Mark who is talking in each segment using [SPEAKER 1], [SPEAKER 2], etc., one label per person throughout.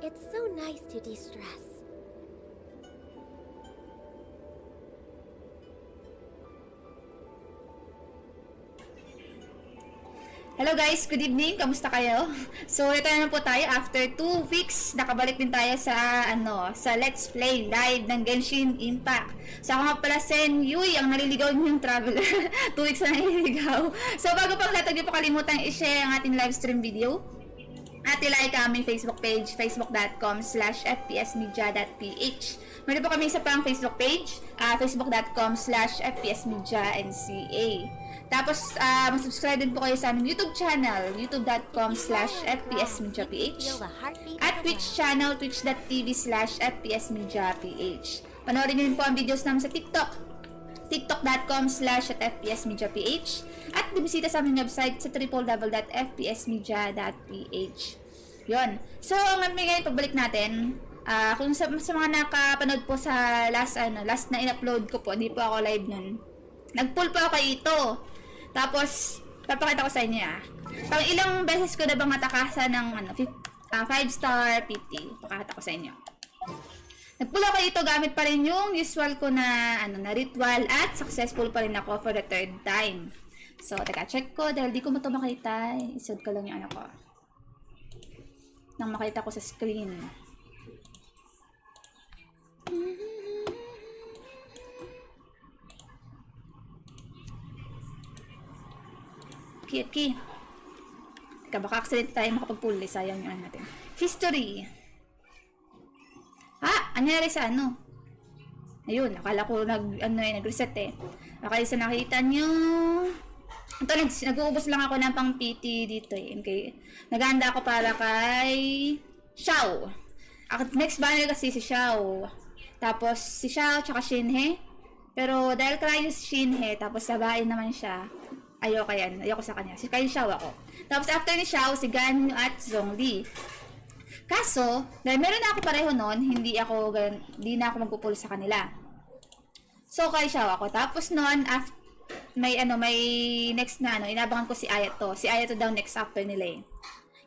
[SPEAKER 1] It's so nice to de-stress.
[SPEAKER 2] Hello guys, good evening. Kamusta kayo? So, ito naman po tayo after 2 weeks. Nakabalik din tayo sa sa Let's Play live ng Genshin Impact. So, ako nga pala Sen Yui, ang naliligaw niyong traveler. 2 weeks na naliligaw. So, bago pang lahat, huwag niyo po kalimutang i-share ang ating live stream video. At i-like ang aming Facebook page, facebook.com/fpsmedia.ph. Meron po kami isa pang Facebook page, facebook.com/fpsmedia.nca. Tapos, mag-subscribe din po kayo sa aming YouTube channel, youtube.com/fpsmediaph. At Twitch channel, twitch.tv/fpsmediaph. Panoorin nyo din po ang videos namin sa TikTok, tiktok.com/fpsmediaph. At bumisita sa aming website sa www.fpsmedia.ph. Yun. So, ngayon pagbalik natin, kung sa mga nakapanood po sa last na in-upload ko po, hindi po ako live nun. Nag-pull po ako kay Itto. Tapos, papakita ko sa inyo Pang ilang beses ko na bang natakasan ng 5-star PT. Pakita ko sa inyo. Nag-pull ako kay Itto gamit pa rin yung usual ko na ritual at successful pa rin ako for the 3rd time. So, teka, check ko dahil di ko mo ito makita. Isod ko lang yung ko. Nang makita ko sa screen. Okay. Teka, baka accident tayo makapag-pull. Sayang yung natin. History. Anyari sa Ayun, akala ko nag-reset Okay, sa nakita nyo. Ito, nag-uubos lang ako ng pang PT dito Okay. Naghahanda ako para kay Xiao. Next banner kasi si Xiao. Tapos si Xiao tsaka Shinhe. Pero dahil kaya si Shinhe, tapos sabain naman siya. Ayoko sa kanya. Kay Xiao ako. Tapos after ni Xiao, si Ganyu at Zhongli. Kaso, dahil meron na ako pareho nun, hindi na ako magpupul sa kanila. So, kay Xiao ako. Tapos nun, may next na inabangan ko si Ayato. Si Ayato daw next after nila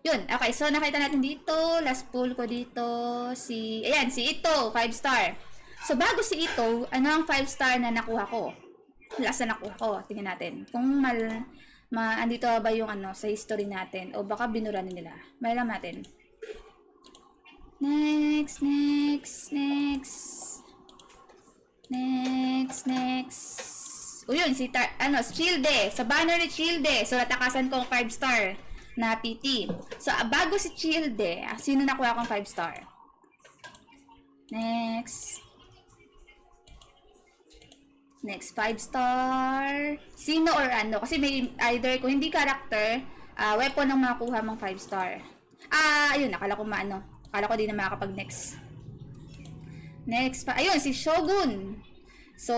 [SPEAKER 2] Yun, okay. So, nakita natin dito, last pull ko dito, si Itto, 5-star. So, bago si Itto, ang 5-star na nakuha ko? Last na nakuha ko. Tingnan natin. Kung andito ba yung sa history natin o baka binura nila. May alam natin. Next. O yun, si Childe. Sa banner ni Childe. So, natakasan ko 5-star na PT. So, bago si Childe, sino nakuha kong 5-star? Next, 5-star. Sino or Kasi may either, kung hindi character, weapon ang makuha mong 5-star. Ayun, akala ko Akala ko di na makakapag-next. Next pa. Ayun, si Shogun. So,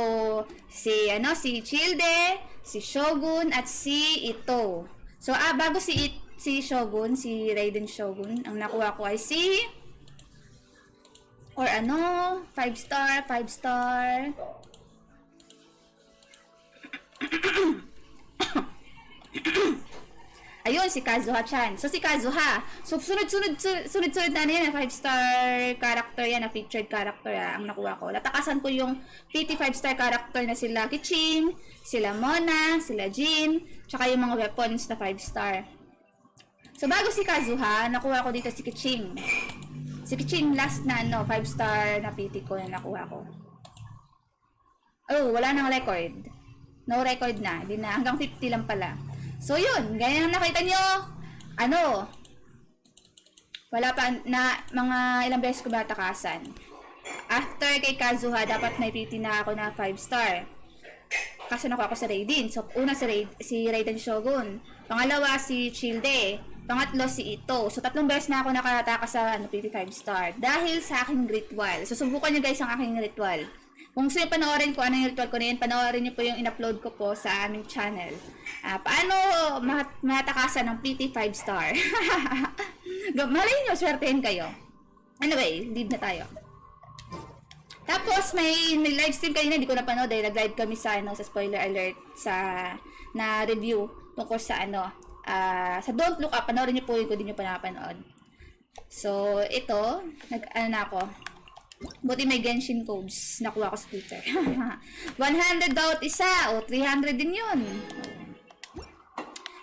[SPEAKER 2] si Childe, si Shogun, at si Itto. So, bago si Shogun, si Raiden Shogun, ang nakuha ko ay si 5-star. Ayun, si Kazuha-chan. So, si Kazuha. So, sunod-sunod na yan. 5-star character yan. Featured character ang nakuha ko. Natakasan ko yung 55-star character na sila Kiching, sila Mona, sila Jin, tsaka yung mga weapons na 5-star. So, bago si Kazuha, nakuha ko dito si Kiching. Si Kiching last na 5-star na PT ko na nakuha ko. Oh, wala nang record. No record na. Di na. Hanggang 50 lang pala. So, yun. Ganyan ang nakita nyo. Wala pa mga ilang beses ko ba takasan. After kay Kazuha, dapat may PT na ako na 5-star. Kasi nakuha ko sa Raiden. So, una si Raiden Shogun. Pangalawa, si Childe. Pangatlo, si Itto. So, 3 beses na ako nakatakas sa PT 5-star. Dahil sa aking ritual. So, subukan nyo guys ang aking ritual. Kung gusto nyo panoorin ko ano yung ritual ko na yun, panoorin nyo po yung in-upload ko po sa aming channel. Paano matakasan ng PT 5-star? Malay nyo, swertein kayo. Anyway, leave na tayo. Tapos, may live stream kanina, hindi ko napanood dahil nag-live kami sa spoiler alert na review tungkol sa sa Don't Look Up. Panoorin nyo po yung kung hindi nyo pa nakapanood. So, ito, ano na ako. Buti may Genshin codes. Nakuha ko sa Twitter. 100 daw at isa. O, 300 din yun.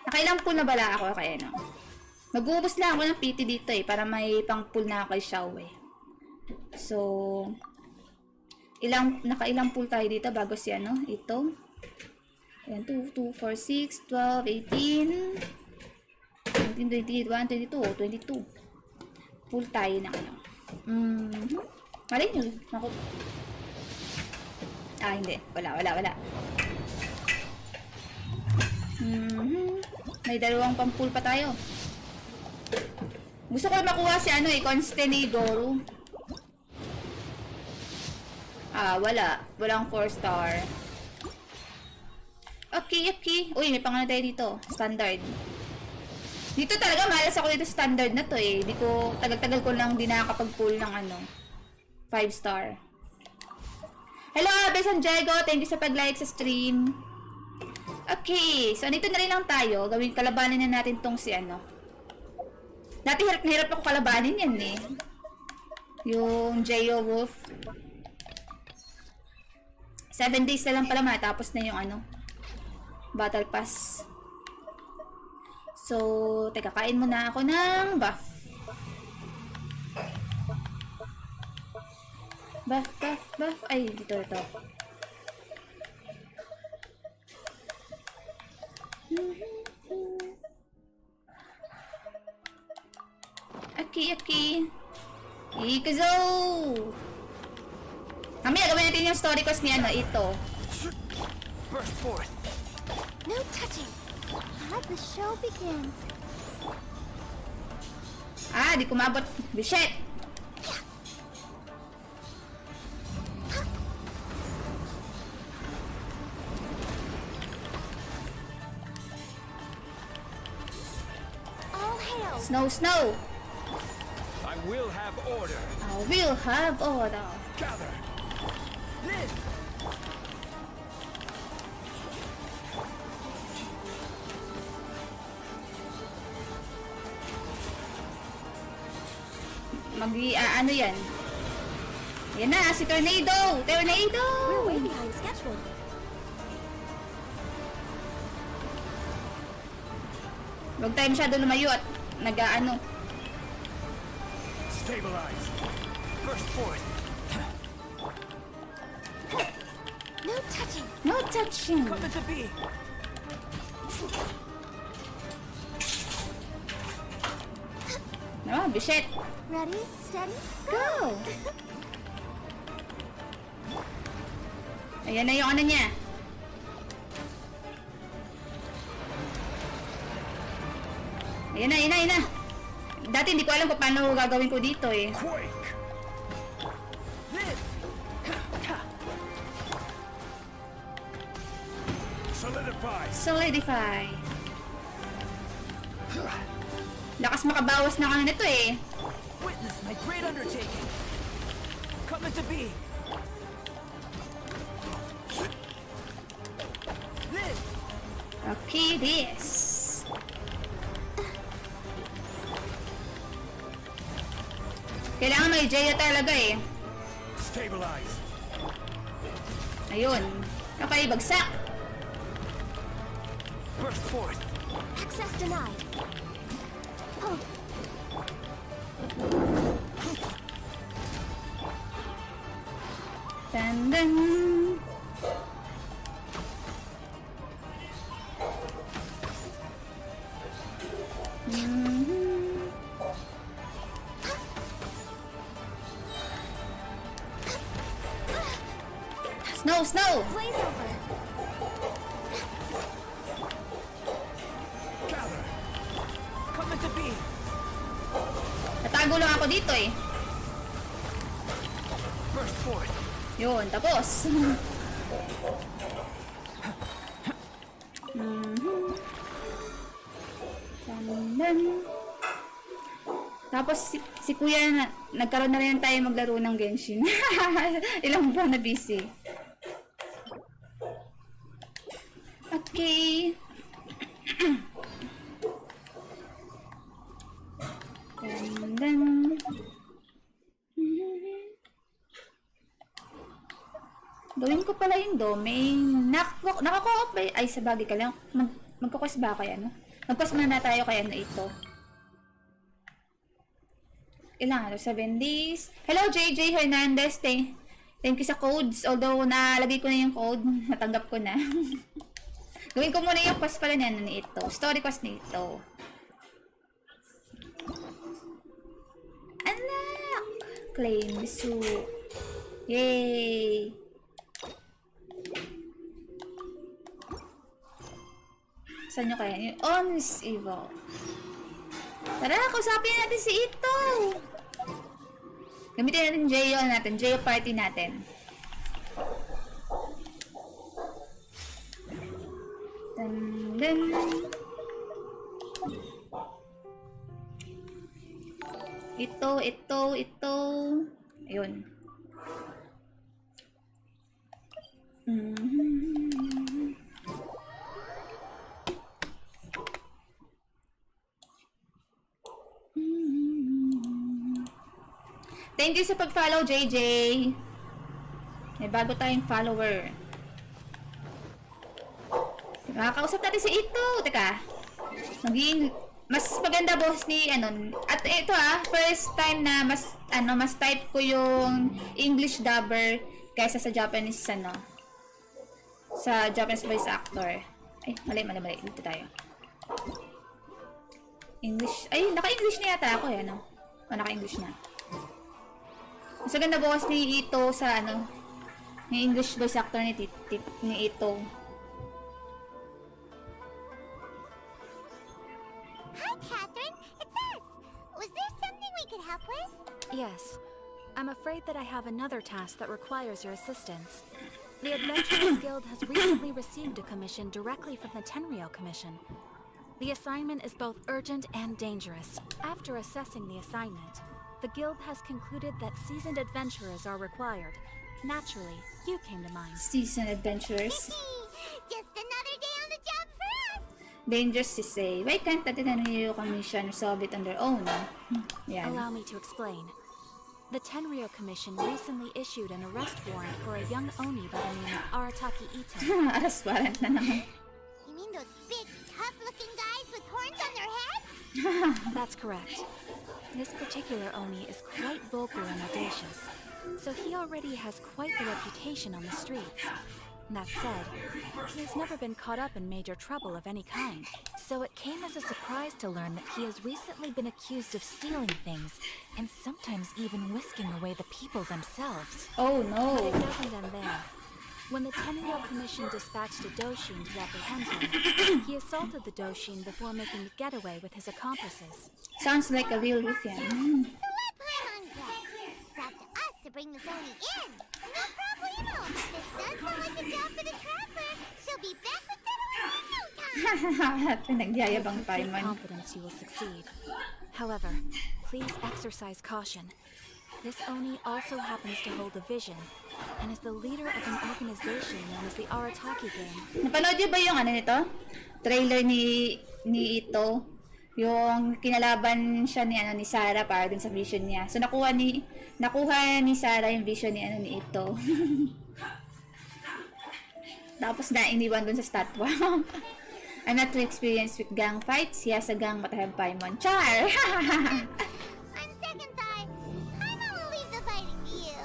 [SPEAKER 2] Nakailang pool na bala ako. Kaya no. Mag-uubos lang ako ng PT dito eh. Para may pang pool na ako kay Xiao eh. So, nakailang pool tayo dito bago si ano, ito. Ayan, 2, 2, 4, 6, 12, 18, 19, 21, 22, 22. Pool tayo ng ano. Malay nyo. Naku. Ah, hindi. Wala. May dalawang pang-pool pa tayo. Gusto ko makuha si ano eh, Constellador. Ah, wala. Walang 4-star. Okay. Uy, may pangano tayo dito. Standard. Dito talaga, malas ako dito standard na to eh. Di ko, tagal-tagal ko lang di nakakapag-pull ng ano, 5-star. Hello, Besan Diego. Thank you sa pag-like sa stream. Okay, so nito na rin lang tayo. Gawin, kalabanin na natin tong si ano. Dati hirap na hirap ako kalabanin yan eh. Yung J.O. Wolf. 7 days na lang pala matapos na yung ano, Battle Pass. So, teka, kain muna ako ng buff. Buff. Ay, dito. Okay. Ikazo! Mamaya, gawin natin yung story quest ni ano, Itto.
[SPEAKER 3] Burst forth.
[SPEAKER 1] No touching. Let the show begin.
[SPEAKER 2] Ah, di kumabot. Bisit!
[SPEAKER 1] All hail.
[SPEAKER 2] Snow.
[SPEAKER 3] I will have order.
[SPEAKER 2] I will have order.
[SPEAKER 3] Gather. Live.
[SPEAKER 2] Ano yan? Yan na, si Tornado!
[SPEAKER 1] We're way behind schedule.
[SPEAKER 2] Huwag tayo masyado lumayo at nag-ano.
[SPEAKER 3] Stabilize. Burst forth.
[SPEAKER 1] No touching.
[SPEAKER 2] No touching!
[SPEAKER 3] Come into being.
[SPEAKER 2] No, bisit!
[SPEAKER 1] Ready, steady,
[SPEAKER 2] Go! Ayan na yung ano niya. Ayan na. Dati hindi ko alam kung paano gagawin ko dito eh.
[SPEAKER 3] Quake. Live.
[SPEAKER 2] Solidify. Lakas makabawas ng ano nito eh.
[SPEAKER 3] Witness my great undertaking. Come into being. Live.
[SPEAKER 2] Okay, this. Kailangan may Jaya talaga eh.
[SPEAKER 3] Stabilize.
[SPEAKER 2] Ayun. Okay, bagsak.
[SPEAKER 3] Burst forth.
[SPEAKER 1] access denied. Oh,
[SPEAKER 2] Tandan. Snow!
[SPEAKER 1] blaze over.
[SPEAKER 3] Gather. Come into being.
[SPEAKER 2] Natago lang ako dito eh.
[SPEAKER 3] Burst forth.
[SPEAKER 2] Yun, tapos. Tandan. Tapos si Kuya nagkaroon na rin tayo maglaro ng Genshin. Ilang buwan na busy. Okay. Tandan. Then, gawin ko pala yung domain. Naka-co-op ba? Ay, sa bagay ka lang. Magkukwest ba kaya, no? Magkukwest muna tayo kaya na ito. Ilang 7 days. Hello, JJ Hernandez. Thank you sa codes. Although, nalagay ko na yung code. Natanggap ko na. Gawin ko muna yung quest pala niya ni Itto. Story quest ni Itto. Anak! Claim Su. Yay! Saan nyo kaya? Yung Honest Evil. Tara, kausapin natin si Itto! Gamitin natin Jayo party natin. Dun. Ito. Ayun. Thank you sa pag-follow, JJ. May bago tayong follower. Makakausap natin si Itto. Teka. Mas maganda boss ni at ito first time na mas type ko yung English dubber kaysa sa Japanese sa Japanese voice actor. Ay, mali. Dito tayo. English. Ay, naka-English na yata ako naka-English na. Mas maganda boss ni Itto sa ni English voice actor ni Itto.
[SPEAKER 1] Hi, Catherine. It's us. Was there something we could help with?
[SPEAKER 4] Yes. I'm afraid that I have another task that requires your assistance. The Adventurers Guild has recently received a commission directly from the Tenryou Commission. The assignment is both urgent and dangerous. After assessing the assignment, the Guild has concluded that seasoned adventurers are required. Naturally, you came to mind.
[SPEAKER 2] Seasoned adventurers.
[SPEAKER 1] Just another day on the job for us.
[SPEAKER 2] Dangerous to say. Why can't the Tenryou Commission resolve it on their own? Yeah.
[SPEAKER 4] Allow me to explain. The Tenryou Commission recently issued an arrest warrant for a young Oni by the name of Arataki Itto.
[SPEAKER 2] Arrest warrant na naman.
[SPEAKER 1] You mean those big, tough-looking guys with horns on their heads?
[SPEAKER 4] That's correct. This particular Oni is quite vocal and audacious, so he already has quite the reputation on the streets. That said, he has never been caught up in major trouble of any kind, so it came as a surprise to learn that he has recently been accused of stealing things, and sometimes even whisking away the people themselves.
[SPEAKER 2] Oh no!
[SPEAKER 4] But it doesn't end there. When the Tenryou Commission dispatched a Doshin to apprehend him, he assaulted the Doshin before making a getaway with his accomplices.
[SPEAKER 2] Sounds like a real ruffian.
[SPEAKER 1] So what plan on guess? It's up to us to bring this Oni in. No problemo. This does sound like a job for the Traveler. She'll be back with the in no time.
[SPEAKER 2] Pinagyayabang
[SPEAKER 4] I have
[SPEAKER 2] Paimon.
[SPEAKER 4] confidence you will succeed. However, please exercise caution. This Oni also happens to hold a vision, and is the leader of an organization known as the Arataki Gang.
[SPEAKER 2] Napanood niyo ba yung nito? Trailer ni Itto? Yung kinalaban siya ni Sarah para dun sa vision niya. So nakuha ni Sarah yung vision ni Itto. Tapos na iniwan dun sa statwa. I'm not too experienced with gang fights. He has a gang but I have Paimon. Char!
[SPEAKER 1] On second thought, Paimon will leave the fighting to you.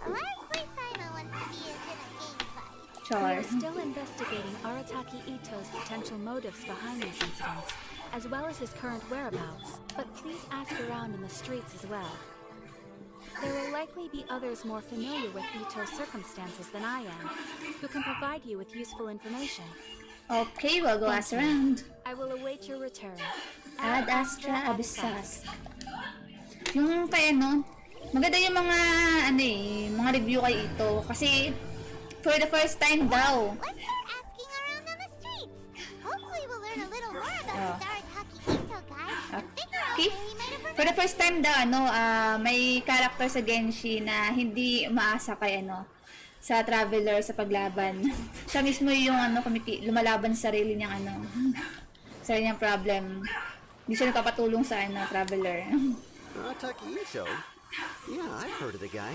[SPEAKER 1] The last place Paimon wants to be is in a game fight.
[SPEAKER 4] We
[SPEAKER 2] Char.
[SPEAKER 4] are still investigating Arataki Itto's potential motives behind these incidents, as well as his current whereabouts, but please ask around in the streets as well. There will likely be others more familiar with Itto's circumstances than I am, who can provide you with useful information.
[SPEAKER 2] Okay, we'll go ask around.
[SPEAKER 4] I will await your return.
[SPEAKER 2] Ad Astra Abyssas. Yung kay maganda yung mga mga review kay Itto kasi for the first time daw.
[SPEAKER 1] Let's start asking around on the streets. Hopefully we'll learn a little more about this Arataki Itto guy and figure out
[SPEAKER 2] Okay.
[SPEAKER 1] where he might have
[SPEAKER 2] For the first time daw, may character sa Genshin na hindi umaasa kay sa Traveler sa paglaban. Siya mismo yung lumalaban sa sarili niyang sarili niyang problem. Hindi siya nagpapatulong sa Traveler.
[SPEAKER 5] Itto? Yeah, I've heard of the guy.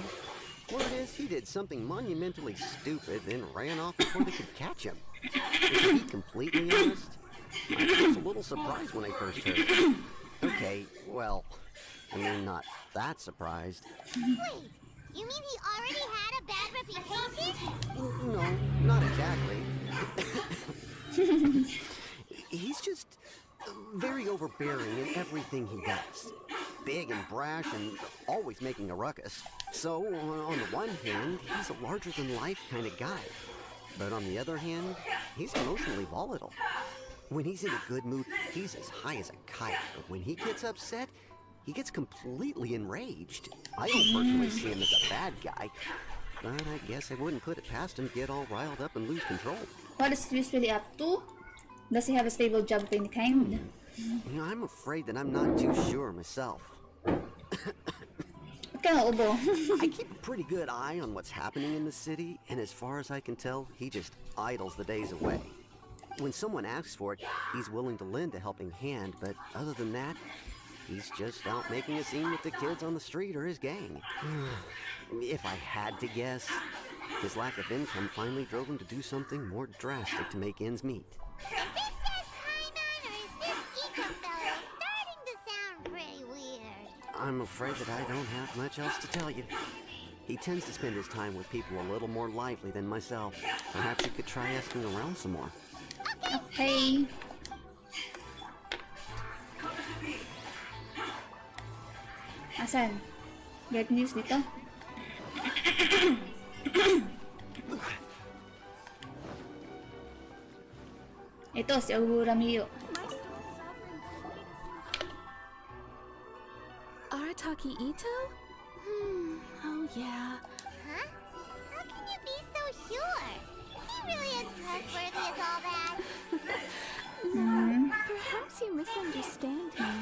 [SPEAKER 5] Word is, he did something monumentally stupid, then ran off before they could catch him. To be completely honest, I was a little surprised when I first heard it. Okay, well, I mean, not that surprised.
[SPEAKER 1] Wait, you mean he already had a bad reputation?
[SPEAKER 5] No, not exactly. He's just very overbearing in everything he does. Big and brash and always making a ruckus. So, on the one hand, he's a larger-than-life kind of guy. But on the other hand, he's emotionally volatile. When he's in a good mood, he's as high as a kite. But when he gets upset, he gets completely enraged. I don't personally see him as a bad guy, but I guess I wouldn't put it past him to get all riled up and lose control.
[SPEAKER 2] What is he usually up to? Does he have a stable job of any kind?
[SPEAKER 5] You know, I'm afraid that I'm not too sure myself.
[SPEAKER 2] I
[SPEAKER 5] keep a pretty good eye on what's happening in the city, and as far as I can tell, he just idles the days away. When someone asks for it, he's willing to lend a helping hand, but other than that, he's just out making a scene with the kids on the street or his gang. If I had to guess, his lack of income finally drove him to do something more drastic to make ends meet.
[SPEAKER 1] Is it just Paimon, or is this Itto fellow starting to sound pretty weird?
[SPEAKER 5] I'm afraid that I don't have much else to tell you. He tends to spend his time with people a little more lively than myself. Perhaps you could try asking around some more.
[SPEAKER 2] Okay. Asan? Get news dito? Ito, si Aurora Mio.
[SPEAKER 4] Arataki Itto? Oh yeah.
[SPEAKER 1] Huh? How can you be so sure? Is he really as trustworthy as all that?
[SPEAKER 4] No, perhaps you misunderstand me.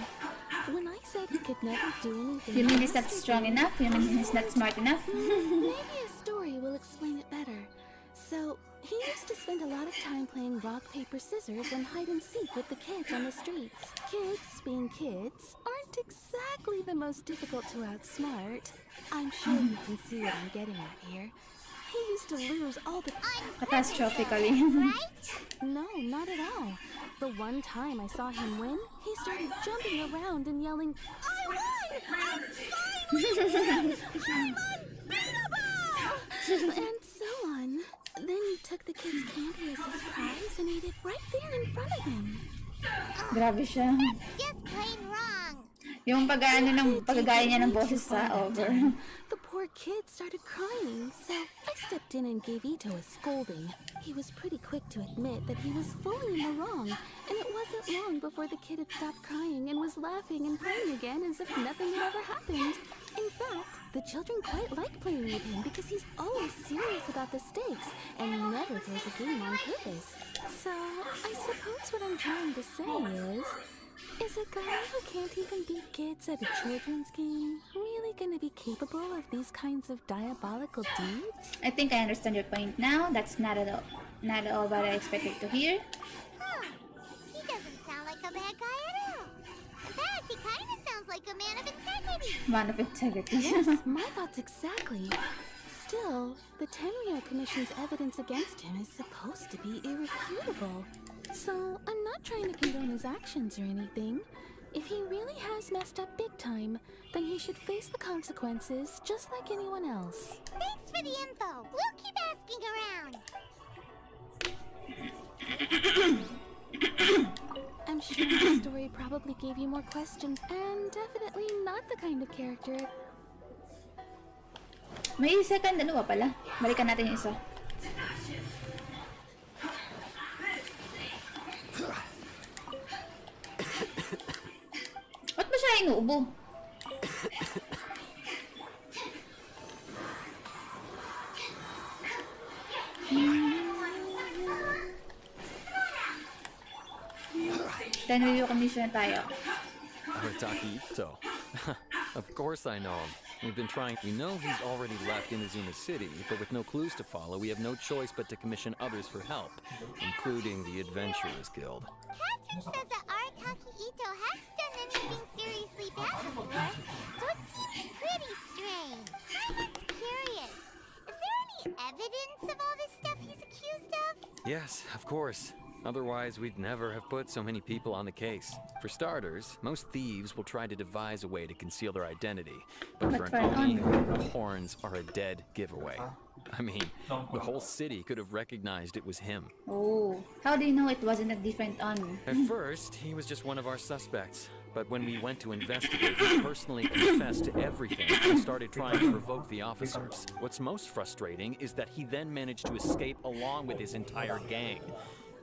[SPEAKER 4] When I said he could never do anything...
[SPEAKER 2] You mean he's not strong enough? You mean he's not smart enough?
[SPEAKER 4] Maybe a story will explain it better. So, he used to spend a lot of time playing rock, paper, scissors and hide-and-seek with the kids on the streets. Kids, being kids, aren't exactly the most difficult to outsmart. I'm sure you can see what I'm getting at here. He used to lose all the time.
[SPEAKER 2] Catastrophically.
[SPEAKER 1] Right?
[SPEAKER 4] No, not at all. The one time I saw him win, he started jumping around and yelling, "I won! I finally won! I'm unbeatable!" and so on. Then he took the kid's candy as his prize and ate it right there in front of him.
[SPEAKER 2] Grabe siya.
[SPEAKER 1] Just plain wrong.
[SPEAKER 2] Yung pag-ano ng pagagaya niya ng boses sa over.
[SPEAKER 4] The poor kid started crying, so I stepped in and gave Itto a scolding. He was pretty quick to admit that he was fully in the wrong, and it wasn't long before the kid had stopped crying and was laughing and playing again as if nothing had ever happened. In fact, the children quite like playing with him because he's always serious about the stakes and never throws a game on purpose. So, I suppose what I'm trying to say is a guy who can't even beat kids at a children's game really gonna be capable of these kinds of diabolical deeds?
[SPEAKER 2] I think I understand your point now. That's not at all what I expected to hear.
[SPEAKER 1] Huh. He doesn't sound like a bad guy at all. In fact, he kind of sounds like a man of integrity.
[SPEAKER 2] Man of integrity.
[SPEAKER 4] Yes, my thoughts exactly. Still, the Tenryou Commission's evidence against him is supposed to be irrefutable. So, I'm not trying to condone his actions or anything. If he really has messed up big time, then he should face the consequences just like anyone else.
[SPEAKER 1] Thanks for the info. We'll keep asking around.
[SPEAKER 4] I'm sure the story probably gave you more questions, and definitely not the kind of character.
[SPEAKER 2] May second dalawa pala. Balikan natin yung isa. Ba't ba siya inuubo? Tenryou Commission tayo.
[SPEAKER 6] Arataki Itto. Of course I know him. We've been trying. We know he's already left Inazuma City, but with no clues to follow, we have no choice but to commission others for help, including the Adventurers Guild.
[SPEAKER 1] Catherine says that Arataki Itto hasn't done anything seriously bad before, so it seems pretty strange. Paimon's curious. Is there any evidence of all this stuff he's accused of?
[SPEAKER 6] Yes, of course. Otherwise, we'd never have put so many people on the case. For starters, most thieves will try to devise a way to conceal their identity. But for an Oni, the horns are a dead giveaway. I mean, the whole city could have recognized it was him.
[SPEAKER 2] Oh, how do you know it wasn't a different Oni?
[SPEAKER 6] At first, he was just one of our suspects. But when we went to investigate, he personally confessed to everything and started trying to provoke the officers. What's most frustrating is that he then managed to escape along with his entire gang.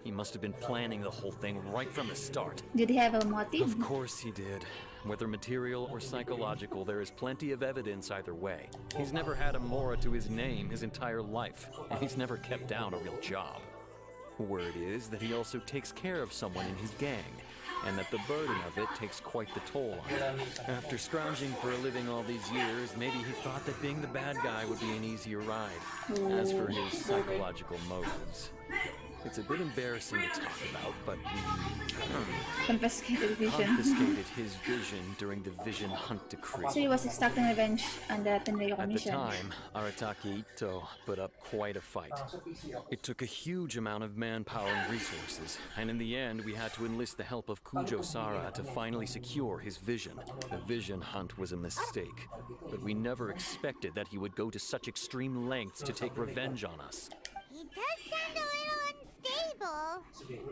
[SPEAKER 6] He must have been planning the whole thing right from the start.
[SPEAKER 2] Did he have a motive?
[SPEAKER 6] Of course he did. Whether material or psychological, there is plenty of evidence either way. He's never had a Mora to his name his entire life, and he's never kept down a real job. Word is that he also takes care of someone in his gang, and that the burden of it takes quite the toll on him. After scrounging for a living all these years, maybe he thought that being the bad guy would be an easier ride. As for his psychological motives, it's a bit embarrassing to talk about, but we
[SPEAKER 2] Confiscated vision.
[SPEAKER 6] confiscated his vision during the Vision Hunt Decree.
[SPEAKER 2] So he was extracting revenge on the Tenryo
[SPEAKER 6] At the
[SPEAKER 2] Commission.
[SPEAKER 6] time, Arataki Itto put up quite a fight. It took a huge amount of manpower and resources, and in the end we had to enlist the help of Kujo Sara to finally secure his vision. The Vision Hunt was a mistake, but we never expected that he would go to such extreme lengths to take revenge on us.
[SPEAKER 1] He does sound a little unstable,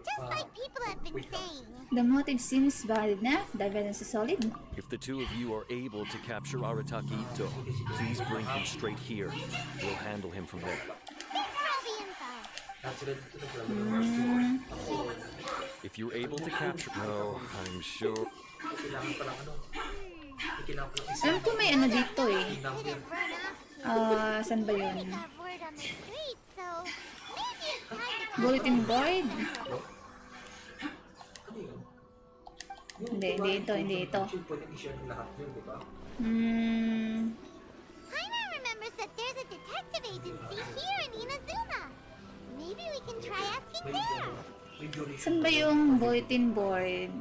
[SPEAKER 1] just like people have been saying.
[SPEAKER 2] The motive seems valid enough. The evidence is solid.
[SPEAKER 6] If the two of you are able to capture Arataki Itto, please bring him straight here. We'll handle him from there.
[SPEAKER 1] Thanks for all the info.
[SPEAKER 6] If you're able to capture... No, I'm sure...
[SPEAKER 2] Alam ko may ano dito eh.
[SPEAKER 1] Could have run off here.
[SPEAKER 2] Saan ba yun?
[SPEAKER 1] Got word on the street, so maybe it's time to talk.
[SPEAKER 2] Bulletin board? Hindi ito.
[SPEAKER 1] Paimon remembers that there's a detective agency here in Inazuma. Maybe we can try asking there.
[SPEAKER 2] Saan ba yung bulletin board?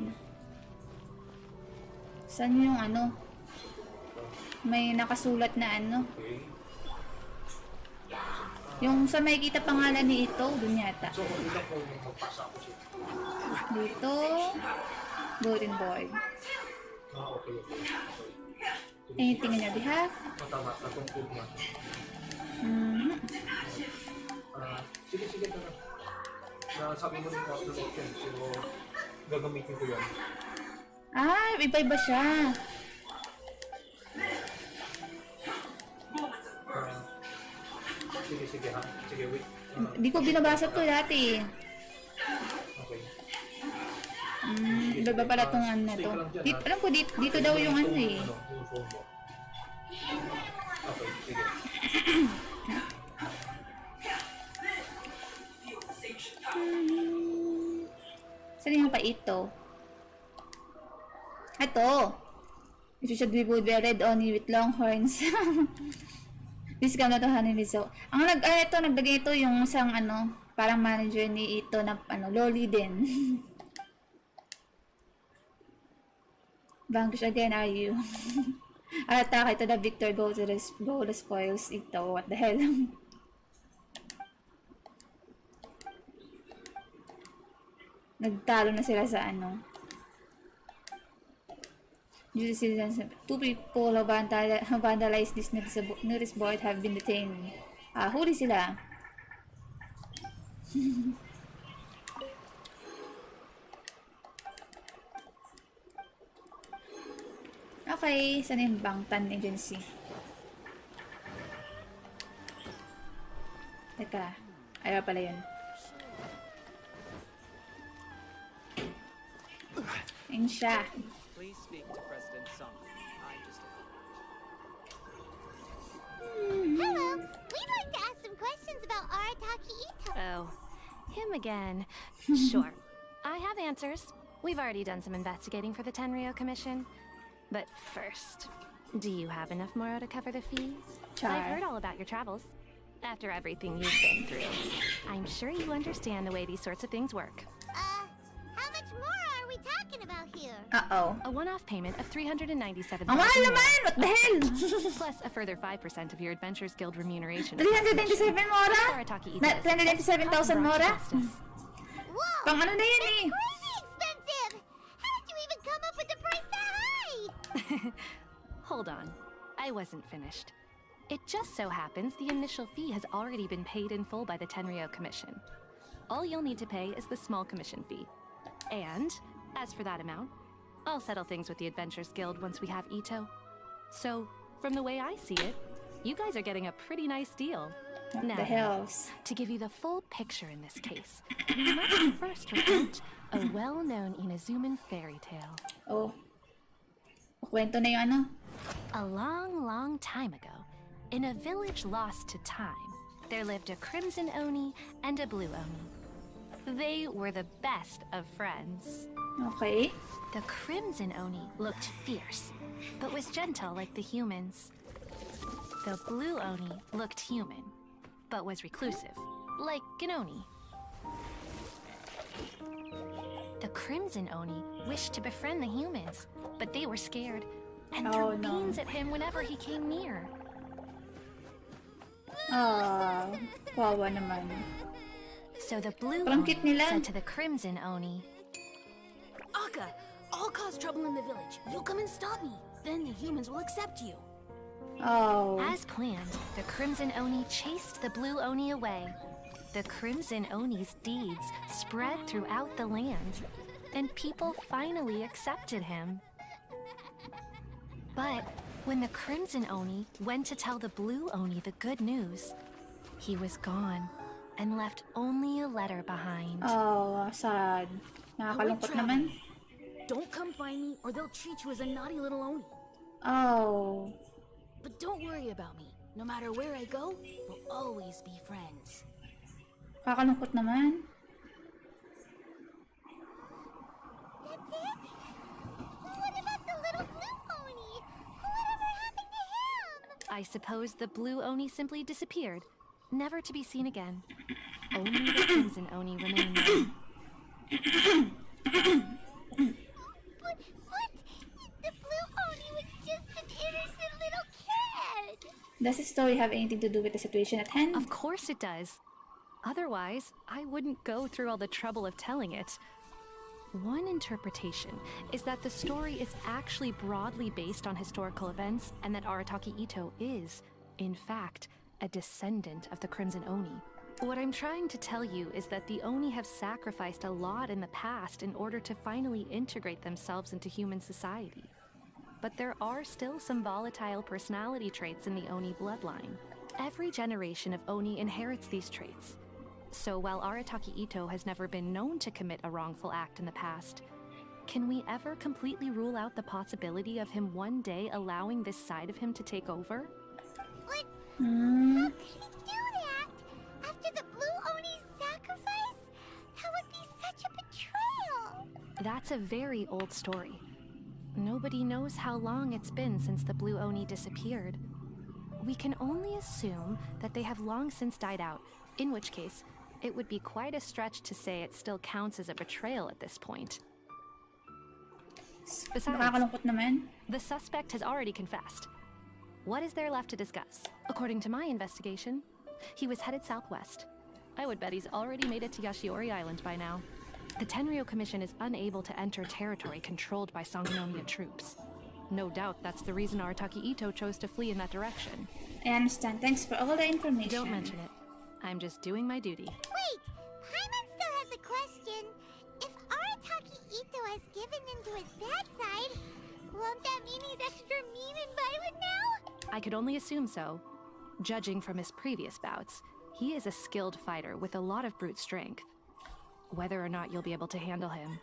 [SPEAKER 2] Saan yung ano? May nakasulat na ano? Yung sa makikita pangalan ni Itto, dun yata. Dito, bulletin board. Anything on your behalf?
[SPEAKER 7] Sige na. Sabi mo rin yung option, so gagamitin ko yan.
[SPEAKER 2] Ah, iba-iba siya.
[SPEAKER 7] Sige ha. Sige, wait.
[SPEAKER 2] Di ko binabasa to dati.
[SPEAKER 7] Okay.
[SPEAKER 2] Iba pala tong ano na to. Alam ko dito daw yung ano eh.
[SPEAKER 7] Yung phone mo. Okay, sige.
[SPEAKER 2] Saan yung pa ito? Ito. If you should be red only with long horns. This come na to Hanimizo. Ang nagdagay ito yung isang ano, parang manager ni Itto na ano, loli din. Vanquish again, are you? Attack ito the victor, go to the spoils Itto. What the hell? Nagtalo na sila sa ano. Due to citizens, 2 people who vandalized this notice board have been detained. Huli sila. Okay, saan yung Bangtan Agency? Teka, ayaw pala yun. Ayun siya.
[SPEAKER 3] Please speak to President Song. I just...
[SPEAKER 1] Hello, we'd like to ask some questions about Arataki Itto.
[SPEAKER 4] Oh, him again. Sure. I have answers. We've already done some investigating for the Tenryo Commission. But first,
[SPEAKER 8] Do you have enough Moro to cover the fee?
[SPEAKER 2] Char.
[SPEAKER 8] I've heard all about your travels. After everything you've been through, I'm sure you understand the way these sorts of things work.
[SPEAKER 1] How much more are we talking about here?
[SPEAKER 2] Uh-oh.
[SPEAKER 8] A one-off payment of 397,000
[SPEAKER 2] Ang mahal naman! What the hell?
[SPEAKER 8] plus a further 5% of your Adventures Guild remuneration.
[SPEAKER 2] 397 mora?
[SPEAKER 8] Arataki
[SPEAKER 2] Na,
[SPEAKER 8] Ito's
[SPEAKER 2] 397,000 mora?
[SPEAKER 1] Whoa!
[SPEAKER 2] Pang ano na yan eh?
[SPEAKER 1] Crazy expensive! How did you even come up with the price that high?
[SPEAKER 8] Hold on. I wasn't finished. It just so happens the initial fee has already been paid in full by the Tenryou Commission. All you'll need to pay is the small commission fee. And, as for that amount, I'll settle things with the Adventures Guild once we have Itto. So, from the way I see it, you guys are getting a pretty nice deal.
[SPEAKER 2] What
[SPEAKER 8] Now,
[SPEAKER 2] the hells?
[SPEAKER 8] to give you the full picture in this case, we must first recount a well-known Inazuman fairy tale.
[SPEAKER 2] Oh. Kwento na yung ano?
[SPEAKER 8] A long, long time ago, in a village lost to time, there lived a crimson Oni and a blue Oni. They were the best of friends.
[SPEAKER 2] Okay.
[SPEAKER 8] The crimson Oni looked fierce, but was gentle like the humans. The blue Oni looked human, but was reclusive, like an Oni. The crimson Oni wished to befriend the humans, but they were scared and threw beans at him whenever he came near.
[SPEAKER 2] Ah, kawawa naman.
[SPEAKER 8] So the blue
[SPEAKER 2] Parang
[SPEAKER 8] Oni
[SPEAKER 2] cute nila.
[SPEAKER 8] said to the crimson Oni,
[SPEAKER 9] Akka, I'll cause trouble in the village. You come and stop me. Then the humans will accept you.
[SPEAKER 2] Oh.
[SPEAKER 8] as planned, the crimson Oni chased the blue Oni away. The crimson Oni's deeds spread throughout the land, and people finally accepted him. But when the crimson Oni went to tell the blue Oni the good news, he was gone and left only a letter behind.
[SPEAKER 2] Oh, sad. Nakakalungkot naman.
[SPEAKER 9] Don't come find me or they'll treat you as a naughty little Oni.
[SPEAKER 2] Oh.
[SPEAKER 9] But don't worry about me. No matter where I go, we'll always be friends.
[SPEAKER 2] Nakakalungkot naman.
[SPEAKER 1] That's it? What about the little blue Oni? Whatever happened to him?
[SPEAKER 8] I suppose the blue Oni simply disappeared, never to be seen again. Only the crimson Oni remained there.
[SPEAKER 1] But what? The blue Oni was just an innocent little kid!
[SPEAKER 2] Does this story have anything to do with the situation at hand?
[SPEAKER 8] Of course it does. Otherwise, I wouldn't go through all the trouble of telling it. One interpretation is that the story is actually broadly based on historical events and that Arataki Itto is, in fact, a descendant of the Crimson Oni. What I'm trying to tell you is that the Oni have sacrificed a lot in the past in order to finally integrate themselves into human society. But there are still some volatile personality traits in the Oni bloodline. Every generation of Oni inherits these traits. So while Arataki Itto has never been known to commit a wrongful act in the past, can we ever completely rule out the possibility of him one day allowing this side of him to take over?
[SPEAKER 1] What? How could he do that? After the blue Oni's sacrifice? That would be such a betrayal!
[SPEAKER 8] That's a very old story. Nobody knows how long it's been since the blue Oni disappeared. We can only assume that they have long since died out, in which case, it would be quite a stretch to say it still counts as a betrayal at this point. Besides,
[SPEAKER 2] Nakakalungkot naman.
[SPEAKER 8] the suspect has already confessed. What is there left to discuss? According to my investigation, he was headed southwest. I would bet he's already made it to Yashiori Island by now. The Tenryou Commission is unable to enter territory controlled by Sangonomiya troops. No doubt that's the reason Arataki Itto chose to flee in that direction.
[SPEAKER 2] I understand. Thanks for all the information.
[SPEAKER 8] Don't mention it. I'm just doing my duty.
[SPEAKER 1] Wait! Paimon still has a question. If Arataki Itto has given in to his bad side, won't that mean he's extra mean and violent now?
[SPEAKER 8] I could only assume so. Judging from his previous bouts, he is a skilled fighter with a lot of brute strength. Whether or not you'll be able to handle him,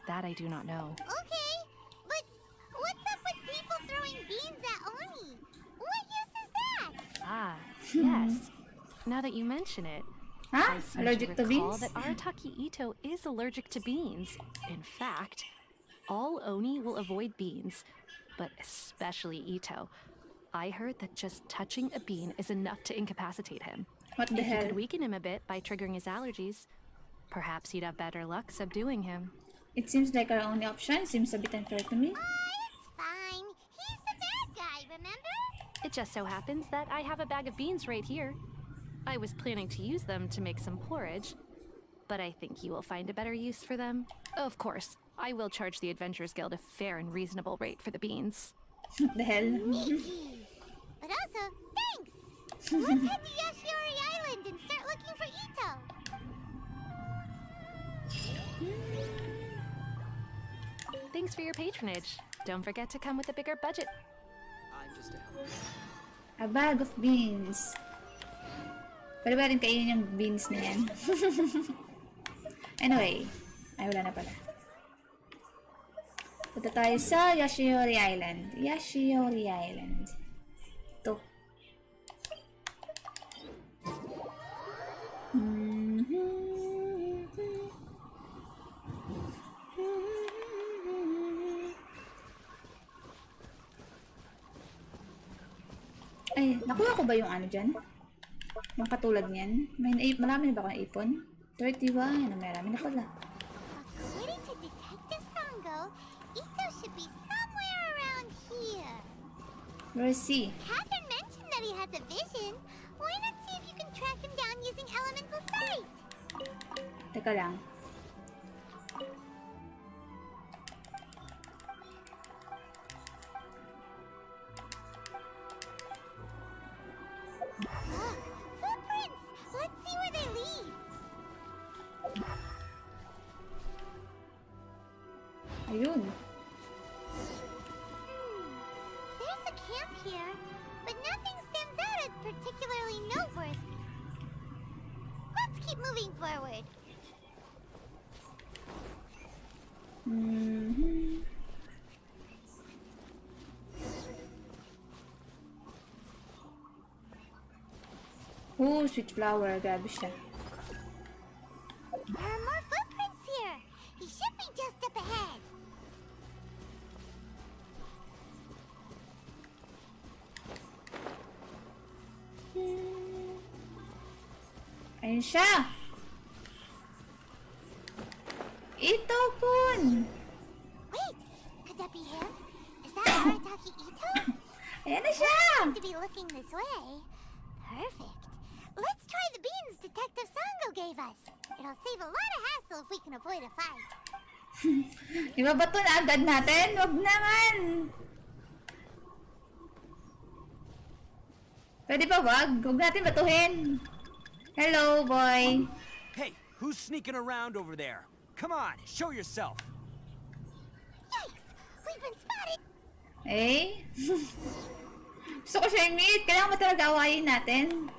[SPEAKER 8] that I do not know.
[SPEAKER 1] Okay, but what's up with people throwing beans at Oni? What use is that?
[SPEAKER 8] Ah, yes. Now that you mention it,
[SPEAKER 2] Huh?
[SPEAKER 8] I seem
[SPEAKER 2] Allergic to
[SPEAKER 8] recall
[SPEAKER 2] beans?
[SPEAKER 8] that Arataki Itto is allergic to beans. In fact, all Oni will avoid beans, but especially Itto. I heard that just touching a bean is enough to incapacitate him.
[SPEAKER 2] What the
[SPEAKER 8] If you
[SPEAKER 2] hell?
[SPEAKER 8] could weaken him a bit by triggering his allergies, perhaps you'd have better luck subduing him.
[SPEAKER 2] It seems like our only option. Seems a bit unfair to me.
[SPEAKER 1] It's fine. He's the bad guy, remember?
[SPEAKER 8] It just so happens that I have a bag of beans right here. I was planning to use them to make some porridge, but I think you will find a better use for them. Of course, I will charge the Adventurers Guild a fair and reasonable rate for the beans.
[SPEAKER 2] What the hell?
[SPEAKER 1] But also, thanks! Let's head to Yashiori Island and start looking for Itto.
[SPEAKER 8] Thanks for your patronage. Don't forget to come with a bigger budget.
[SPEAKER 3] I'm just a
[SPEAKER 2] A bag of beans. Pwede ba rin kainin yung beans na yan? Anyway. Ay, wala na pala. Punta tayo sa Yashiori Island. Yashiori Island. Ito. Ay, nakuha ko ba yung ano dyan? Yung katulad niyan? Marami na ba akong ipon? 31. Marami na pala.
[SPEAKER 1] According to Detective Sango, Itto should be somewhere around here.
[SPEAKER 2] Where is he?
[SPEAKER 1] Catherine mentioned that he has a vision. Why not see if you can track him down using elemental sight?
[SPEAKER 2] Teka lang.
[SPEAKER 1] Look, footprints! Let's see where they lead.
[SPEAKER 2] Ayun.
[SPEAKER 1] There's a camp here, but nothing stands out as particularly noteworthy. Let's keep moving forward.
[SPEAKER 2] Oh, sweet flower. Grabe siya.
[SPEAKER 1] There are more footprints here. He should be just up ahead.
[SPEAKER 2] Ayun siya! Itto-kun!
[SPEAKER 1] Wait, could that be him? Is that Arataki Itto?
[SPEAKER 2] Ayan na siya!
[SPEAKER 1] To be looking this way. Perfect. Let's try the beans Detective Sango gave us. It'll save a lot of hassle if we can avoid a fight.
[SPEAKER 2] Ibabato na agad natin? Wag naman! Pwede ba wag? Huwag natin batuhin. Hello, boy.
[SPEAKER 3] Hey, who's sneaking around over there? Come on, show yourself.
[SPEAKER 1] Yikes! We've been spotted!
[SPEAKER 2] Eh? Gusto ko siya i-meet. Kailangan ba talaga awayin natin?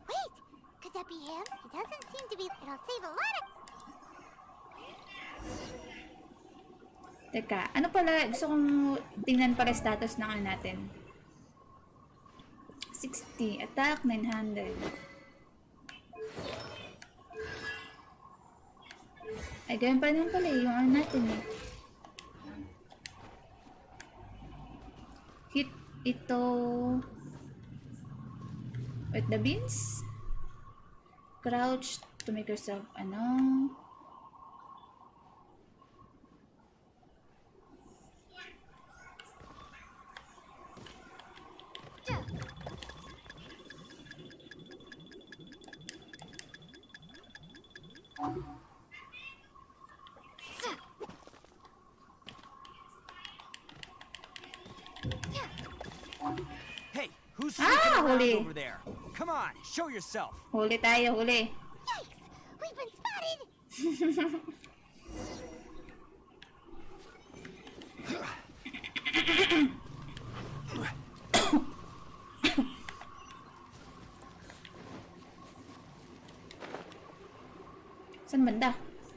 [SPEAKER 1] Wait! Could that be him? He doesn't seem to be... It'll save a lot of...
[SPEAKER 2] Teka, ano pala? Gusto kong tingnan pala status ng ano natin. 60. Attack, 900. Ay, ganyan pa naman pala eh, yung ano natin eh. Hit ito with the beans. Crouch to make yourself, ano...
[SPEAKER 3] Hey, who's sneaking around
[SPEAKER 2] huli.
[SPEAKER 3] over there? Come on, show yourself.
[SPEAKER 2] Huli tayo, huli.
[SPEAKER 1] Yikes! We've been spotted!
[SPEAKER 2] Saan banda?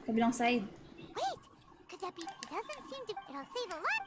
[SPEAKER 2] Kabilang side.
[SPEAKER 1] Wait! Could that be... It doesn't seem to... It'll save a lot...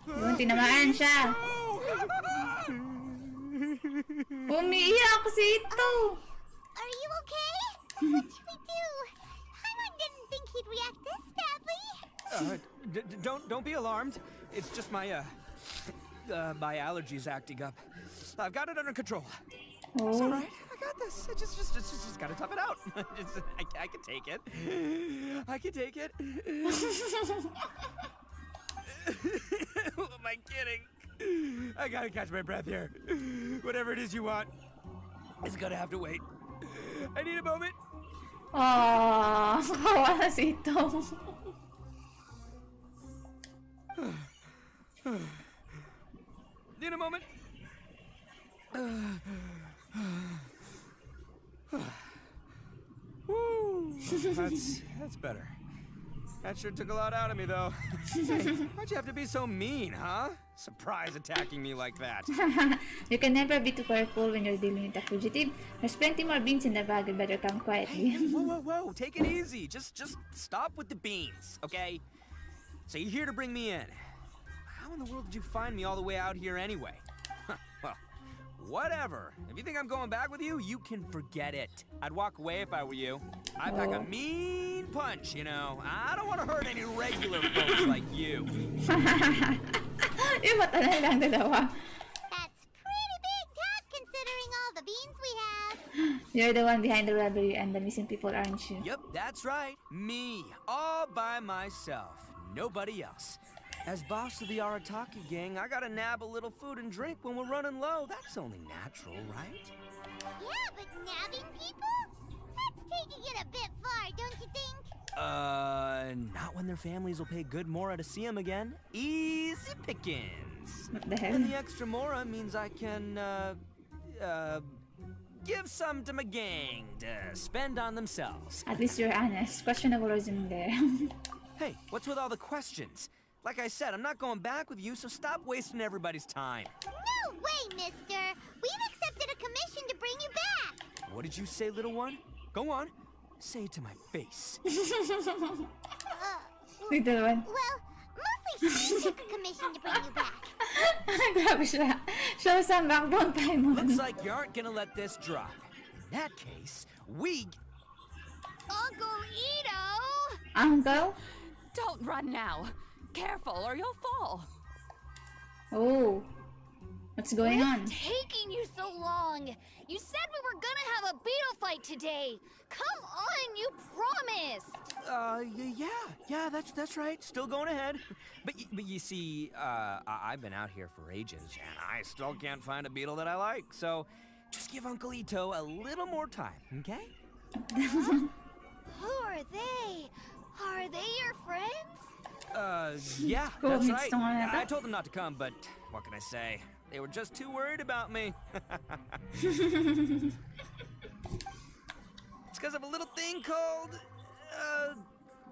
[SPEAKER 2] Yun, tinamaan siya. Umiiyak si Itto.
[SPEAKER 1] Are you okay? What should we do? Paimon didn't think he'd react this badly.
[SPEAKER 3] Don't be alarmed. It's just my my allergies acting up. I've got it under control. It's all right. I got this. I just gotta tough it out. I can take it. I can take it. Who am I kidding? I gotta catch my breath here. Whatever it is you want, it's gonna have to wait. I need a moment.
[SPEAKER 2] Aww, kawawa na si Itto.
[SPEAKER 3] Need a moment. Woo, that's better. That sure took a lot out of me, though. Hey, why'd you have to be so mean, huh? Surprise attacking me like that.
[SPEAKER 2] You can never be too careful when you're dealing with a fugitive. There's plenty more beans in the bag, and better come quietly.
[SPEAKER 3] Hey, whoa, take it easy. Just stop with the beans, okay? So you're here to bring me in. How in the world did you find me all the way out here anyway? Well, whatever. If you think I'm going back with you, you can forget it. I'd walk away if I were you. I pack a mean punch, you know. I don't want to hurt any regular folks like you.
[SPEAKER 2] Yung mata na lang dalawa.
[SPEAKER 1] That's pretty big talk considering all the beans we have.
[SPEAKER 2] You're the one behind the robbery and the missing people, aren't you?
[SPEAKER 3] Yep, that's right. Me. All by myself. Nobody else. As boss of the Arataki gang, I gotta nab a little food and drink when we're running low. That's only natural, right?
[SPEAKER 1] Yeah, but nabbing people? That's taking it a bit far, don't you think?
[SPEAKER 3] Not when their families will pay good mora to see them again. Easy pickings.
[SPEAKER 2] What the hell?
[SPEAKER 3] And the extra mora means I can, give some to my gang to spend on themselves.
[SPEAKER 2] At least you're honest. Questionable isn't there.
[SPEAKER 3] Hey, what's with all the questions? Like I said, I'm not going back with you, so stop wasting everybody's time.
[SPEAKER 1] No way, mister! We've accepted a commission to bring you back!
[SPEAKER 3] What did you say, little one? Go on. Say it to my face.
[SPEAKER 2] Little one.
[SPEAKER 1] Well, mostly she took a commission to bring you back.
[SPEAKER 2] Grabe siya. Show some backbone, Paimon.
[SPEAKER 3] Looks like you aren't gonna let this drop. In that case, we...
[SPEAKER 9] Uncle Itto!
[SPEAKER 2] Uncle?
[SPEAKER 4] Don't run now. Careful or you'll fall.
[SPEAKER 2] Oh. What's going on?
[SPEAKER 9] What's taking you so long? You said we were gonna have a beetle fight today. Come on, you promised.
[SPEAKER 3] Yeah, that's right. Still going ahead. But you see, I've been out here for ages, and I still can't find a beetle that I like. So, just give Uncle Itto a little more time, okay?
[SPEAKER 9] Who are they? Are they your friends?
[SPEAKER 3] Yeah,
[SPEAKER 2] Cool,
[SPEAKER 3] that's
[SPEAKER 2] meets
[SPEAKER 3] right.
[SPEAKER 2] someone like
[SPEAKER 3] I
[SPEAKER 2] that.
[SPEAKER 3] told them not to come, but what can I say? They were just too worried about me. It's because of a little thing called,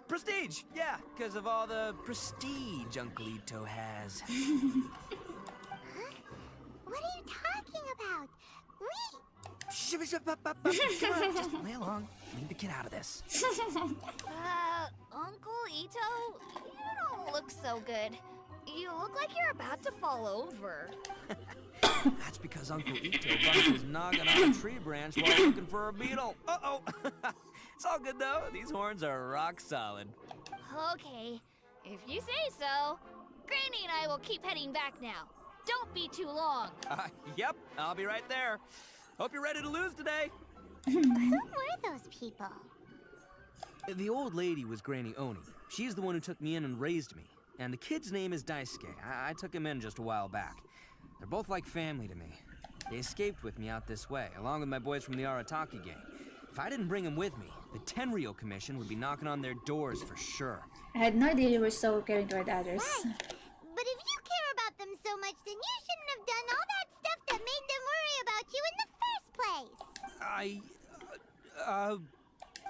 [SPEAKER 3] prestige. Yeah, because of all the prestige Uncle Itto has.
[SPEAKER 1] What are you talking about?
[SPEAKER 3] Come on, just play along. We need to get out of this.
[SPEAKER 9] Uncle Itto, you don't look so good. You look like you're about to fall over.
[SPEAKER 3] That's because Uncle Itto bumped his noggin on a tree branch while looking for a beetle. Uh-oh. It's all good, though. These horns are rock solid.
[SPEAKER 9] Okay, if you say so. Granny and I will keep heading back now. Don't be too long.
[SPEAKER 3] Yep, I'll be right there. Hope you're ready to lose today.
[SPEAKER 1] Who were those people?
[SPEAKER 3] The old lady was Granny Oni. She's the one who took me in and raised me. And the kid's name is Daisuke. I took him in just a while back. They're both like family to me. They escaped with me out this way, along with my boys from the Arataki gang. If I didn't bring them with me, the Tenryou Commission would be knocking on their doors for sure.
[SPEAKER 2] I had no idea you were so caring toward others.
[SPEAKER 1] Right. But if you care about them so much, then you shouldn't have done all that stuff that made them worry about you in the first place.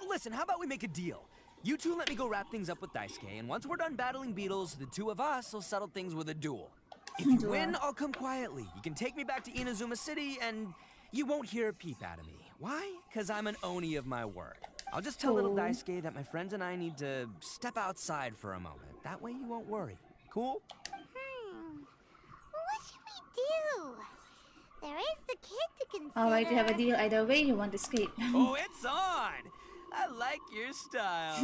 [SPEAKER 3] Listen, how about we make a deal? You two let me go wrap things up with Daisuke, and once we're done battling beetles, the two of us will settle things with a duel. If you win, I'll come quietly. You can take me back to Inazuma City, and you won't hear a peep out of me. Why? Because I'm an Oni of my word. I'll just tell little
[SPEAKER 2] Oh.
[SPEAKER 3] Daisuke that my friends and I need to step outside for a moment. That way you won't worry. Cool?
[SPEAKER 1] What should we do? There is the kid to consider.
[SPEAKER 2] Alright, you have a deal. Either way, you won't escape.
[SPEAKER 3] Oh, it's on! I like your style.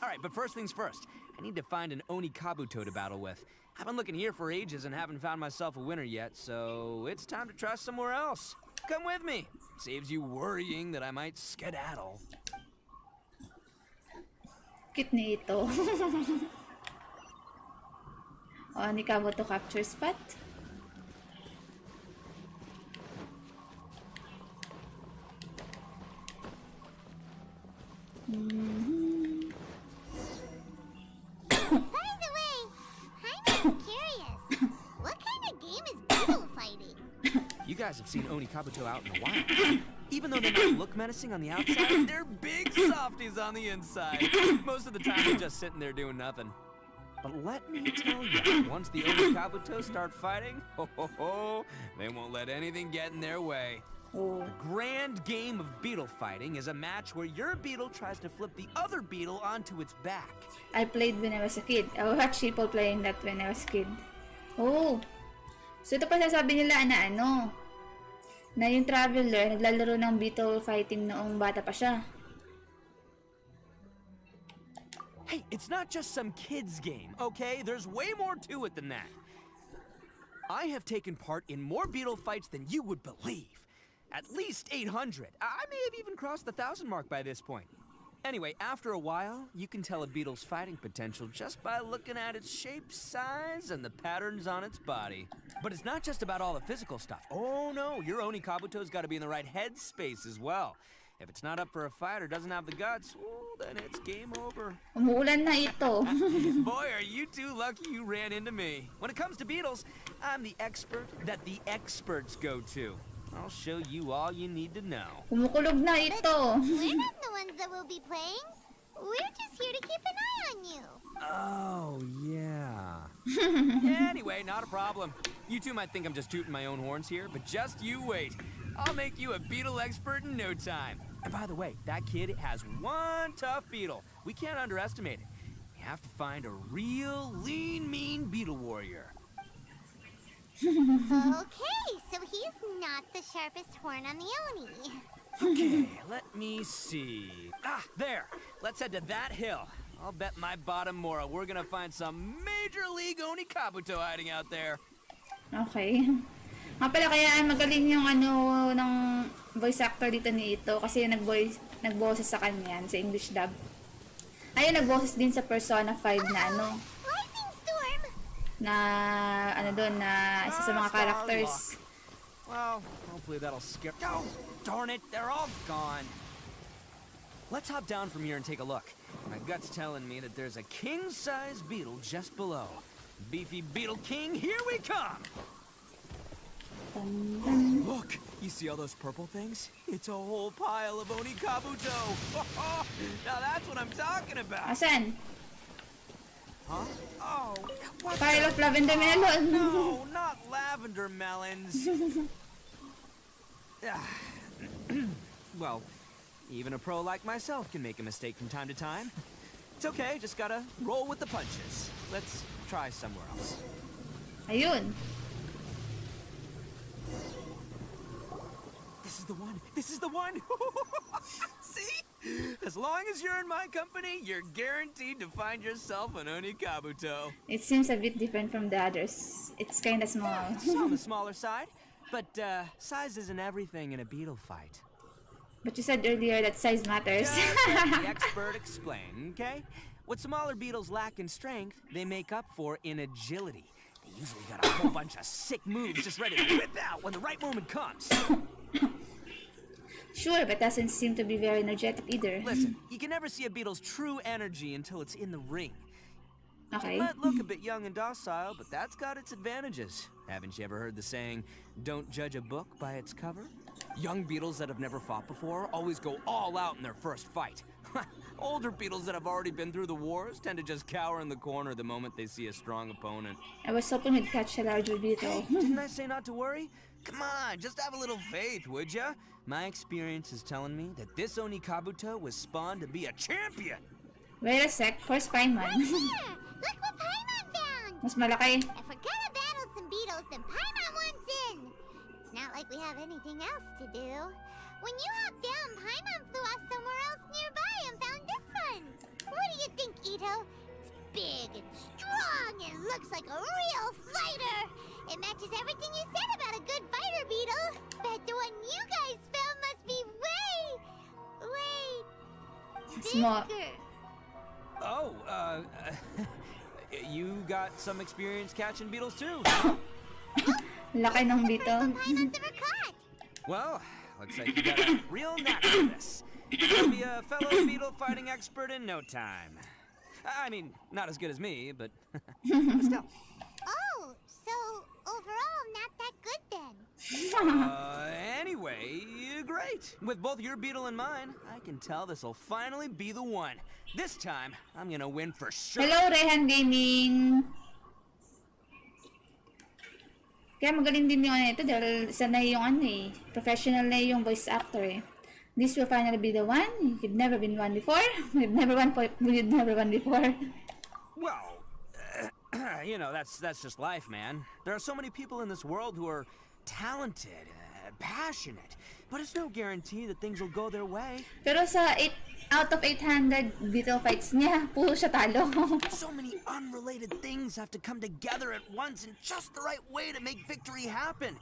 [SPEAKER 3] Alright, but first things first. I need to find an Oni Kabuto to battle with. I've been looking here for ages and haven't found myself a winner yet, so it's time to try somewhere else. Come with me. Saves you worrying that I might skedaddle.
[SPEAKER 2] Cute ni Itto. Oh, ni Kabuto capture spot.
[SPEAKER 1] By the way, I'm just curious. What kind of game is beetle fighting?
[SPEAKER 3] You guys have seen Oni Kabuto out in the wild. Even though they might look menacing on the outside, they're big softies on the inside. Most of the time, they're just sitting there doing nothing. But let me tell you, once the Oni Kabuto start fighting, they won't let anything get in their way.
[SPEAKER 2] Oh.
[SPEAKER 3] The grand game of beetle fighting is a match where your beetle tries to flip the other beetle onto its back.
[SPEAKER 2] I played when I was a kid. I watched people playing that when I was a kid. Oh. So ito pa sasabi nila na ano, na yung traveler naglalaro ng beetle fighting noong bata pa siya.
[SPEAKER 3] Hey, it's not just some kid's game, okay? There's way more to it than that. I have taken part in more beetle fights than you would believe. At least 800. I may have even crossed the 1,000 mark by this point. Anyway, after a while, you can tell a beetle's fighting potential just by looking at its shape, size, and the patterns on its body. But it's not just about all the physical stuff. Oh no, your Oni Kabuto's got to be in the right headspace as well. If it's not up for a fight or doesn't have the guts, well, then it's game over.
[SPEAKER 2] Umuulan na ito.
[SPEAKER 3] Boy, are you two lucky you ran into me. When it comes to beetles, I'm the expert that the experts go to. I'll show you all you need to know.
[SPEAKER 2] Kumukulog na ito.
[SPEAKER 1] We're not the ones that will be playing. We're just here to keep an eye on you.
[SPEAKER 3] Oh, yeah. Anyway, not a problem. You two might think I'm just tooting my own horns here, but just you wait. I'll make you a beetle expert in no time. And by the way, that kid has one tough beetle. We can't underestimate it. We have to find a real lean, mean beetle warrior.
[SPEAKER 1] Okay, so he's not the sharpest horn on the Oni.
[SPEAKER 3] Okay, let me see. Ah, there. Let's head to that hill. I'll bet my bottom Mora we're gonna find some major league Oni Kabuto hiding out there.
[SPEAKER 2] Okay. Nga pala kaya magaling yung ano ng voice actor dito ni Itto kasi nagboses sa kanya sa English dub. Ayun, nagboses din sa Persona 5 na ano.
[SPEAKER 1] Lightning storm!
[SPEAKER 2] Na ano doon na isa sa mga characters.
[SPEAKER 3] Well, hopefully that'll scare. Oh, darn it, they're all gone. Let's hop down from here and take a look. My gut's telling me that there's a king-size beetle just below. Beefy Beetle King, here we come! Look, you see all those purple things? It's a whole pile of Oni Kabuto. Now that's what I'm talking about.
[SPEAKER 2] Asan?
[SPEAKER 3] Huh? Oh, what
[SPEAKER 2] Pile of lavender melon.
[SPEAKER 3] No, not lavender melons. Well, even a pro like myself can make a mistake from time to time. It's okay, just gotta roll with the punches. Let's try somewhere else.
[SPEAKER 2] Ayun.
[SPEAKER 3] This is the one! This is the one! See? As long as you're in my company, you're guaranteed to find yourself an Oni Kabuto.
[SPEAKER 2] It seems a bit different from the others. It's kinda small.
[SPEAKER 3] It's on the smaller side, but size isn't everything in a beetle fight.
[SPEAKER 2] But you said earlier that size matters.
[SPEAKER 3] Just let the expert explain, okay? What smaller beetles lack in strength, they make up for in agility. They usually got a whole bunch of sick moves just ready to whip out when the right moment comes.
[SPEAKER 2] Sure, but doesn't seem to be very energetic either.
[SPEAKER 3] Listen, you can never see a beetle's true energy until it's in the ring.
[SPEAKER 2] Okay.
[SPEAKER 3] It might look a bit young and docile, but that's got its advantages. Haven't you ever heard the saying, don't judge a book by its cover? Young beetles that have never fought before always go all out in their first fight. Older beetles that have already been through the wars tend to just cower in the corner the moment they see a strong opponent.
[SPEAKER 2] I was hoping we'd catch a larger beetle.
[SPEAKER 3] Didn't I say not to worry? Come on, just have a little faith, would ya? My experience is telling me that this Oni Kabuto was spawned to be a champion.
[SPEAKER 2] Wait a sec, where's Paimon?
[SPEAKER 1] Here! Look what Paimon found!
[SPEAKER 2] Mas malaki.
[SPEAKER 1] If we're gonna battle some beetles, then Paimon wants in! It's not like we have anything else to do. When you hopped down, Paimon flew off somewhere else nearby and found this one! What do you think, Itto? It's big and strong and looks like a real fighter! It matches everything you said about a good fighter beetle! Bet the one you guys found must be way
[SPEAKER 2] Small.
[SPEAKER 1] bigger!
[SPEAKER 3] Oh, you got some experience catching beetles too.
[SPEAKER 2] Laki ng beetle.
[SPEAKER 1] Paimon's ever caught!
[SPEAKER 3] Well, looks like you got a real knack for this. You'll be a fellow beetle fighting expert in no time. I mean, not as good as me, but still.
[SPEAKER 1] Oh, so overall not that good then.
[SPEAKER 3] Anyway, great. With both your beetle and mine, I can tell this'll finally be the one. This time, I'm gonna win for sure.
[SPEAKER 2] Hello, Rehan Gaming! Kaya magaling din yung ito dahil sanay yung professional na yung voice actor eh. This will finally be the one. You've never been one before. You've never won before.
[SPEAKER 3] Well, you know, that's just life, man. There are so many people in this world who are talented, passionate, but it's no guarantee that things will go their way.
[SPEAKER 2] Pero sa 8 out of 800 beetle fights niya, puro siya talo.
[SPEAKER 3] So many unrelated things have to come together at once in just the right way to make victory happen.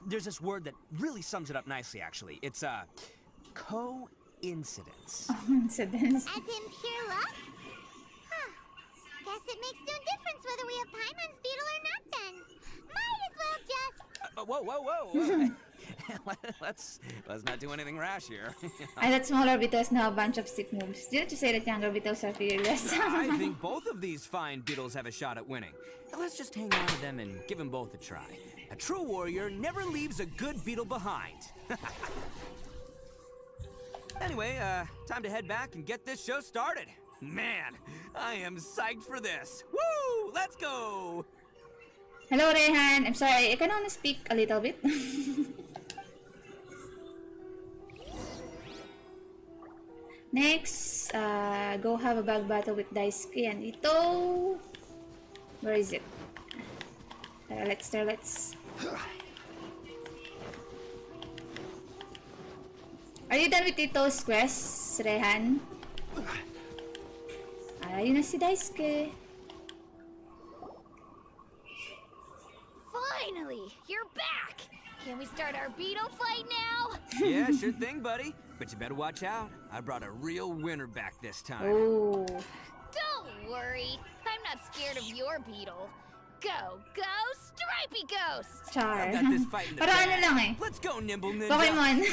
[SPEAKER 3] There's this word that really sums it up nicely, actually. It's coincidence.
[SPEAKER 2] Coincidence.
[SPEAKER 1] As in pure luck? Huh. Guess it makes no difference whether we have Paimon's beetle or not then. Might as well just...
[SPEAKER 3] Whoa. let's not do anything rash here.
[SPEAKER 2] I thought smaller beetles now have a bunch of stick moves. Didn't you say that younger beetles are fearless?
[SPEAKER 3] I think both of these fine beetles have a shot at winning. Let's just hang on to them and give them both a try. A true warrior never leaves a good beetle behind. Anyway, time to head back and get this show started. Man, I am psyched for this. Woo! Let's go!
[SPEAKER 2] Hello, Rehan. I'm sorry, I can only speak a little bit. Next, go have a bag battle with Daisuke and Itto. Where is it? Let's. Are you done with Itto's quest, Rehan? Ayun na si Daisuke.
[SPEAKER 9] Finally, you're back! Can we start our beetle fight now?
[SPEAKER 3] Yeah, sure thing, buddy. But you better watch out. I brought a real winner back this time.
[SPEAKER 2] Oh.
[SPEAKER 9] Don't worry, I'm not scared of your beetle. Go, Stripey Ghost!
[SPEAKER 2] Char.
[SPEAKER 3] I've got this fight in the
[SPEAKER 2] Parang ano
[SPEAKER 3] bag.
[SPEAKER 2] lang eh.
[SPEAKER 3] Let's go, Nimble Ninja.
[SPEAKER 2] Pokemon.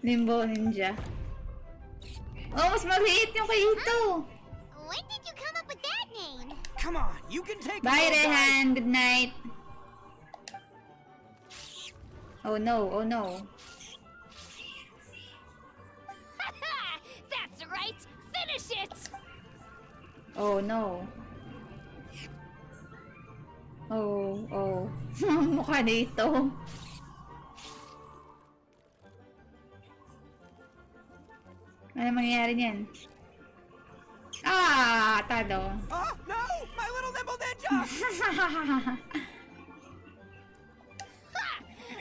[SPEAKER 2] Nimble Ninja. Oh, mas maliit yung kay Itto.
[SPEAKER 1] When did you come up with that name?
[SPEAKER 3] Come on, you can take it.
[SPEAKER 2] Bye,
[SPEAKER 3] all, guys.
[SPEAKER 2] Rehan. Good night. Oh no.
[SPEAKER 9] That's right! Finish it!
[SPEAKER 2] Oh no. Oh. Mukha na ito. Ano mangyayari niyan? Ah! Talo.
[SPEAKER 3] Oh, no! My little Nimble Ninja!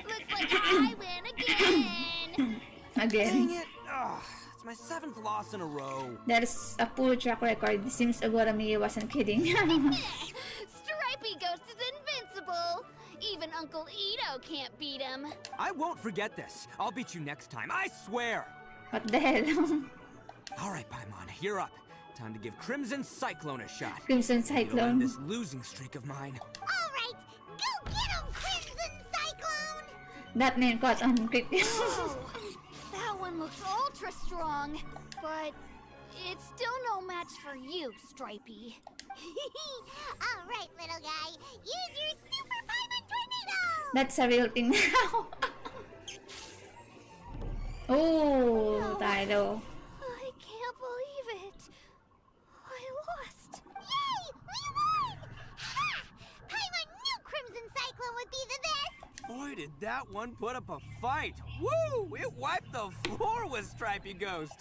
[SPEAKER 9] Looks like I win again!
[SPEAKER 2] Again.
[SPEAKER 3] Dang it! It's my 7th loss in a row.
[SPEAKER 2] That is a poor track record. Seems Agorami wasn't kidding.
[SPEAKER 9] Stripey Ghost is invincible! Even Uncle Itto can't beat him.
[SPEAKER 3] I won't forget this. I'll beat you next time, I swear!
[SPEAKER 2] What the hell?
[SPEAKER 3] Alright, Paimon, you're up. Time to give Crimson Cyclone a shot.
[SPEAKER 2] Crimson
[SPEAKER 3] You'll end
[SPEAKER 2] Cyclone.
[SPEAKER 3] this losing streak of mine.
[SPEAKER 1] Alright, go get him, Crimson Cyclone!
[SPEAKER 2] That name caught on quick.
[SPEAKER 9] Oh, that one looks ultra strong, but it's still no match for you, Stripey.
[SPEAKER 1] Alright, little guy, use your Super Paimon Tornado!
[SPEAKER 2] That's a real thing now. Oh, talo.
[SPEAKER 9] I can't believe it. I lost.
[SPEAKER 1] Yay! We won! Ha! Paimon knew Crimson Cyclone would be the best!
[SPEAKER 3] Boy, did that one put up a fight. Woo! It wiped the floor with Stripey Ghost.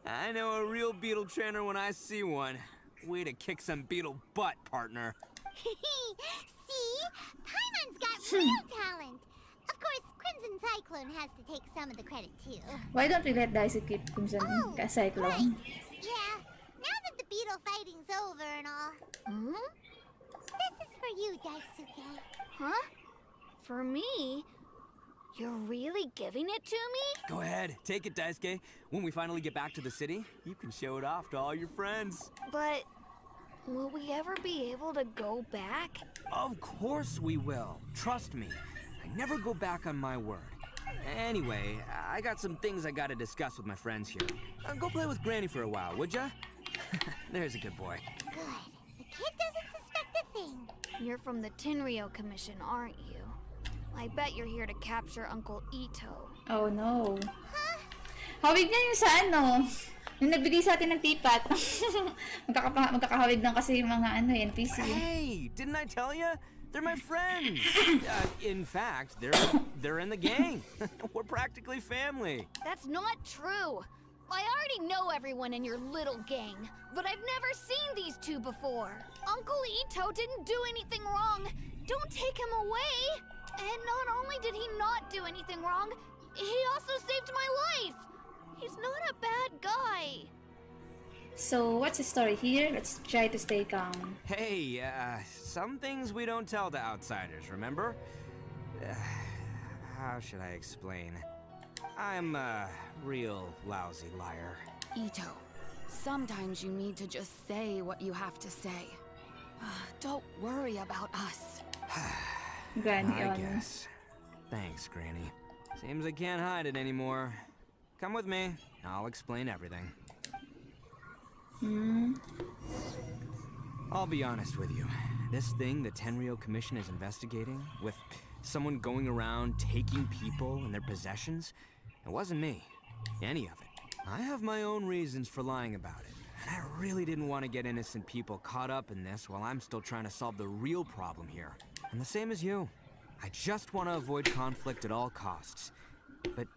[SPEAKER 3] I know a real beetle trainer when I see one. Way to kick some beetle butt, partner.
[SPEAKER 1] See? Paimon's got real talent. Of course, Crimson Cyclone has to take some of the credit too.
[SPEAKER 2] Why don't we let Daisy keep Crimson
[SPEAKER 1] Right.
[SPEAKER 2] Cyclone?
[SPEAKER 1] Yeah, now that the beetle fighting's over and all.
[SPEAKER 9] Hmm?
[SPEAKER 1] This is for you, Daisuke.
[SPEAKER 9] Huh? For me? You're really giving it to me?
[SPEAKER 3] Go ahead, take it, Daisuke. When we finally get back to the city, you can show it off to all your friends.
[SPEAKER 9] But will we ever be able to go back?
[SPEAKER 3] Of course we will. Trust me. I never go back on my word. Anyway, I got some things I gotta discuss with my friends here. Go play with Granny for a while, would ya? There's a good boy.
[SPEAKER 1] Good. The kid doesn't suspect a thing.
[SPEAKER 9] You're from the Tenryou Commission, aren't you? I bet you're here to capture Uncle Itto.
[SPEAKER 2] Oh no. Hawig na yung sa ano. Yung nagbigay sa atin ng tipat. Magkakahawig lang kasi yung mga NPC.
[SPEAKER 3] Hey, didn't I tell you? They're my friends. In fact, they're in the gang. We're practically family.
[SPEAKER 9] That's not true. I already know everyone in your little gang, but I've never seen these two before. Uncle Itto didn't do anything wrong. Don't take him away. And not only did he not do anything wrong, he also saved my life. He's not a bad guy.
[SPEAKER 2] So, what's the story here? Let's try to stay calm.
[SPEAKER 3] Hey, some things we don't tell to outsiders, remember? How should I explain? I'm a real lousy liar.
[SPEAKER 10] Itto, sometimes you need to just say what you have to say. Don't worry about us.
[SPEAKER 2] Granny
[SPEAKER 3] I
[SPEAKER 2] on.
[SPEAKER 3] guess. Thanks, Granny. Seems I can't hide it anymore. Come with me. I'll explain everything. I'll be honest with you. This thing the Tenryou Commission is investigating, with someone going around taking people and their possessions, it wasn't me. Any of it. I have my own reasons for lying about it. And I really didn't want to get innocent people caught up in this while I'm still trying to solve the real problem here. And the same as you. I just want to avoid conflict at all costs. But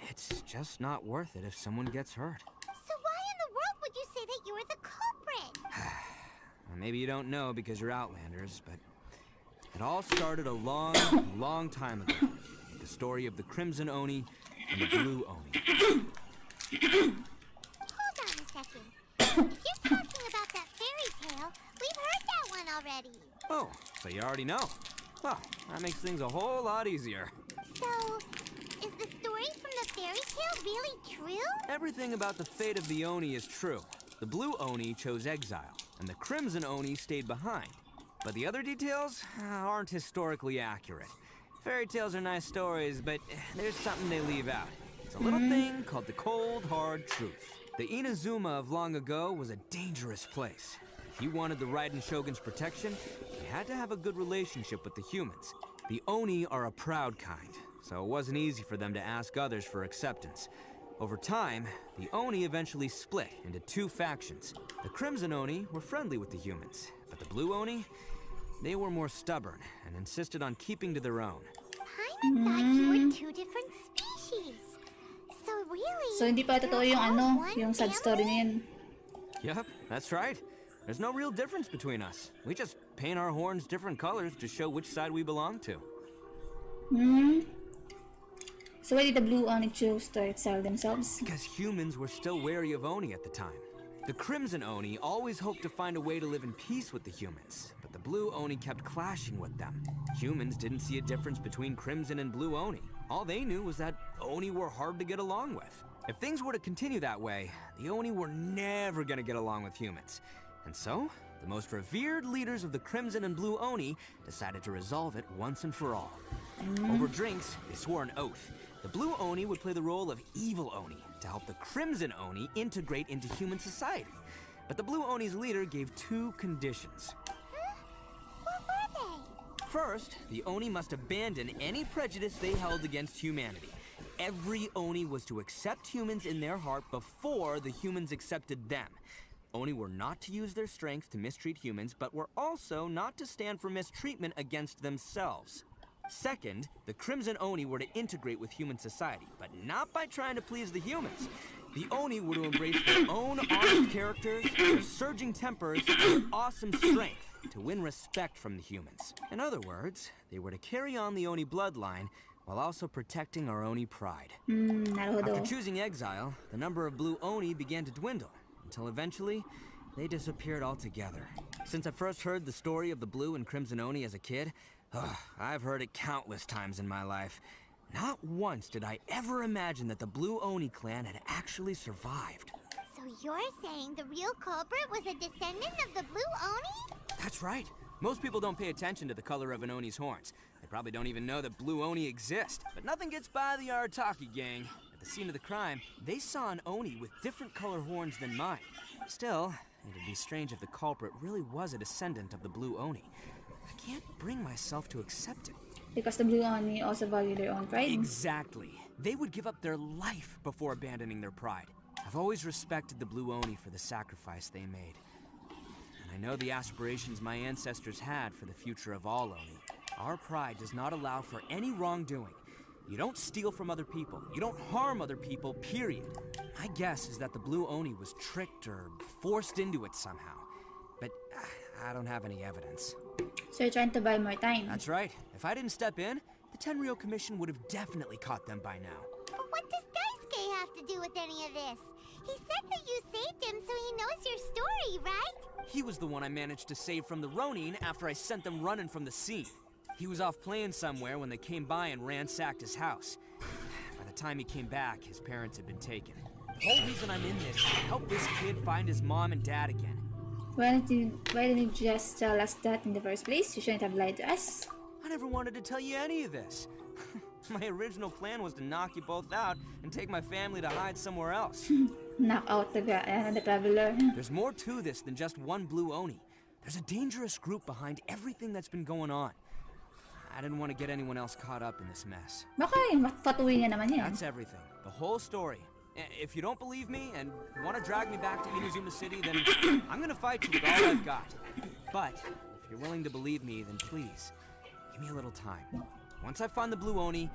[SPEAKER 3] it's just not worth it if someone gets hurt.
[SPEAKER 1] So why in the world would you say that you were the culprit?
[SPEAKER 3] Well, maybe you don't know because you're Outlanders, but it all started a long, long time ago. With the story of the Crimson Oni and the Blue Oni.
[SPEAKER 1] Hold on a second. If you're talking about that fairy tale, we've heard that one already.
[SPEAKER 3] Oh, so you already know. Well, that makes things a whole lot easier.
[SPEAKER 1] So, is the story from the fairy tale really true?
[SPEAKER 3] Everything about the fate of the Oni is true. The Blue Oni chose exile, and the Crimson Oni stayed behind. But the other details aren't historically accurate. Fairy tales are nice stories, but there's something they leave out. It's a little thing called the cold, hard truth. The Inazuma of long ago was a dangerous place. If you wanted the Raiden Shogun's protection, you had to have a good relationship with the humans. The Oni are a proud kind, so it wasn't easy for them to ask others for acceptance. Over time, the Oni eventually split into two factions. The Crimson Oni were friendly with the humans, but the Blue Oni, they were more stubborn and insisted on keeping to their own.
[SPEAKER 1] Paimon thought you were two different species. So really,
[SPEAKER 2] So, hindi pa totoo yung
[SPEAKER 1] you're all
[SPEAKER 2] ano,
[SPEAKER 1] one
[SPEAKER 2] yung sad story na yun.
[SPEAKER 3] Yep, that's right. There's no real difference between us. We just paint our horns different colors to show which side we belong to.
[SPEAKER 2] So, why did the Blue Oni choose to exile themselves?
[SPEAKER 3] Because humans were still wary of Oni at the time. The Crimson Oni always hoped to find a way to live in peace with the humans, but the Blue Oni kept clashing with them. Humans didn't see a difference between Crimson and Blue Oni. All they knew was that Oni were hard to get along with. If things were to continue that way, the Oni were never gonna get along with humans. And so, the most revered leaders of the Crimson and Blue Oni decided to resolve it once and for all. Over drinks, they swore an oath. The Blue Oni would play the role of evil Oni to help the Crimson Oni integrate into human society. But the Blue Oni's leader gave two conditions.
[SPEAKER 1] What were they?
[SPEAKER 3] First, the Oni must abandon any prejudice they held against humanity. every Oni was to accept humans in their heart before the humans accepted them. Oni were not to use their strength to mistreat humans, but were also not to stand for mistreatment against themselves. Second, the Crimson Oni were to integrate with human society, but not by trying to please the humans. The Oni were to embrace their own armed characters, their surging tempers, and their awesome strength to win respect from the humans. In other words, they were to carry on the Oni bloodline while also protecting our Oni pride. After choosing exile, the number of blue Oni began to dwindle, until eventually, they disappeared altogether. Since I first heard the story of the blue and crimson Oni as a kid, I've heard it countless times in my life. Not once did I ever imagine that the blue Oni clan had actually survived.
[SPEAKER 1] So you're saying the real culprit was a descendant of the blue Oni?
[SPEAKER 3] That's right. Most people don't pay attention to the color of an Oni's horns. They probably don't even know that blue Oni exist. But nothing gets by the Arataki gang. At the scene of the crime, they saw an Oni with different color horns than mine. Still, it'd be strange if the culprit really was a descendant of the blue Oni. I can't bring myself to accept it.
[SPEAKER 2] Because the blue Oni also value their own pride.
[SPEAKER 3] Exactly. They would give up their life before abandoning their pride. I've always respected the blue Oni for the sacrifice they made. And I know the aspirations my ancestors had for the future of all Oni. Our pride does not allow for any wrongdoing. You don't steal from other people. You don't harm other people, period. My guess is that the blue Oni was tricked or forced into it somehow. But I don't have any evidence.
[SPEAKER 2] So you're trying to buy more time?
[SPEAKER 3] That's right. If I didn't step in, the Tenryou Commission would have definitely caught them by now.
[SPEAKER 1] But what does Daisuke have to do with any of this? He said that you saved him so he knows your story, right?
[SPEAKER 3] He was the one I managed to save from the Ronin after I sent them running from the scene. He was off playing somewhere when they came by and ransacked his house. By the time he came back, his parents had been taken. The whole reason I'm in this is to help this kid find his mom and dad again.
[SPEAKER 2] Why didn't you just tell us that in the first place? You shouldn't have lied to us.
[SPEAKER 3] I never wanted to tell you any of this. My original plan was to knock you both out and take my family to hide somewhere else.
[SPEAKER 2] Knock out the traveler.
[SPEAKER 3] There's more to this than just one blue Oni. There's a dangerous group behind everything that's been going on. I didn't want to get anyone else caught up in this mess.
[SPEAKER 2] Okay, patuloy niya naman yan.
[SPEAKER 3] That's everything. The whole story. If you don't believe me and want to drag me back to Inazuma City, then I'm gonna fight you with all I've got. But if you're willing to believe me, then please, give me a little time. Once I find the blue Oni,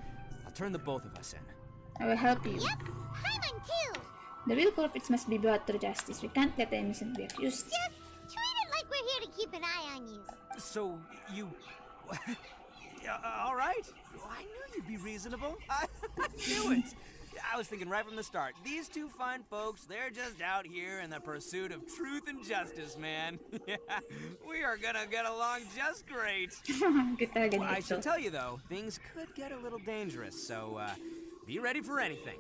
[SPEAKER 3] I'll turn the both of us in.
[SPEAKER 2] I will help you.
[SPEAKER 1] Yep, Paimon too.
[SPEAKER 2] The real culprits must be brought to justice. We can't let the innocent be accused.
[SPEAKER 1] Just treat it like we're here to keep an eye on you.
[SPEAKER 3] So, you... all right. I knew you'd be reasonable. I knew it. I was thinking right from the start, these two fine folks, they're just out here in the pursuit of truth and justice, man. Yeah, we are gonna get along just great. Well, I should tell you, though, things could get a little dangerous, so be ready for anything.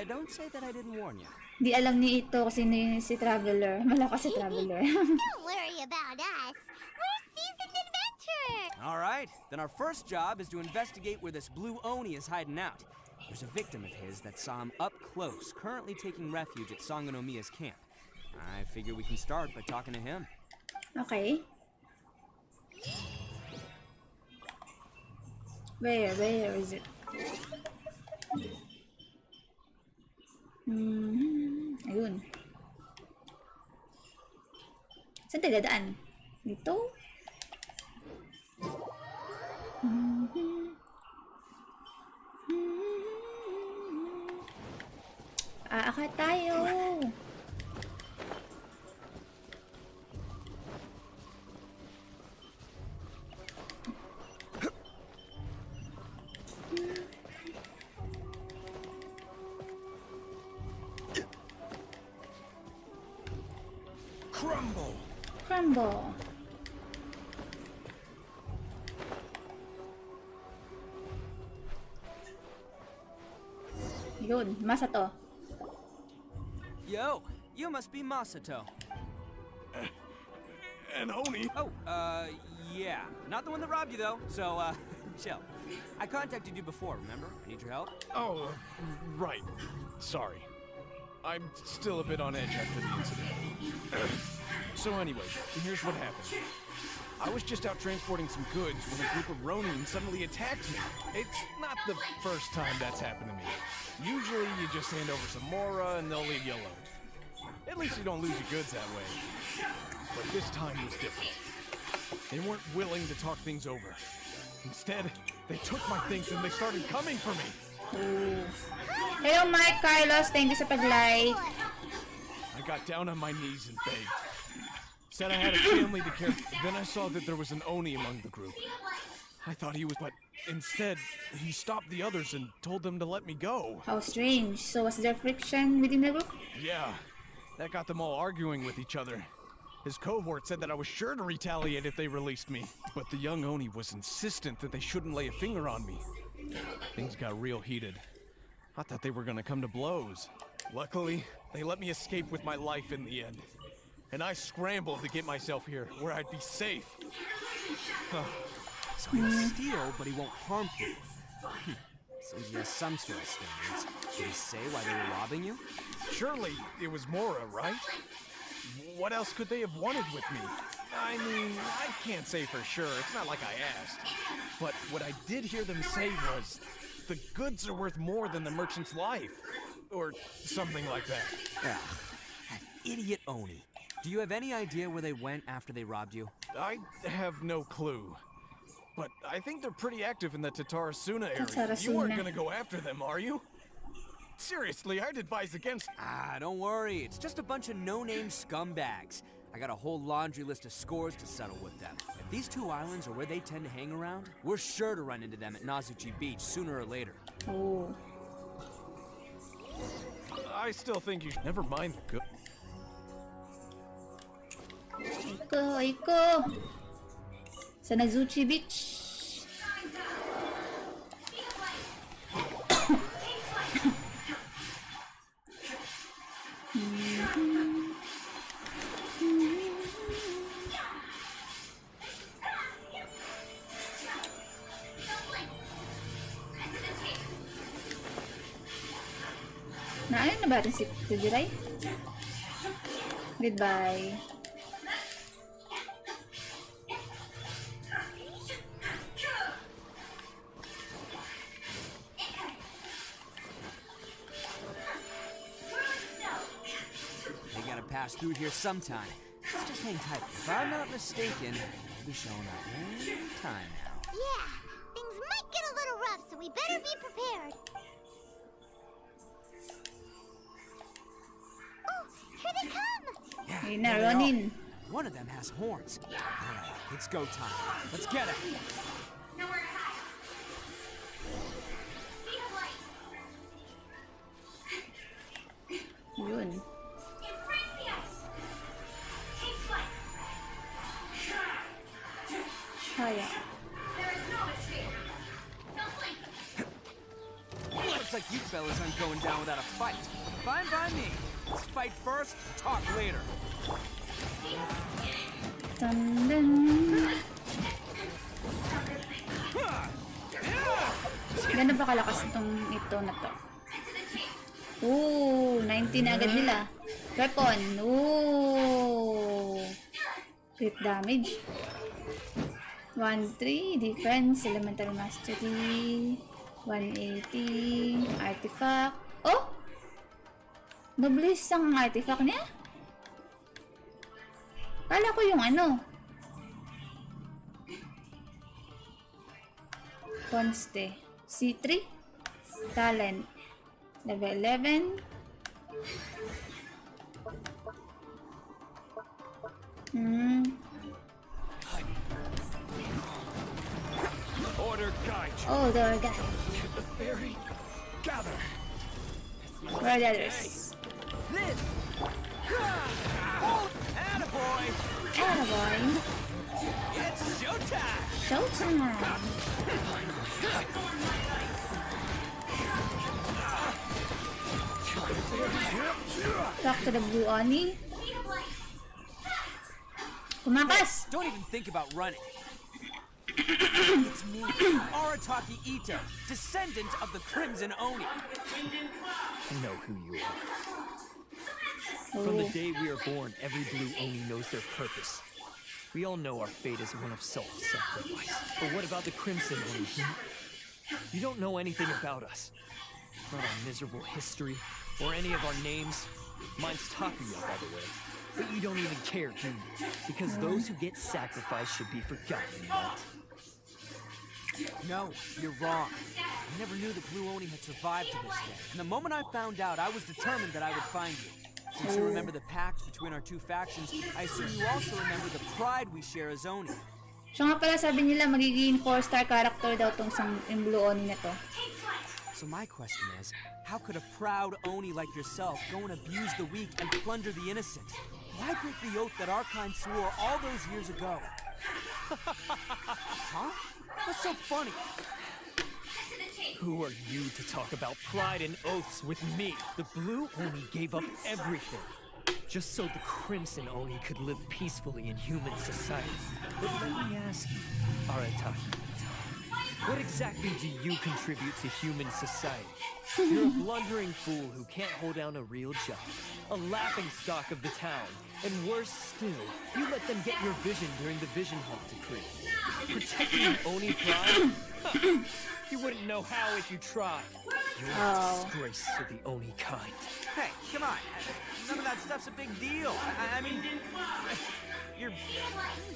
[SPEAKER 3] Don't say that I didn't warn you.
[SPEAKER 2] Di alam ni Itto kasi si Traveler. Malakas si Traveler.
[SPEAKER 1] Don't worry about us. We're seasoned adventurers.
[SPEAKER 3] All right, then our first job is to investigate where this blue Oni is hiding out. There's a victim of his that saw him up close, currently taking refuge at Sangonomiya's camp. I figure we can start by talking to him.
[SPEAKER 2] Okay. Where is it? Ayun. Saan tayo dadaan? Dito? Aakyat tayo!
[SPEAKER 3] Crumble!
[SPEAKER 2] Crumble! Yun, Masato.
[SPEAKER 3] Yo, you must be Masato.
[SPEAKER 11] And Oni.
[SPEAKER 3] Oh, yeah. Not the one that robbed you, though, so, chill. I contacted you before, remember? I need your help.
[SPEAKER 11] Oh, right. Sorry. I'm still a bit on edge after the incident. So anyway, here's what happened. I was just out transporting some goods when a group of Ronin suddenly attacked me. It's not the first time that's happened to me. Usually you just hand over some Mora and they'll leave you alone. At least you don't lose your goods that way. But this time was different. They weren't willing to talk things over. Instead, they took my things and they started coming for me.
[SPEAKER 2] Ooh. Hello, Mike Carlos. Thank you sa pag-like.
[SPEAKER 11] I got down on my knees and begged. Said I had a family to care for. Then I saw that there was an Oni among the group. I thought he was, but instead, he stopped the others and told them to let me go.
[SPEAKER 2] How strange. So was there friction within the group?
[SPEAKER 11] Yeah, that got them all arguing with each other. His cohort said that I was sure to retaliate if they released me. But the young Oni was insistent that they shouldn't lay a finger on me. Things got real heated. I thought they were gonna come to blows. Luckily, they let me escape with my life in the end. And I scrambled to get myself here, where I'd be safe.
[SPEAKER 3] So he'll steal, but he won't harm people. Seems he has some sort of standards. Did he say why they were robbing you?
[SPEAKER 11] Surely it was Mora, right? What else could they have wanted with me? I mean, I can't say for sure. It's not like I asked. But what I did hear them say was, the goods are worth more than the merchant's life. Or something like that.
[SPEAKER 3] Yeah, that idiot Oni. Do you have any idea where they went after they robbed you?
[SPEAKER 11] I have no clue. But I think they're pretty active in the Tatarasuna area. You aren't gonna go after them, are you? Seriously, I'd advise against...
[SPEAKER 3] Ah, don't worry. It's just a bunch of no-name scumbags. I got a whole laundry list of scores to settle with them. If these two islands are where they tend to hang around, we're sure to run into them at Nazuchi Beach sooner or later.
[SPEAKER 2] Oh.
[SPEAKER 11] I still think you should... Never mind the good...
[SPEAKER 2] Iko! Sa Nazuchi Beach. Naayun na ba rin si Kujirai? Goodbye.
[SPEAKER 3] They gotta pass through here sometime. Let's just hang tight. If I'm not mistaken, we'll be showing up any time now.
[SPEAKER 1] Yeah, things might get a little rough, so we better be prepared. Oh, here they come!
[SPEAKER 3] Yeah,
[SPEAKER 2] Hey,
[SPEAKER 3] there they
[SPEAKER 2] Ronin.
[SPEAKER 3] are. One of them has horns. Alright, it's go time. Let's get it.
[SPEAKER 2] Yun. Kaya.
[SPEAKER 3] Looks like you fellas aren't going down without a fight. Fine by me. Let's fight first, talk later.
[SPEAKER 2] Dun, dun. Gano'n ba kalakas itong ito na to? Ooh, 19 na agad nila. Weapon. Ooh. Crit damage. 1-3. Defense. Elemental Mastery. 180. Artifact. Oh! Nobles ang artifact niya? Kala ko yung ano. Conste. C3. Talent. Level 11.
[SPEAKER 11] Order guide you.
[SPEAKER 2] Oh, the guy.
[SPEAKER 11] The fairy. Gather.
[SPEAKER 2] Where are the others?
[SPEAKER 3] This! Attaboy!
[SPEAKER 2] Attaboy.
[SPEAKER 3] It's showtime!
[SPEAKER 2] Showtime. Talk to the blue Oni. Tumakas!
[SPEAKER 3] Don't even think about running. It's me, Arataki Itto, descendant of the Crimson Oni.
[SPEAKER 6] I know who you are.
[SPEAKER 12] From the day we are born, every blue Oni knows their purpose. We all know our fate is one of self-sacrifice. But what about the Crimson Oni? You don't know anything about us. Not our miserable history, or any of our names. Mine's Takuya, by the way. But you don't even care, do you? Because those who get sacrificed should be forgotten, right?
[SPEAKER 3] No, you're wrong. I never knew the Blue Oni had survived to this day. And the moment I found out, I was determined that I would find you. Since you remember the pact between our two factions, I assume you also remember the pride we share as Oni.
[SPEAKER 2] So nga pala sabi nila magiging 4-star character daw tong yung Blue Oni na to.
[SPEAKER 3] So my question is, how could a proud Oni like yourself go and abuse the weak and plunder the innocent? Why break the oath that our kind swore all those years ago? Huh? What's so funny?
[SPEAKER 12] Who are you to talk about pride and oaths with me? The Blue Oni gave up everything, just so the Crimson Oni could live peacefully in human society. But let me ask you, Arataki, what exactly do you contribute to human society? You're a blundering fool who can't hold down a real job, a laughingstock of the town, and worse still, you let them get your vision during the Vision Hunt decree. Protecting Oni pride? You wouldn't know how if you tried. You're a disgrace to the Oni kind.
[SPEAKER 3] Hey, come on. None of that stuff's a big deal. I mean, you're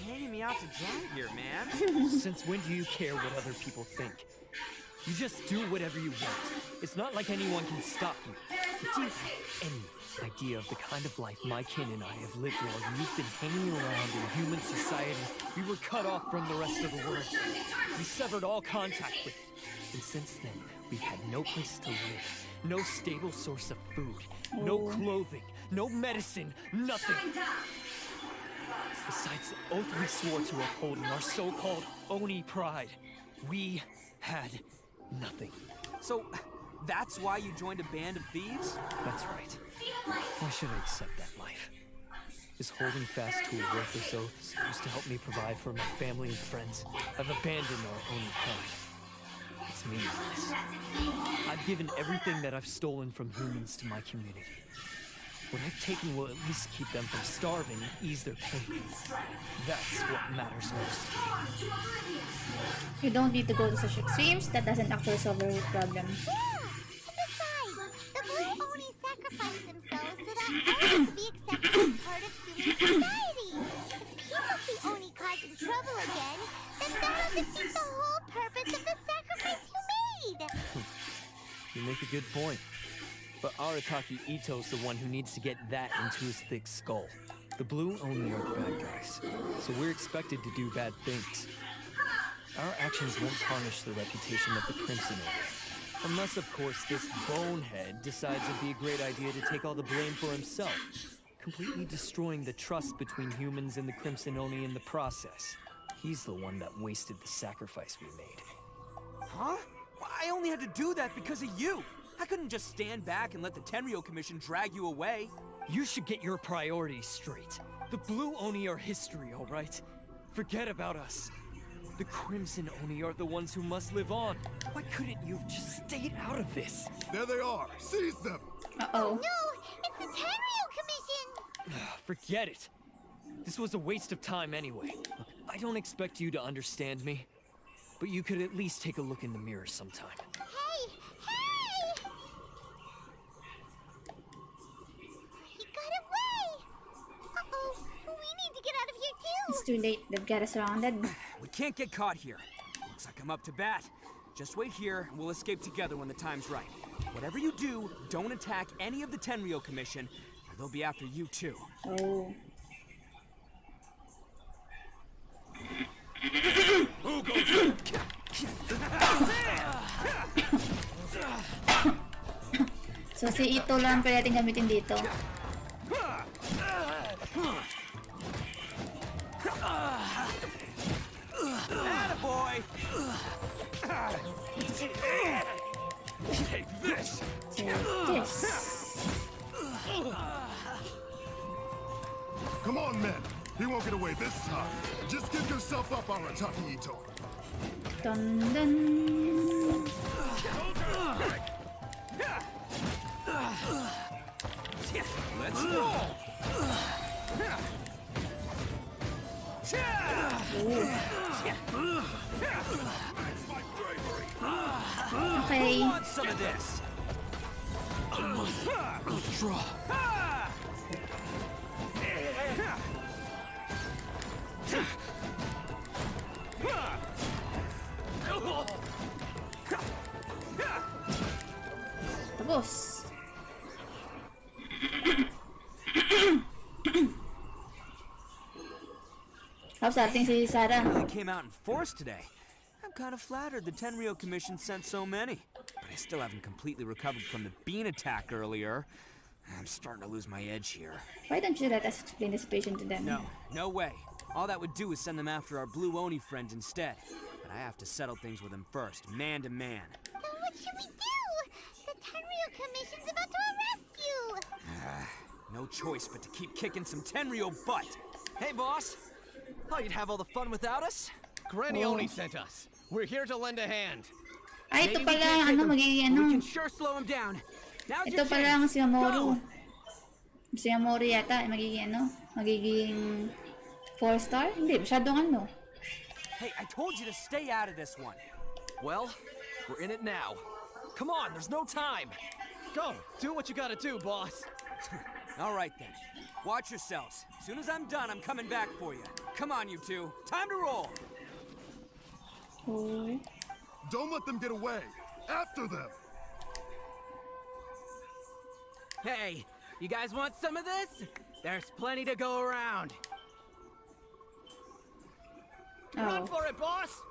[SPEAKER 3] hanging me out to dry here, man.
[SPEAKER 12] Since when do you care what other people think? You just do whatever you want. It's not like anyone can stop you. But do you have any idea of the kind of life my kin and I have lived while you've been hanging around in human society? We were cut off from the rest of the world. We severed all contact with it. And since then, we've had no place to live, no stable source of food, no clothing, no medicine, nothing. Besides the oath we swore to uphold in our so-called Oni pride, we had nothing.
[SPEAKER 3] So, that's why you joined a band of thieves?
[SPEAKER 12] That's right. Why should I accept that life? Is holding fast to a worthless oath supposed to help me provide for my family and friends? I've abandoned our Oni pride. It's meaningless. I've given everything that I've stolen from humans to my community. What I've taken will at least keep them from starving and ease their pain. That's what matters most.
[SPEAKER 2] You don't need to go to such extremes. That doesn't actually solve the root problem.
[SPEAKER 1] Yeah! Besides, the Blue Oni sacrificed themselves so that Oni could be accepted as part of human society. If people see Oni causing trouble again, then that'll defeat the whole purpose of the sacrifice you made!
[SPEAKER 12] You make a good point. But Arataki Itto's the one who needs to get that into his thick skull. The Blue Oni are the bad guys, so we're expected to do bad things. Our actions won't tarnish the reputation of the Crimson Oni. Unless, of course, this bonehead decides it'd be a great idea to take all the blame for himself, completely destroying the trust between humans and the Crimson Oni in the process. He's the one that wasted the sacrifice we made.
[SPEAKER 3] Huh? I only had to do that because of you! I couldn't just stand back and let the Tenryo Commission drag you away.
[SPEAKER 12] You should get your priorities straight. The Blue Oni are history, all right? Forget about us. The Crimson Oni are the ones who must live on. Why couldn't you have just stayed out of this?
[SPEAKER 13] There they are. Seize them.
[SPEAKER 2] Uh-oh.
[SPEAKER 1] No! It's the Tenryo Commission!
[SPEAKER 12] Forget it. This was a waste of time anyway. Look, I don't expect you to understand me, but you could at least take a look in the mirror sometime.
[SPEAKER 1] Hey! Hey! He got away! Uh-oh, we need to get out of here too!
[SPEAKER 2] It's too late. They've got us surrounded.
[SPEAKER 3] We can't get caught here. Looks like I'm up to bat. Just wait here, and we'll escape together when the time's right. Whatever you do, don't attack any of the Tenryo Commission, or they'll be after you too.
[SPEAKER 2] Oh.
[SPEAKER 11] Who goes?
[SPEAKER 2] So si Itto lang pwede natin gamitin dito.
[SPEAKER 3] Attaboy!
[SPEAKER 11] Take this.
[SPEAKER 2] Take this.
[SPEAKER 13] Come on, men. He won't get away this time. Just give yourself up, Arataki Itto.
[SPEAKER 2] Dun dun.
[SPEAKER 3] Let's roll!
[SPEAKER 2] Okay.
[SPEAKER 3] Who wants some of this?
[SPEAKER 11] I must withdraw.
[SPEAKER 2] Tapos. How's ating si Sarah?
[SPEAKER 3] Really came out in force today. I'm kind of flattered the Tenryou Commission sent so many. But I still haven't completely recovered from the bean attack earlier. I'm starting to lose my edge here.
[SPEAKER 2] Why don't you let us explain the situation to them?
[SPEAKER 3] No way. All that would do is send them after our blue Oni friend instead. But I have to settle things with him first, man to man.
[SPEAKER 1] Then what should we do? The Tenryou Commission's about to arrest you!
[SPEAKER 3] No choice but to keep kicking some Tenryou butt.
[SPEAKER 12] Hey, boss! Thought you'd have all the fun without us? Granny Oni sent us. We're here to lend a hand.
[SPEAKER 2] Ay, ito pala, ano, magiging ano.
[SPEAKER 3] We can sure slow him down. Now's
[SPEAKER 2] Ito
[SPEAKER 3] your
[SPEAKER 2] pala
[SPEAKER 3] chance.
[SPEAKER 2] ang si Amoru. Si Amoru yata, magiging ano, magiging 4-star? Hindi, masyadong ano.
[SPEAKER 3] Hey, I told you to stay out of this one.
[SPEAKER 12] Well, we're in it now. Come on, there's no time. Go, do what you gotta do, boss.
[SPEAKER 3] All right then. Watch yourselves. As soon as I'm done, I'm coming back for you. Come on, you two. Time to roll.
[SPEAKER 2] Oh.
[SPEAKER 13] Don't let them get away. After them.
[SPEAKER 14] Hey, you guys want some of this? There's plenty to go around.
[SPEAKER 12] Run for it, boss!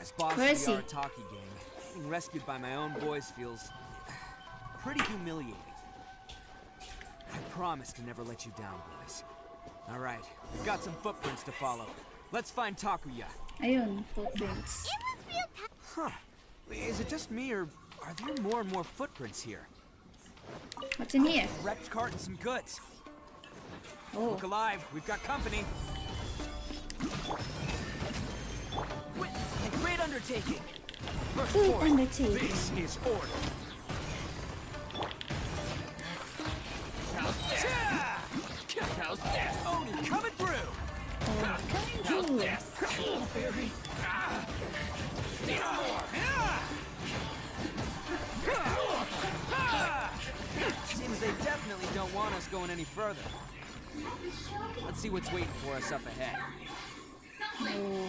[SPEAKER 3] As boss
[SPEAKER 2] Where
[SPEAKER 3] of
[SPEAKER 2] is
[SPEAKER 3] the
[SPEAKER 2] he?
[SPEAKER 3] Arataki gang, being rescued by my own boys feels pretty humiliating. I promise to never let you down, boys. All right, we've got some footprints to follow. Let's find Takuya.
[SPEAKER 2] Ayun, footprints.
[SPEAKER 3] Huh. Is it just me, or are there more and more footprints here?
[SPEAKER 2] What's in here?
[SPEAKER 3] Wrecked cart and some goods.
[SPEAKER 2] Oh.
[SPEAKER 3] Look alive, we've got company.
[SPEAKER 14] A great undertaking.
[SPEAKER 3] First
[SPEAKER 2] Great
[SPEAKER 3] forward.
[SPEAKER 2] undertaking.
[SPEAKER 3] This is order.
[SPEAKER 14] How's that?
[SPEAKER 3] Oni coming through. Seems they definitely don't want us going any further. Let's see what's waiting for us up ahead.
[SPEAKER 2] Oh.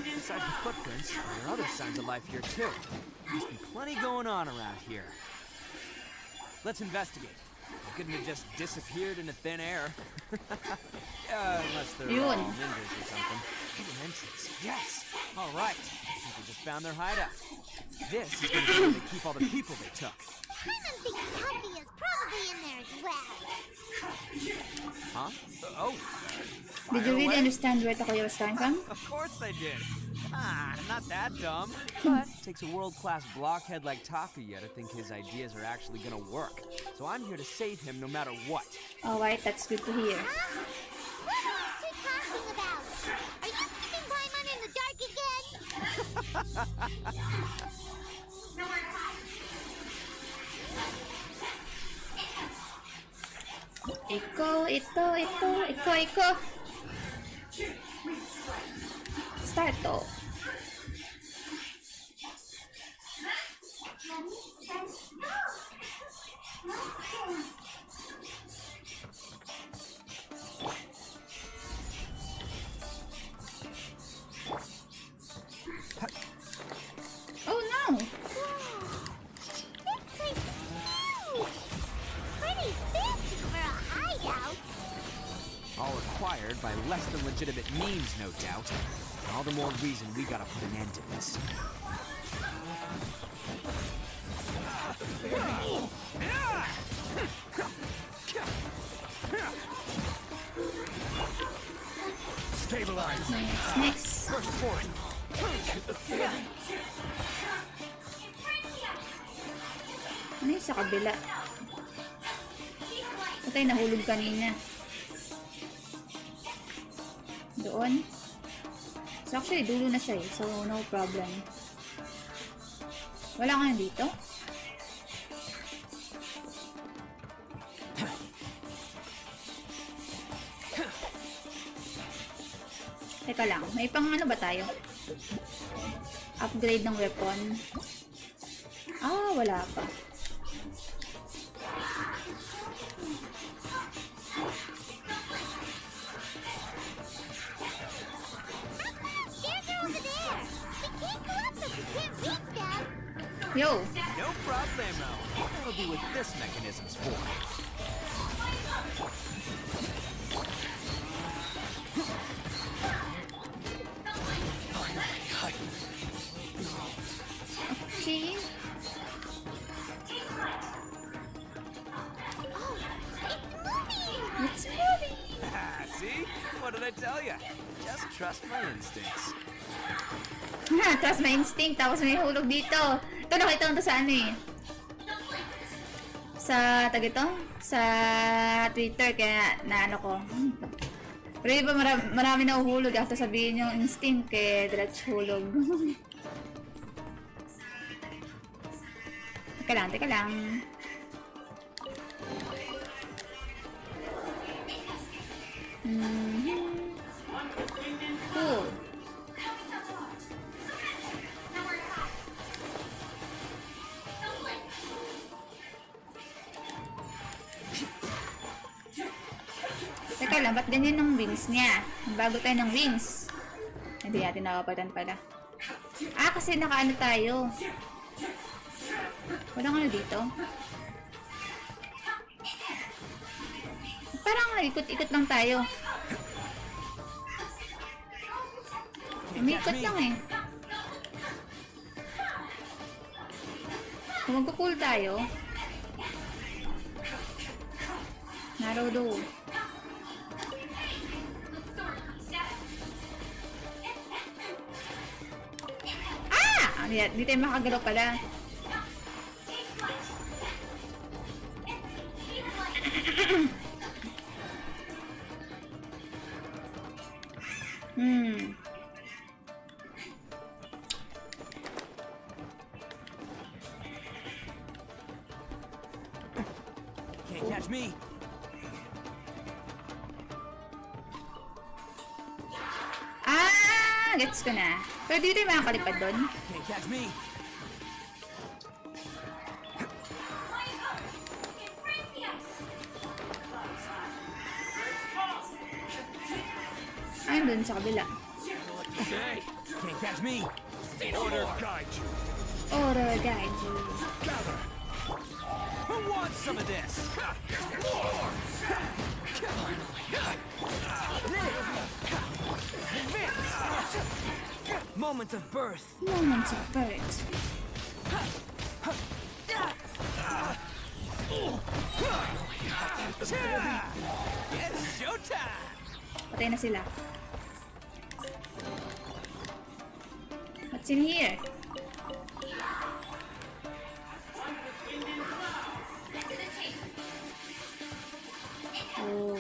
[SPEAKER 3] Besides the footprints, there are other signs of life here too. Must be plenty going on around here. Let's investigate. They couldn't have just disappeared into thin air. Unless they're all
[SPEAKER 2] Yun.
[SPEAKER 3] ninjas or something. Hidden entrance. Yes! All right. I think we just found their hideout. This is going to be where they keep all the people they took.
[SPEAKER 1] I'm thinking Puppy is probably in there as well.
[SPEAKER 3] Huh? Oh.
[SPEAKER 2] Did you
[SPEAKER 3] Fire
[SPEAKER 2] really
[SPEAKER 3] away?
[SPEAKER 2] understand where Takuya was coming from?
[SPEAKER 3] Of course I did. Not that dumb. But it takes a world-class blockhead like Takuya to think his ideas are actually gonna work. So I'm here to save him no matter what.
[SPEAKER 2] Alright, that's good to hear.
[SPEAKER 1] What else are you talking about? Are you keeping Paimon in the dark again?
[SPEAKER 2] Iko. Start to. Oh no!
[SPEAKER 1] This place is huge! Pretty fancy for a hideout.
[SPEAKER 3] All acquired by less than legitimate means, no doubt. All the more reason we gotta put an end to this.
[SPEAKER 11] Stabilize.
[SPEAKER 2] Next.
[SPEAKER 11] First forward.
[SPEAKER 2] Ano yung sa kabila? tayo nahulog kanina. Doon. So actually, dulo na siya eh. So, no problem. Wala ka na dito? Teka lang, may pang ano ba tayo? Upgrade ng weapon. Ah, wala pa. Yo!
[SPEAKER 3] No problemo. That'll be what this mechanism's for.
[SPEAKER 2] Okay. It's moving!
[SPEAKER 3] See? What did I tell you? Just trust my instincts.
[SPEAKER 2] Trust my instinct. Tapos may hulog dito. Ito, nakita ko to sa ano eh. Sa, tag ito? Sa Twitter. Kaya naano ko. Pero di ba marami na uhulog after sabihin yung instinct. Kaya diretso hulog. Teka lang, teka lang. Cool. Teka lang, ba't ganyan ang wings niya? Bago tayo ng wings. Hindi natin nakapatan pala. Ah, kasi nakaano tayo. Walang ano dito. Parang ikot-ikot lang tayo. Umikot lang eh. Kung magpo-pull tayo. Naruto. Ah! Di tayo makagalaw pala.
[SPEAKER 3] Can't catch me.
[SPEAKER 2] Ah, gets ko na. Pero di tayo makakalipad doon.
[SPEAKER 3] Can't catch me.
[SPEAKER 2] Ayun doon sa kabila.
[SPEAKER 3] Hey, can't catch me. Order guide you.
[SPEAKER 2] Order guide you.
[SPEAKER 3] Gather. Who wants some of this? Moments of birth.
[SPEAKER 2] Moments of birth.
[SPEAKER 3] It's showtime.
[SPEAKER 2] Patay na sila. What's in here? Oh.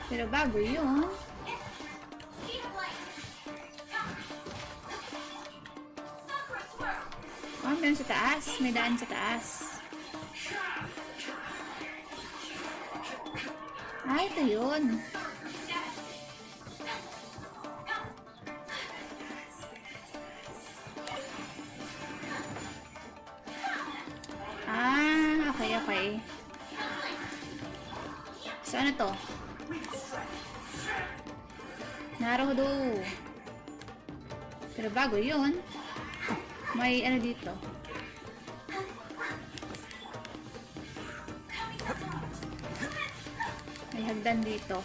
[SPEAKER 2] Pero bago yun. Oh, meron sa taas. May daan sa taas. Ah, ito yun. Ah, okay, okay. So, ano to? Naruto. Pero bago yun, may ano dito. May hagdan dito.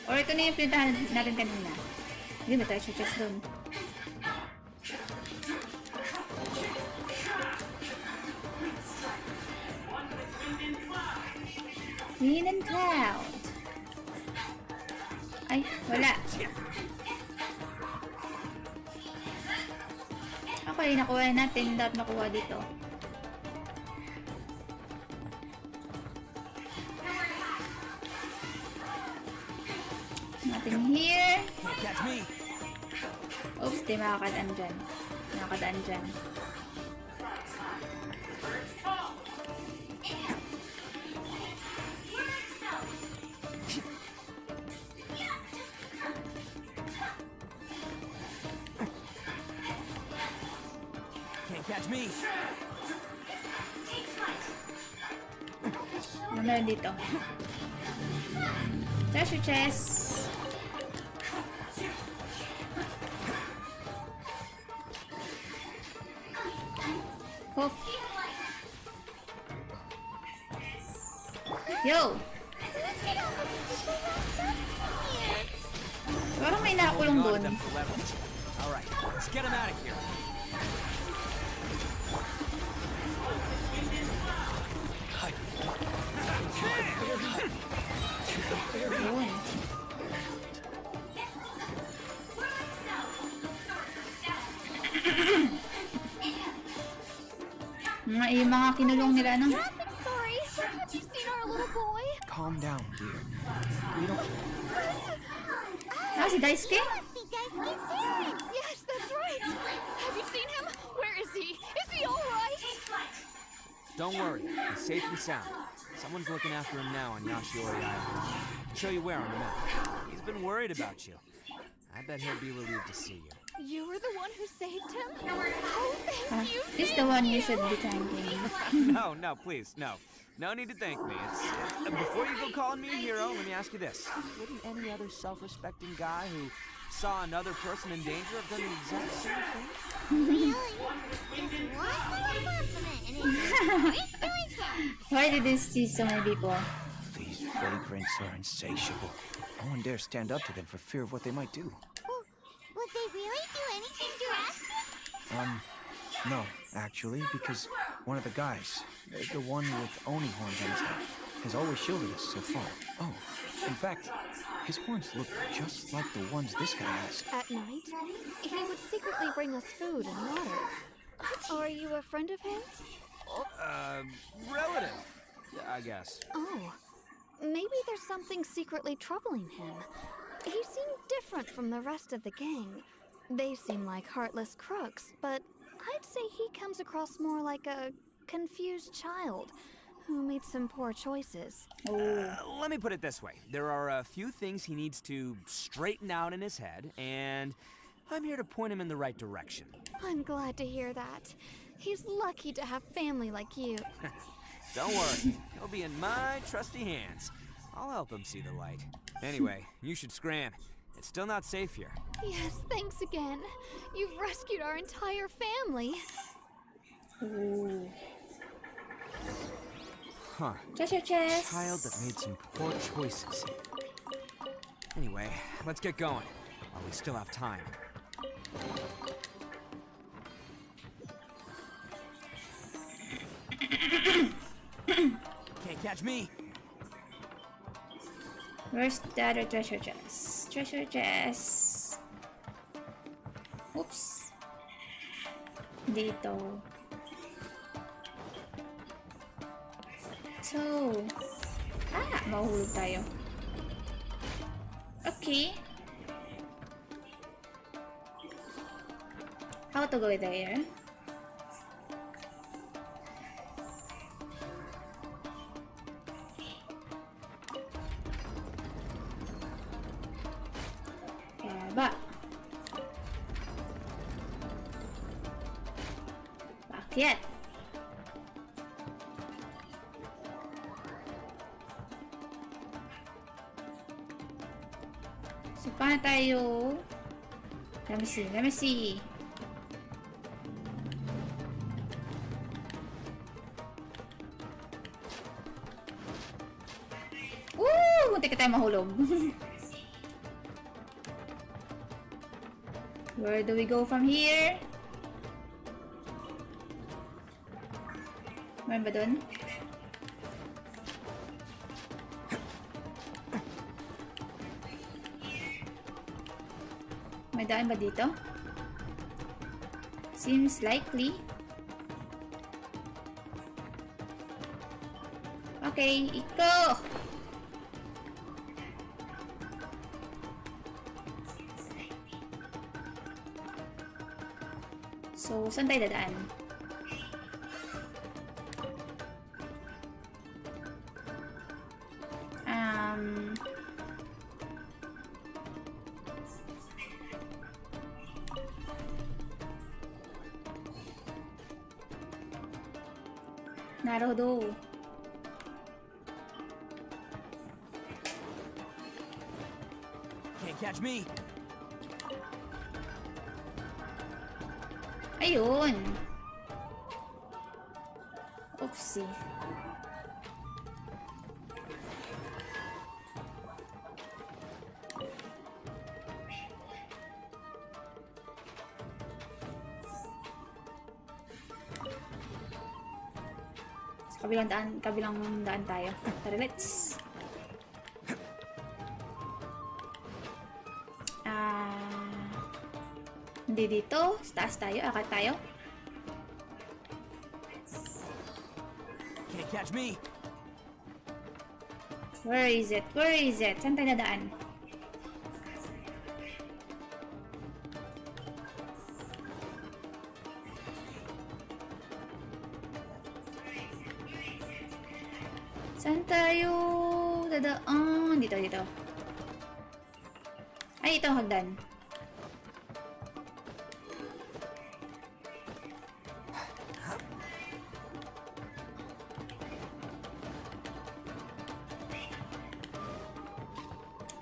[SPEAKER 2] Or ito na yung pinuntahan natin kanina. Hindi ba tayo chest doon? Wind and cloud. Ay, wala. Okay, nakuha natin. Dapat nakuha dito. nothing here.
[SPEAKER 3] Can't catch me.
[SPEAKER 2] Oops, di makakadaan dyan. Nakakadaan dyan.
[SPEAKER 3] Can't catch me.
[SPEAKER 2] Ano meron dito? Treasure chest. Oh. Yo! Parang may nakulong doon.
[SPEAKER 3] Alright, let's get him out of here.
[SPEAKER 2] Yun. Yung mga kinulong nila, no?
[SPEAKER 9] Sorry, have you seen our little boy?
[SPEAKER 11] Calm down, dear. We don't...
[SPEAKER 2] Ah, si Daisuke?
[SPEAKER 9] Yes, that's right. Have you seen him? Where is he? Is he all right?
[SPEAKER 3] Don't worry, he's safe and sound. Someone's looking after him now on Yashiori Island. I'll show you where on the map. He's been worried about you. I bet he'll be relieved to see you.
[SPEAKER 9] You were the one who saved him? Oh, thank you.
[SPEAKER 2] He's the one you should be thanking.
[SPEAKER 3] No, please, no. No need to thank me. Before you go calling me a hero, let me ask you this. Wouldn't any other self-respecting guy who saw another person in danger have done the exact same thing?
[SPEAKER 1] Really? Just one more compliment and it's doing so.
[SPEAKER 2] Why did they see so many people?
[SPEAKER 15] These vagrants are insatiable. No one dares stand up to them for fear of what they might do.
[SPEAKER 1] Would they really do anything drastic?
[SPEAKER 15] No, actually, because one of the guys, the one with Oni horns on his head, has always shielded us so far. Oh, in fact, his horns look just like the ones this guy has.
[SPEAKER 9] At night, he would secretly bring us food and water. Are you a friend of his?
[SPEAKER 3] Relative, I guess.
[SPEAKER 9] Oh, maybe there's something secretly troubling him. He seemed different from the rest of the gang. They seem like heartless crooks, but I'd say he comes across more like a confused child who made some poor choices.
[SPEAKER 3] Let me put it this way. There are a few things he needs to straighten out in his head, and I'm here to point him in the right direction.
[SPEAKER 9] I'm glad to hear that. He's lucky to have family like you.
[SPEAKER 3] Don't worry, he'll be in my trusty hands. I'll help him see the light. Anyway, you should scram. It's still not safe here.
[SPEAKER 9] Yes, thanks again. You've rescued our entire family.
[SPEAKER 2] Ooh.
[SPEAKER 3] Huh.
[SPEAKER 2] Treasure chest.
[SPEAKER 3] A child that made some poor choices. Anyway, let's get going, while we still have time. Can't catch me.
[SPEAKER 2] Where's the other treasure chest? Treasure chest. Oops. Dito. So, mahulog tayo. Okay. How to go there? Ba. Bakit? So, paano tayo? Let me see. Let me see. Woo! Muntik ka tayo mahulog. Where do we go from here? Meron ba dun? May daan ba dito? Seems likely. Okay, Itto! So, saan tayo dadaan? Naruto.
[SPEAKER 3] Can't catch me.
[SPEAKER 2] Ayun. Oopsie. Kabilang daan tayo. Tara, let's. Hindi dito. Sa taas tayo. Akat tayo.
[SPEAKER 3] Can't catch me.
[SPEAKER 2] Where is it? Where is it? Saan tayo dadaan? Saan tayo dadaan? Dito, dito. Ay, ito hagdan.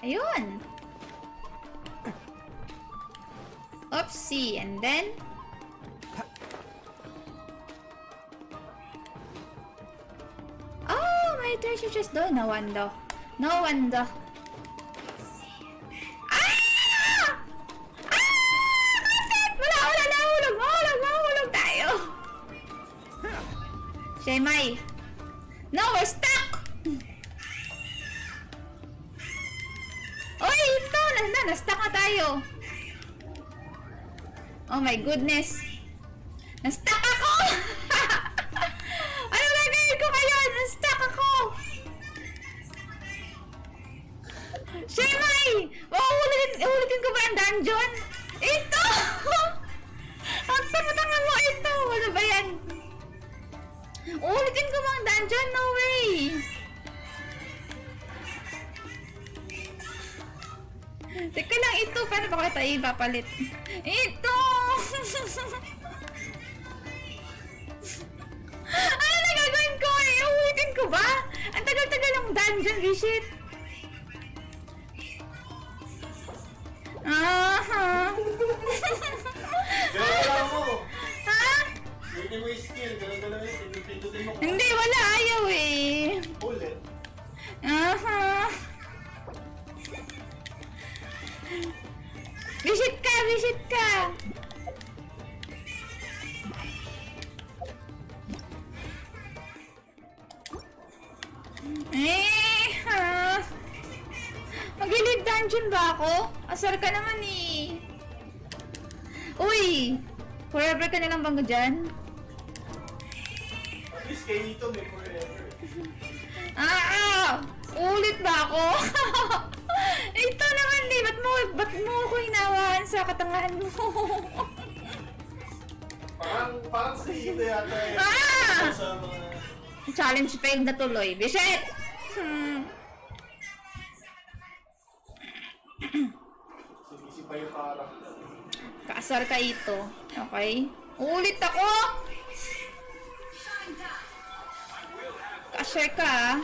[SPEAKER 2] Ayun. Oopsie, and then may treasure chest doon. No wonder. No wonder. Kapit! Wala! Mahulog tayo. Shemay. No, we're stuck! Oy, ito! Na-stuck na tayo. Oh my goodness. Na-stuck ako! Ano gagawin ko ngayon? Na-stuck ako! Shemay! Ulitin ko ba ang dungeon? Ito! Ang tanga-tanga mo ito! Ano ba yan? Ulitin ko ba ang dungeon? No way! Teka lang, ito. Paano ba kita ipapalit? Ito! Ano na gagawin ko? Ulitin ko ba? Ang tagal-tagal ng dungeon, Bishit. Aha!
[SPEAKER 7] Galaw mo!
[SPEAKER 2] Ha?
[SPEAKER 7] Hindi mo yung skill. Galaw yun. Pindutin mo.
[SPEAKER 2] Hindi, wala. Ayaw eh.
[SPEAKER 7] Ulit.
[SPEAKER 2] Aha! Visit ka! Visit ka! Ha? Mag-lead dungeon ba ako? Asar ka naman eh. Uy! Forever ka nalang bang dyan?
[SPEAKER 7] At least kay Itto may forever.
[SPEAKER 2] Ulit ba ako? Ito naman di. Ba't mo ako hinawahan sa katangahan mo?
[SPEAKER 7] Parang sa Itto yata eh. Sa mga...
[SPEAKER 2] Challenge failed na tuloy. Bisit!
[SPEAKER 7] Sinisip pa yung parang.
[SPEAKER 2] Kaasar ka ito. Okay? Ulit ako! Kaasar ka ah.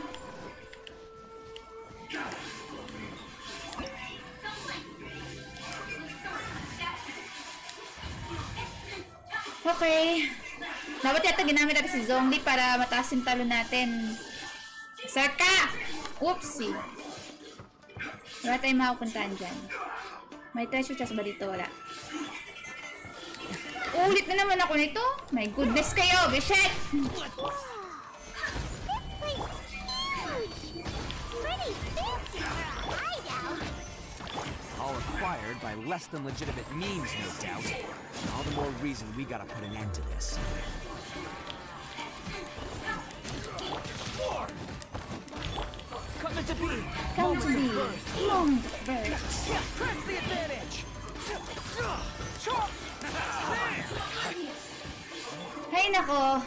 [SPEAKER 2] Okay. Dapat yata ginamit natin si Zhongli para mataas yung talo natin. Kaasar ka! Oopsie. Wala tayong makapuntahan dyan. May treasure chest ba dito? Wala. Ulit na naman ako nito. My goodness kayo, Bishek!
[SPEAKER 3] All acquired by less than legitimate means, no doubt. All the more reason we gotta put an end to this. Coming to be.
[SPEAKER 2] Come to be. Moment of birth.
[SPEAKER 3] Yeah, press the advantage.
[SPEAKER 2] Hay nako.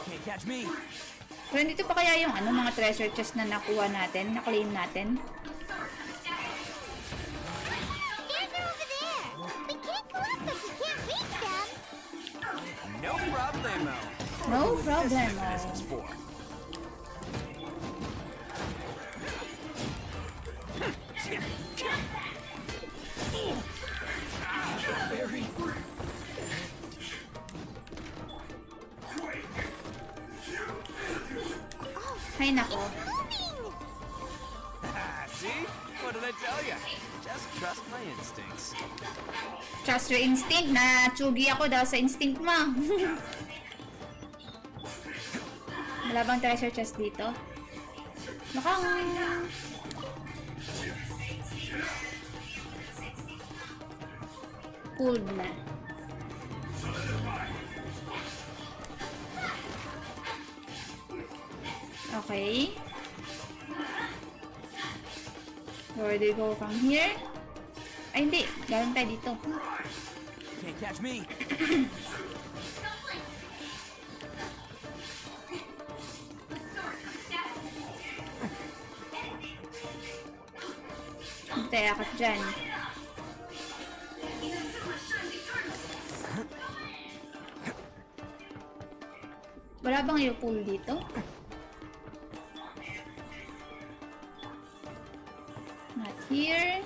[SPEAKER 3] Can't catch me.
[SPEAKER 2] Pero dito pa kaya yung ano, mga treasure chest na nakuha natin, na-claim natin?
[SPEAKER 1] Stairs are over there. We can't go up if we can't reach them.
[SPEAKER 3] No problemo.
[SPEAKER 2] No
[SPEAKER 3] This
[SPEAKER 2] problemo.
[SPEAKER 3] mechanism's for.
[SPEAKER 2] Hay nako.
[SPEAKER 3] See? What did I tell you? Just trust my instincts.
[SPEAKER 2] Trust your instinct na tsugi ako daw sa instinct mo. Wala bang treasure chest dito? Mukhang... pulled na. Okay. Where do you go from here? Ay, hindi. Galing tayo dito.
[SPEAKER 3] Can't catch me.
[SPEAKER 2] Hindi tayo akit dyan. Wala bang yung pool dito? Not here.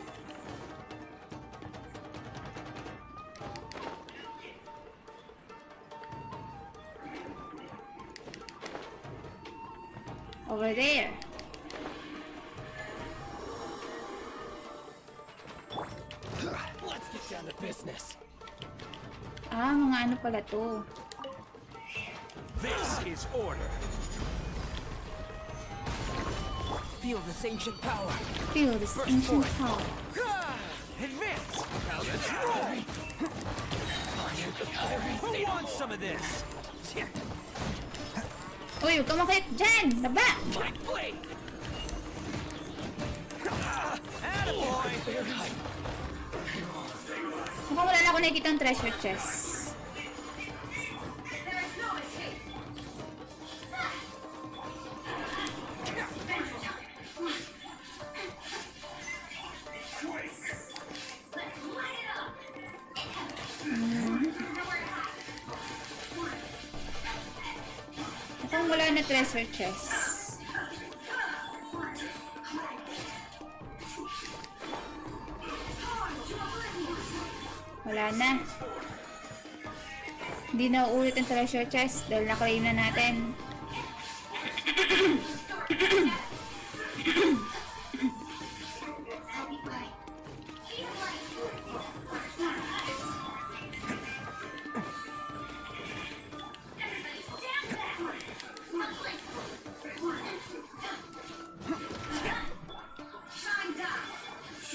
[SPEAKER 2] Over there.
[SPEAKER 12] Let's get down to business.
[SPEAKER 2] Ah, mga ano pala to.
[SPEAKER 3] This is order.
[SPEAKER 12] Feel this ancient power.
[SPEAKER 2] Feel this ancient power.
[SPEAKER 3] Advance. Now let's roll. Who wants some of this?
[SPEAKER 2] Uy, huwag ka makit dyan! Laba!
[SPEAKER 3] My blade. Attaboy.
[SPEAKER 2] Mukhang wala na ako nakikita ang treasure chest. Mukhang wala na treasure chest. Wala na. Hindi na uulit ang treasure chest dahil na-claim na natin.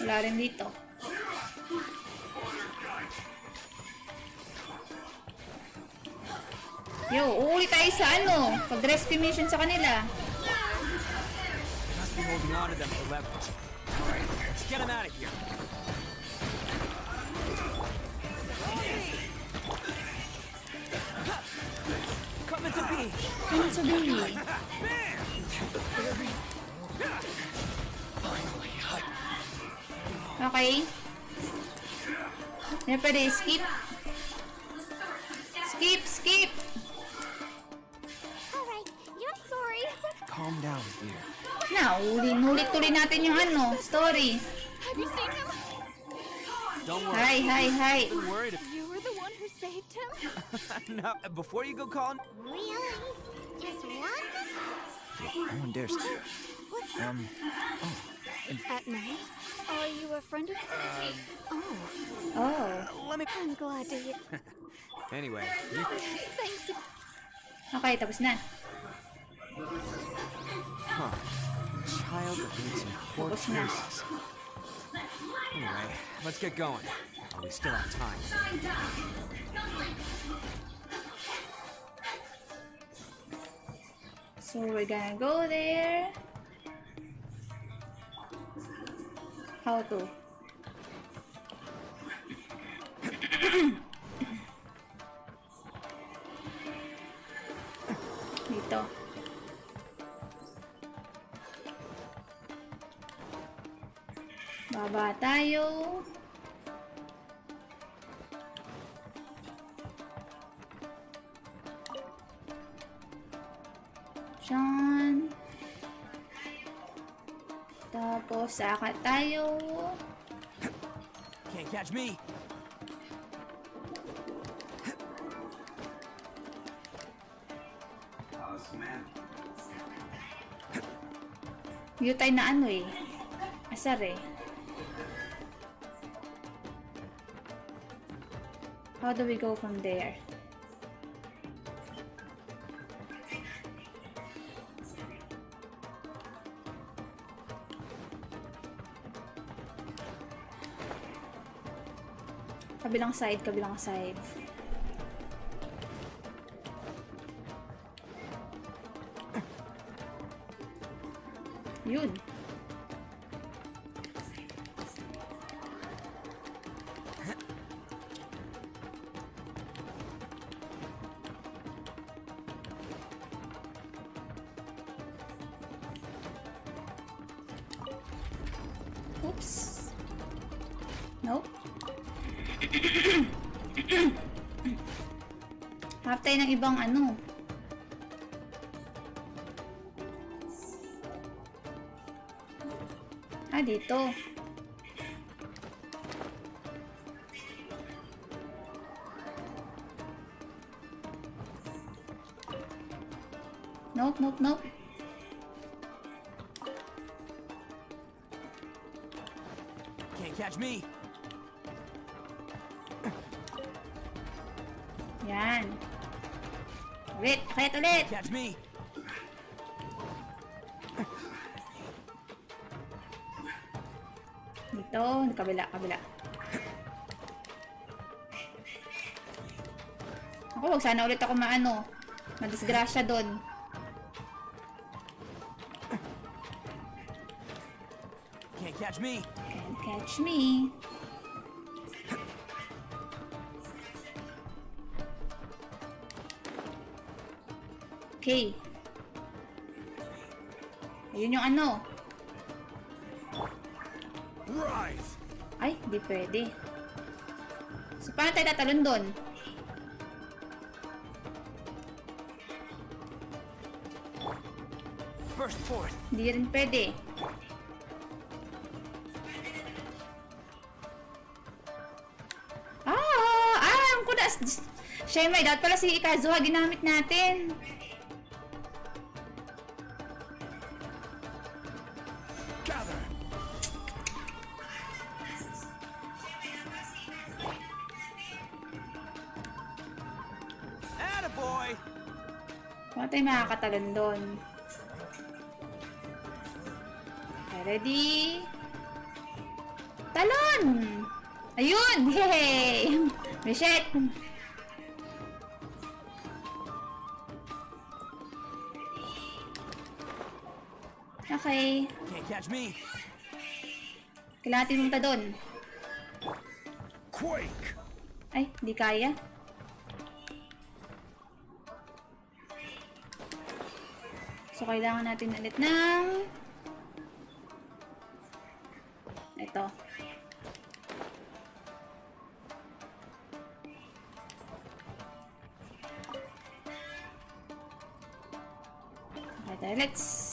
[SPEAKER 2] Wala rin dito. Yo, uulit tayo sa ano, pag-rescue mission sa kanila.
[SPEAKER 3] Must be holding on to them for leverage. Alright, let's get them out of here. Coming to be.
[SPEAKER 2] Coming to be. Okay. Hindi na pwede skip. Skip, skip.
[SPEAKER 1] Alright, you're sorry.
[SPEAKER 15] Calm down, dear.
[SPEAKER 2] Na, ulit-ulit natin yung ano, story.
[SPEAKER 9] Have you seen him?
[SPEAKER 3] Don't worry.
[SPEAKER 2] Hi, hi, hi.
[SPEAKER 3] I've been worried.
[SPEAKER 9] You were the one who saved him?
[SPEAKER 3] No, before you go calling.
[SPEAKER 1] Really? Just one?
[SPEAKER 15] No one dares.
[SPEAKER 9] At night? Are you a friend of his? Oh.
[SPEAKER 2] Oh.
[SPEAKER 3] Let me.
[SPEAKER 9] I'm glad to hear.
[SPEAKER 3] Anyway, you...
[SPEAKER 9] Thanks.
[SPEAKER 2] Okay, tapos na.
[SPEAKER 5] Huh. Child that made some poor
[SPEAKER 2] Tapos na.
[SPEAKER 5] choices.
[SPEAKER 3] Anyway, let's get going. While we still have time.
[SPEAKER 2] So we're gonna go there. How to? Dito. Baba tayo. Diyan. Tapos, saka tayo.
[SPEAKER 3] Can't catch me.
[SPEAKER 2] Yutay na ano eh. Asar eh. How do we go from there? Kabilang side, kabilang side. Yun. Oops. Nope. Harap tayo ng ibang ano. Ah, dito. Nope, nope, nope.
[SPEAKER 3] Can't catch me.
[SPEAKER 2] Yan. Ulit, kahit ulit.
[SPEAKER 3] Catch me.
[SPEAKER 2] Dito, kabila, kabila. Ako, wag sana ulit ako maano. Madisgrasya doon.
[SPEAKER 3] Can't catch me.
[SPEAKER 2] Can't catch me. Okay. Ayun yung ano.
[SPEAKER 3] Rise.
[SPEAKER 2] Ay, di pwede. So, paano tayo tatalon doon?
[SPEAKER 3] First forth.
[SPEAKER 2] Hindi rin pwede. Ang kudas. Shemay, dapat pala si Ikazuha ginamit natin.
[SPEAKER 3] Gather. Attaboy.
[SPEAKER 2] Paano tayo makakatalon doon? Okay, ready? Talon! Ayun! Yay! Reset! Okay.
[SPEAKER 3] Can't catch me.
[SPEAKER 2] Kailangan natin pumunta doon.
[SPEAKER 3] Quake.
[SPEAKER 2] Ay, di kaya. So, kailangan natin ulit ng ito. Okay, let's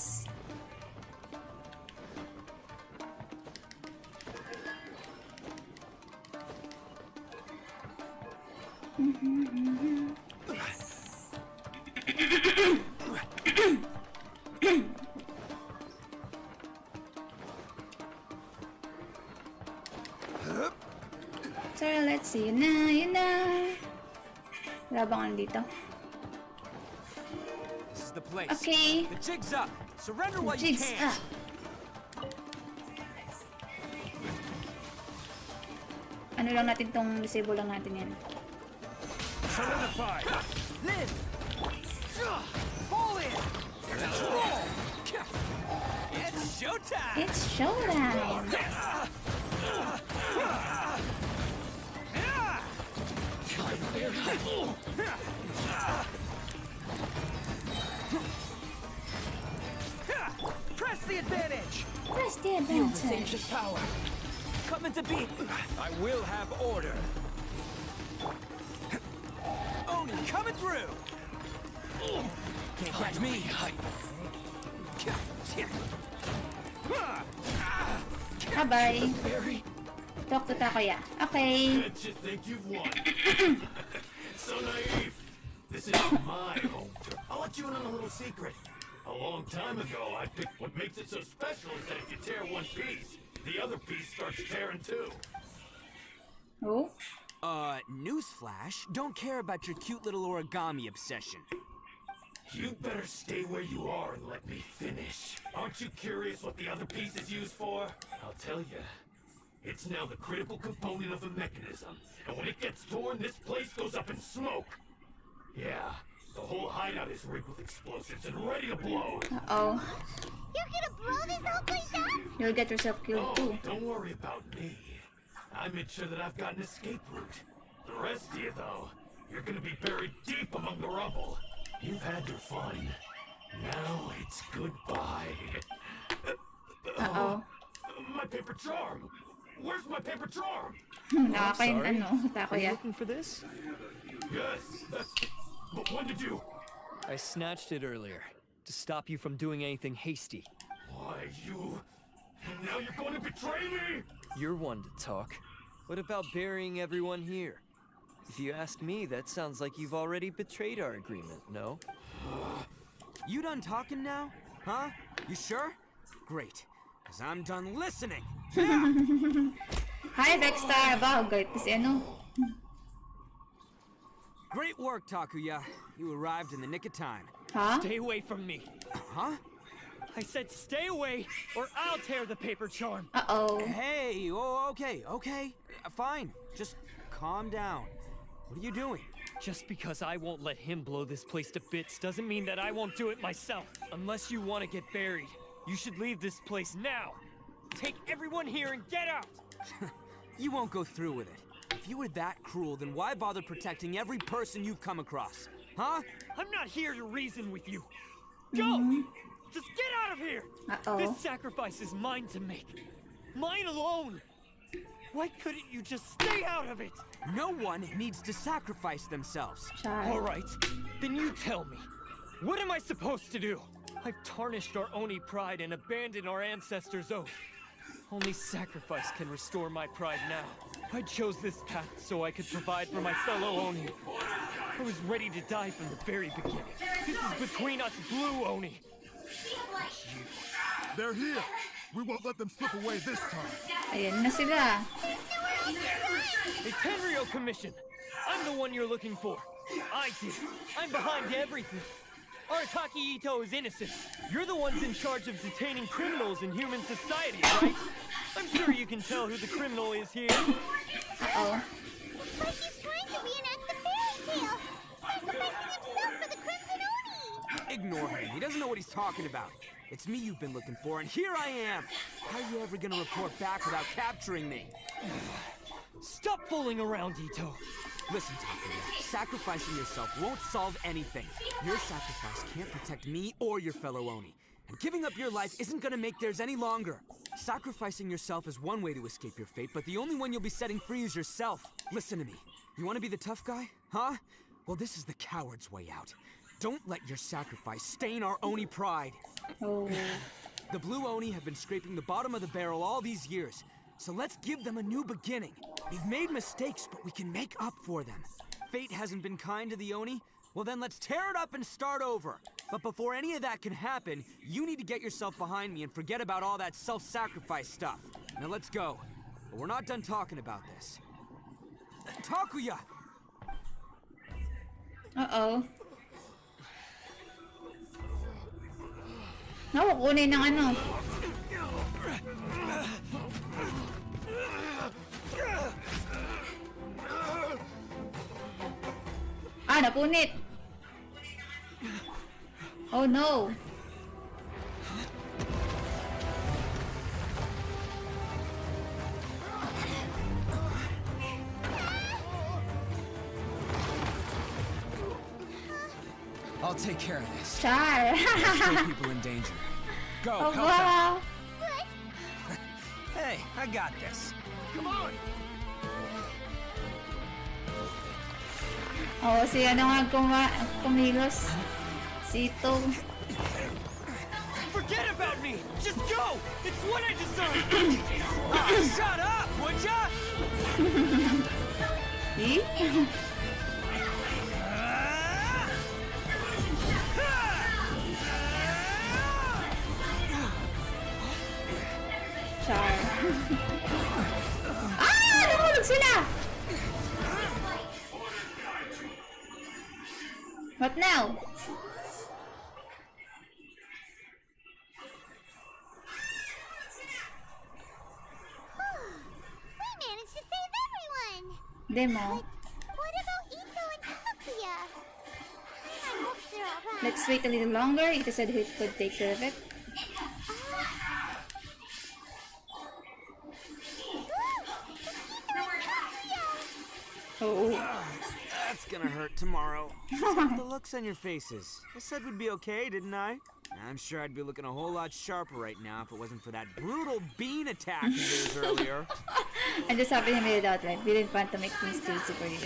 [SPEAKER 2] so, let's see. Yun na. Wala bang ano dito?
[SPEAKER 3] This is the place.
[SPEAKER 2] Okay.
[SPEAKER 3] The jig's up. Surrender while you
[SPEAKER 2] Jigs
[SPEAKER 3] can.
[SPEAKER 2] up. Ano lang natin tong disable lang natin yan.
[SPEAKER 3] Solidify. Live. Fall in. Roll. It's showtime.
[SPEAKER 2] It's showtime.
[SPEAKER 14] Press the advantage!
[SPEAKER 2] Press the
[SPEAKER 14] Feel the
[SPEAKER 2] advantage.
[SPEAKER 14] sage's power. Come into being. I will have order. Oni coming through! Can't catch me.
[SPEAKER 2] Bye-bye. Talk to Takuya. Okay.
[SPEAKER 16] Bet you think you've won. So naive. This is my home turf. I'll let you in on a little secret. A long time ago, I picked what makes it so special is that if you tear one piece, the other piece starts tearing too.
[SPEAKER 2] Oh?
[SPEAKER 3] Newsflash, don't care about your cute little origami obsession.
[SPEAKER 16] You better stay where you are and let me finish. Aren't you curious what the other piece is used for? I'll tell you. It's now the critical component of the mechanism, and when it gets torn, this place goes up in smoke. Yeah, the whole hideout is rigged with explosives and ready to blow.
[SPEAKER 2] Uh-oh.
[SPEAKER 1] You're gonna blow this whole place up?
[SPEAKER 2] You'll get yourself killed too.
[SPEAKER 16] Don't worry about me. I made sure that I've got an escape route. The rest of you, though, you're gonna be buried deep among the rubble. You've had your fun. Now it's goodbye.
[SPEAKER 2] Uh-oh.
[SPEAKER 16] My paper charm! Where's my paper charm?
[SPEAKER 2] Nakakain ano,
[SPEAKER 12] Are you
[SPEAKER 2] Takuya.
[SPEAKER 12] looking for this?
[SPEAKER 16] Yes, that's... But when did you...
[SPEAKER 12] I snatched it earlier to stop you from doing anything hasty.
[SPEAKER 16] Why, you... Now you're going to betray me?
[SPEAKER 12] You're one to talk. What about burying everyone here? If you ask me, that sounds like you've already betrayed our agreement, no?
[SPEAKER 3] You done talking now? Huh? You sure? Great. Cause I'm done listening.
[SPEAKER 2] Hi, Dexter. Ba, guys, si ano?
[SPEAKER 3] Great work, Takuya. You arrived in the nick of time.
[SPEAKER 2] Huh?
[SPEAKER 12] Stay away from me.
[SPEAKER 3] Huh?
[SPEAKER 12] I said stay away, or I'll tear the paper charm.
[SPEAKER 2] Uh-oh.
[SPEAKER 3] Hey, oh, okay. Fine. Just calm down. What are you doing?
[SPEAKER 12] Just because I won't let him blow this place to bits doesn't mean that I won't do it myself. Unless you want to get buried, you should leave this place now. Take everyone here and get out!
[SPEAKER 3] You won't go through with it. If you were that cruel, then why bother protecting every person you've come across? Huh?
[SPEAKER 12] I'm not here to reason with you. Go! Just get out of here!
[SPEAKER 2] Uh-oh.
[SPEAKER 12] This sacrifice is mine to make. Mine alone! Why couldn't you just stay out of it?
[SPEAKER 3] No one needs to sacrifice themselves.
[SPEAKER 12] All right, then you tell me. What am I supposed to do? I've tarnished our Oni pride and abandoned our ancestors' oath. Only sacrifice can restore my pride now. I chose this path so I could provide for my fellow Oni. I was ready to die from the very beginning. This is between us Blue Oni.
[SPEAKER 13] They're here. We won't let them slip away this time.
[SPEAKER 2] Ayan na sila.
[SPEAKER 12] The Tenryo Commission. I'm the one you're looking for. I did it. I'm behind everything. Arataki Itto is innocent. You're the ones in charge of detaining criminals in human society, right? I'm sure you can tell who the criminal is here.
[SPEAKER 2] Uh-oh.
[SPEAKER 1] Looks like he's trying to reenact the fairy tale, sacrificing himself for the Crimson Oni.
[SPEAKER 3] Ignore him. He doesn't know what he's talking about. It's me you've been looking for, and here I am. How are you ever gonna report back without capturing me?
[SPEAKER 12] Stop fooling around, Itto.
[SPEAKER 3] Listen, Takuya, sacrificing yourself won't solve anything. Your sacrifice can't protect me or your fellow Oni. And giving up your life isn't gonna make theirs any longer. Sacrificing yourself is one way to escape your fate, but the only one you'll be setting free is yourself. Listen to me. You wanna be the tough guy? Huh? Well, this is the coward's way out. Don't let your sacrifice stain our Oni pride.
[SPEAKER 2] Oh.
[SPEAKER 3] The Blue Oni have been scraping the bottom of the barrel all these years. So let's give them a new beginning. We've made mistakes, but we can make up for them. Fate hasn't been kind to the Oni? Well then let's tear it up and start over. But before any of that can happen, you need to get yourself behind me and forget about all that self-sacrifice stuff. Now let's go. But we're not done talking about this. Takuya!
[SPEAKER 2] Uh-oh. Kukunin ng ano. Ah, napunit. Oh no.
[SPEAKER 3] take care of this.
[SPEAKER 2] Char.
[SPEAKER 3] There's still people in danger. Go,
[SPEAKER 2] Oh,
[SPEAKER 3] help
[SPEAKER 2] wow.
[SPEAKER 3] them. Hey, I got this. Come on.
[SPEAKER 2] Oh, si ano nga kumilos. Si Itto.
[SPEAKER 12] Forget about me! Just go! It's what I deserve!
[SPEAKER 3] Shut up, would ya?
[SPEAKER 2] See? Char. Nahulog sila! What now?
[SPEAKER 1] We managed to save everyone!
[SPEAKER 2] Demo.
[SPEAKER 1] What about Itto and Takuya? I hope they're alright.
[SPEAKER 2] Let's wait a little longer. It said he could take care of it. Oh.
[SPEAKER 3] That's gonna hurt tomorrow. The looks on your faces. I said we'd be okay, didn't I? I'm sure I'd be looking a whole lot sharper right now if it wasn't for that brutal bean attack of yours earlier.
[SPEAKER 2] I'm just happy he made it out right. We didn't want to make things too easy for you.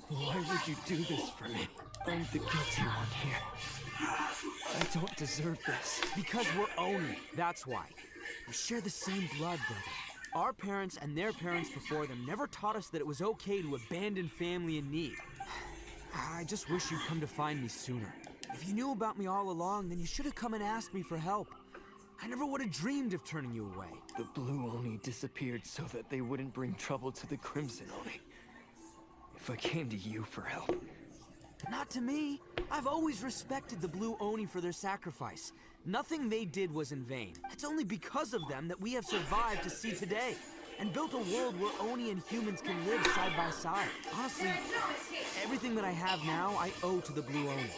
[SPEAKER 12] Why would you do this for me? I'm the guilty one here. I don't deserve this.
[SPEAKER 3] Because we're Oni, that's why. We share the same blood, brother. Our parents and their parents before them never taught us that it was okay to abandon family in need. I just wish you'd come to find me sooner. If you knew about me all along, then you should have come and asked me for help. I never would have dreamed of turning you away.
[SPEAKER 12] The Blue Oni disappeared so that they wouldn't bring trouble to the Crimson Oni. If I came to you for help...
[SPEAKER 3] Not to me. I've always respected the Blue Oni for their sacrifice. Nothing they did was in vain. It's only because of them that we have survived to see today, and built a world where Oni and humans can live side by side. Honestly, everything that I have now, I owe to the Blue Oni.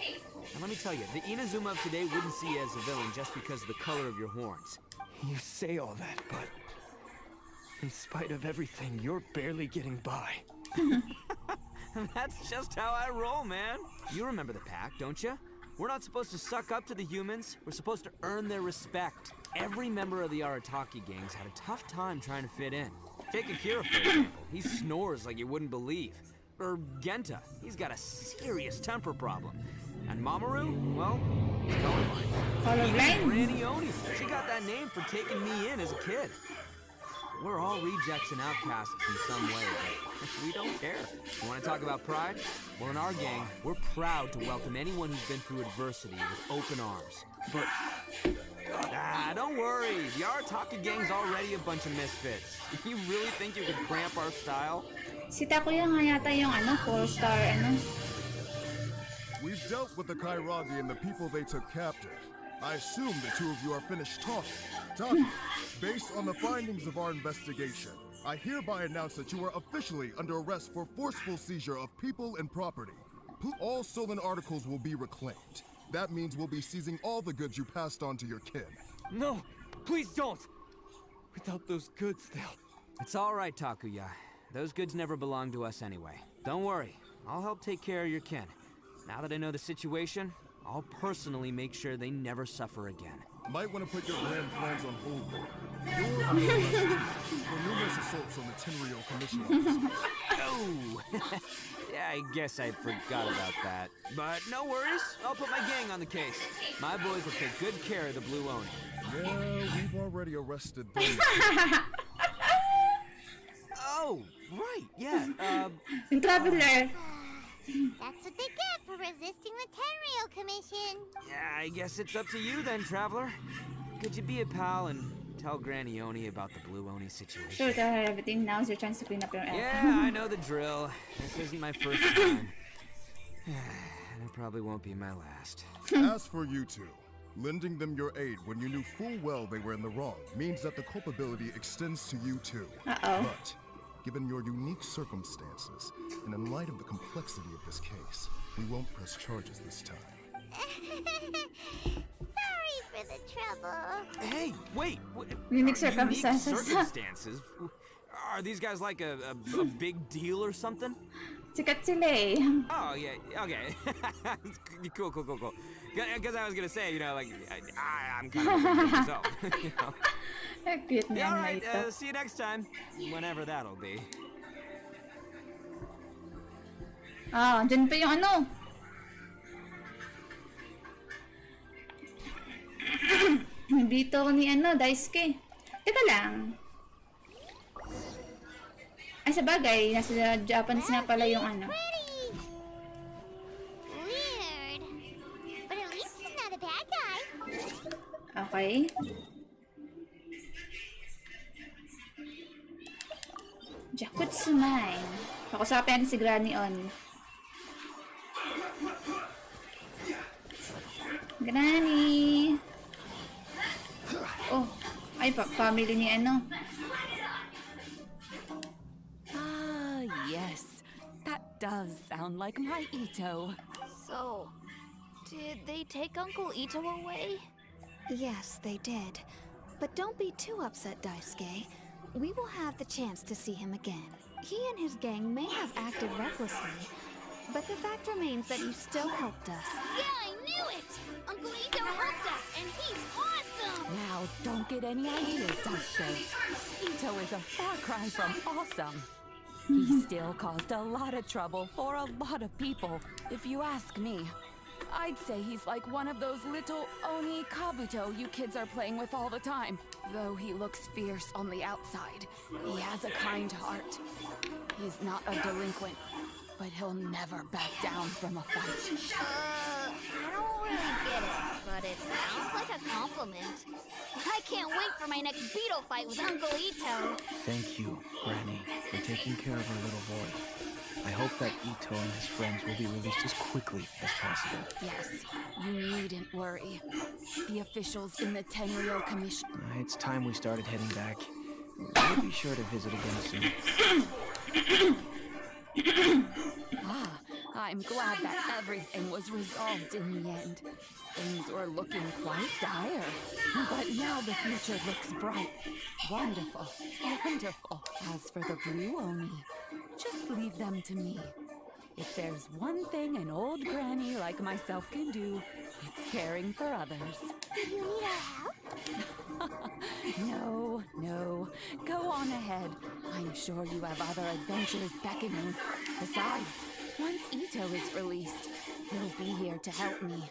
[SPEAKER 3] And let me tell you, the Inazuma of today wouldn't see you as a villain just because of the color of your horns.
[SPEAKER 12] You say all that, but... in spite of everything, you're barely getting by.
[SPEAKER 3] That's just how I roll, man. You remember the pact, don't you? We're not supposed to suck up to the humans. We're supposed to earn their respect. Every member of the Arataki gangs had a tough time trying to fit in. Take Akira, for example. He snores like you wouldn't believe. Or Genta. He's got a serious temper problem. And Mamoru, well, he's colorblind. Even Granny Oni, she got that name for taking me in as a kid. We're all rejects and outcasts in some way, but we don't care. You want to talk about pride? Well, in our gang, we're proud to welcome anyone who's been through adversity with open arms. But... don't worry. The Arataki gang's already a bunch of misfits. You really think you could cramp our style?
[SPEAKER 2] Si Takuya nga yata yung 4-star
[SPEAKER 13] We've dealt with the Kairagi and the people they took captive. I assume the two of you are finished talking. Taki, based on the findings of our investigation, I hereby announce that you are officially under arrest for forceful seizure of people and property. All stolen articles will be reclaimed. That means we'll be seizing all the goods you passed on to your kin.
[SPEAKER 12] No, please don't! Without those goods, they'll...
[SPEAKER 3] It's all right, Takuya. Those goods never belonged to us anyway. Don't worry, I'll help take care of your kin. Now that I know the situation, I'll personally make sure they never suffer again.
[SPEAKER 13] Might want to put your grand plans on hold, though. You're under arrest for numerous assaults on the Tenryou Commission officers.
[SPEAKER 3] Oh! Yeah, I guess I forgot about that. But no worries, I'll put my gang on the case. My boys will take good care of the Blue Oni.
[SPEAKER 13] Yeah, we've already arrested them.
[SPEAKER 3] Oh, right, yeah,
[SPEAKER 2] Traveler.
[SPEAKER 1] That's what they get for resisting the Tenryou Commission.
[SPEAKER 3] Yeah, I guess it's up to you then, Traveler. Could you be a pal and tell Granny Oni about the Blue Oni situation?
[SPEAKER 2] Sure, tell her everything. Now's your chance to clean up your act.
[SPEAKER 3] Yeah, I know the drill. This isn't my first time. And it probably won't be my last.
[SPEAKER 13] As for you two, lending them your aid when you knew full well they were in the wrong means that the culpability extends to you too. But given your unique circumstances, and in light of the complexity of this case, we won't press charges this time.
[SPEAKER 1] Sorry for the trouble.
[SPEAKER 3] Hey, wait!
[SPEAKER 2] Unique circumstances.
[SPEAKER 3] Unique circumstances? Are these guys like a big deal or something?
[SPEAKER 2] Sikat sila eh.
[SPEAKER 3] Oh, yeah, okay. Cool. Because I was gonna say, you know, like, I'm kind of a myself, you know.
[SPEAKER 2] Cute
[SPEAKER 3] Yeah,
[SPEAKER 2] niyan
[SPEAKER 3] all
[SPEAKER 2] na
[SPEAKER 3] right,
[SPEAKER 2] ito.
[SPEAKER 3] see you next time. Whenever that'll be.
[SPEAKER 2] Ah, dyan pa yung ano. Dito ako ni ano, Daisuke. Teka lang. Ay, sa bagay, nasa Japanese na pala yung ano.
[SPEAKER 1] Weird. But at least he's not a bad guy.
[SPEAKER 2] Okay. Jakutsunai. Pakusapin natin si Granny On. Granny! Oh, ay, family ni ano.
[SPEAKER 10] Ah, yes. That does sound like my Itto.
[SPEAKER 9] So, did they take Uncle Itto away?
[SPEAKER 4] Yes, they did. But don't be too upset, Daisuke. We will have the chance to see him again. He and his gang may have acted recklessly, but the fact remains that you still helped us.
[SPEAKER 9] Yeah, I knew it! Uncle Itto helped us, and he's awesome!
[SPEAKER 10] Now, don't get any ideas, Daisuke. Itto is a far cry from awesome. He still caused a lot of trouble for a lot of people. If you ask me, I'd say he's like one of those little Oni Kabuto you kids are playing with all the time. Though he looks fierce on the outside, he has a kind heart. He's not a delinquent, but he'll never back down from a fight.
[SPEAKER 9] I don't really get it, but it sounds like a compliment. I can't wait for my next beetle fight with Uncle Itto.
[SPEAKER 15] Thank you, Granny, for taking care of our little boy. I hope that Itto and his friends will be released as quickly as possible.
[SPEAKER 10] Yes, you needn't worry. The officials in the Tenryou Commission...
[SPEAKER 15] It's time we started heading back. We'll be sure to visit again soon.
[SPEAKER 10] I'm glad that everything was resolved in the end. Things were looking quite dire, but now the future looks bright. Wonderful, wonderful. As for the Blue Oni, just leave them to me. If there's one thing an old granny like myself can do, it's caring for others.
[SPEAKER 1] Do you need our help?
[SPEAKER 10] No. Go on ahead. I'm sure you have other adventures beckoning. Besides, once Itto is released, he'll be here to help me.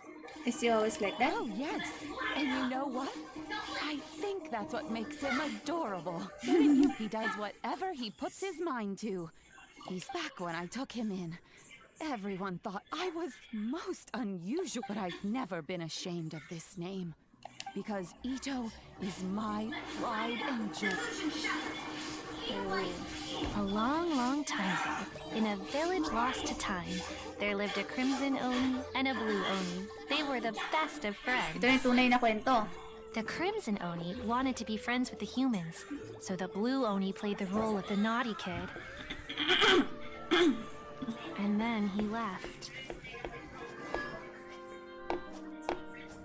[SPEAKER 2] Is he always like that?
[SPEAKER 10] Oh, yes. And you know what? I think that's what makes him adorable. He does whatever he puts his mind to. He's back when I took him in. Everyone thought I was most unusual, but I've never been ashamed of this name. Because Itto is my pride and joy.
[SPEAKER 8] A long time ago, in a village lost to time, there lived a Crimson Oni and a Blue Oni. They were the best of friends.
[SPEAKER 2] Ito yung tunay na kwento.
[SPEAKER 8] The Crimson Oni wanted to be friends with the humans, so the Blue Oni played the role of the naughty kid. And then he left.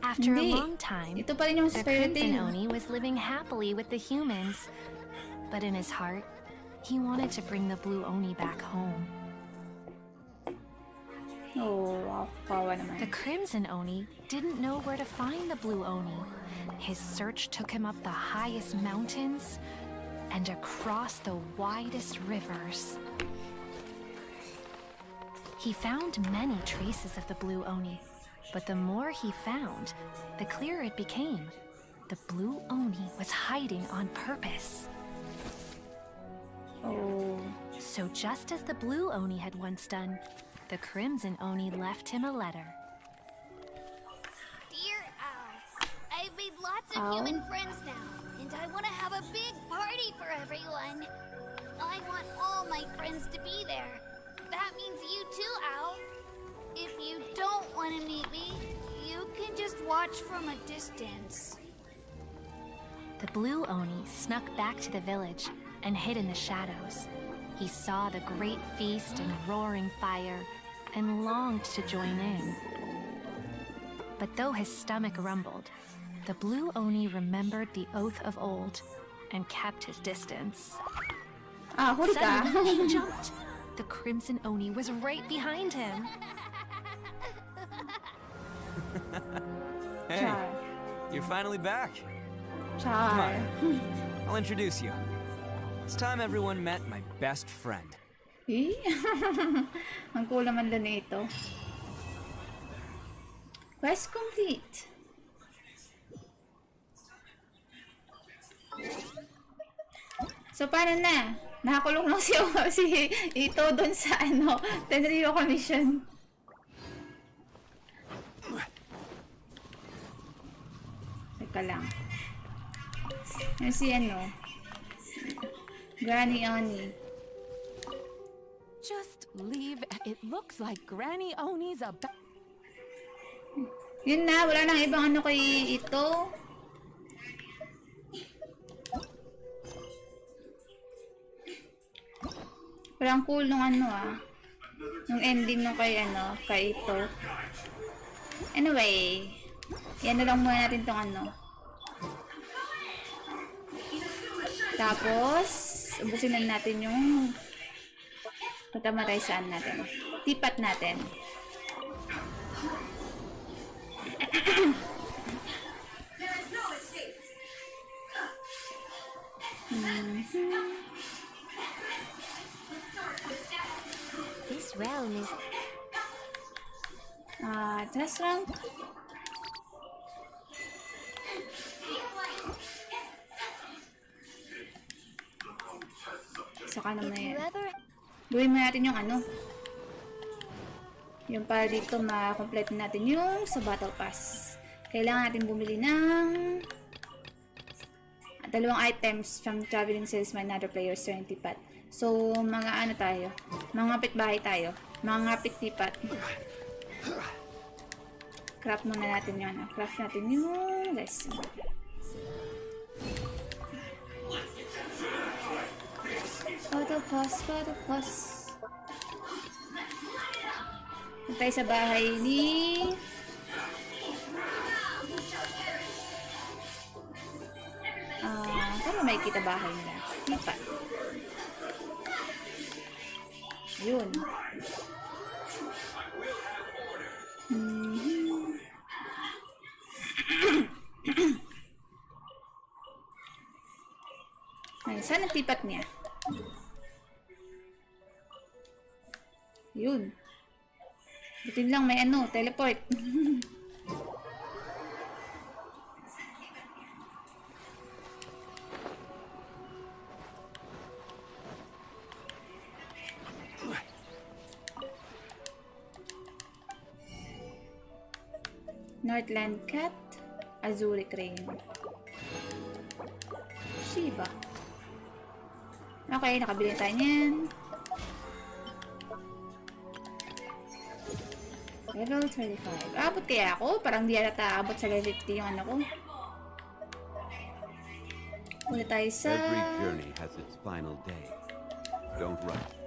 [SPEAKER 8] After a long time,
[SPEAKER 2] ito pa rin yung
[SPEAKER 8] the
[SPEAKER 2] fairy
[SPEAKER 8] Crimson
[SPEAKER 2] tale.
[SPEAKER 8] Oni was living happily with the humans. But in his heart, he wanted to bring the Blue Oni back home.
[SPEAKER 2] Oh, kawawa naman.
[SPEAKER 8] The Crimson Oni didn't know where to find the Blue Oni. His search took him up the highest mountains and across the widest rivers. He found many traces of the Blue Oni, but the more he found, the clearer it became. The Blue Oni was hiding on purpose.
[SPEAKER 2] Oh.
[SPEAKER 8] So just as the Blue Oni had once done, the Crimson Oni left him a letter.
[SPEAKER 9] Dear Al, I've made lots of
[SPEAKER 2] Al?
[SPEAKER 9] human friends now, and I want to have a big party for everyone. I want all my friends to be there. That means you too, Al. If you don't want to meet me, you can just watch from a distance.
[SPEAKER 8] The Blue Oni snuck back to the village and hid in the shadows. He saw the great feast and roaring fire and longed to join in. But though his stomach rumbled, the Blue Oni remembered the oath of old and kept his distance.
[SPEAKER 2] Ah, huli ka.
[SPEAKER 8] Suddenly, he jumped The Crimson Oni was right behind him.
[SPEAKER 3] Hey, you're finally back.
[SPEAKER 2] Char.
[SPEAKER 3] Come on, I'll introduce you. It's time everyone met my best friend.
[SPEAKER 2] Eh? Ang cool naman doon ito. Quest complete. So, paano na? Nakakulong lang si Itto doon sa Tenryo Commission. Teka lang. Yan si Granny Oni.
[SPEAKER 10] Just leave. It looks like Granny Oni's about.
[SPEAKER 2] Yun na, wala nang ibang kay Itto. Parang cool nung yung ending nung kay Itto. Anyway, yan na lang muna natin tong Tapos, ubusin na natin yung pagkamatay saan natin. Tipat natin.
[SPEAKER 1] This realm is...
[SPEAKER 2] Test rank. Saka naman yan. Gawin mo natin yung yung para dito ma-complete natin yung sa Battle Pass. Kailangan natin bumili ng 2 items from Traveling Salesman and Other Players 20 pot. So, mga tayo? Mga pitbahay tayo. Mga pit-tipat. Craft muna natin yung craft natin yung guys. Battle Pass. Tayo sa bahay ni paano may kita bahay nila? Tipat. Yun. Ay, saan ang tipat niya? Yun. Butin lang may teleport. Northland Cat, Azure Crane, Shiba. Okay, nakabili tayo niyan. Level 35. Abot kaya ako? Parang di yata abot sa level 50 yung ko. Punta tayo sa...
[SPEAKER 17] Every journey has its final day. Don't rush.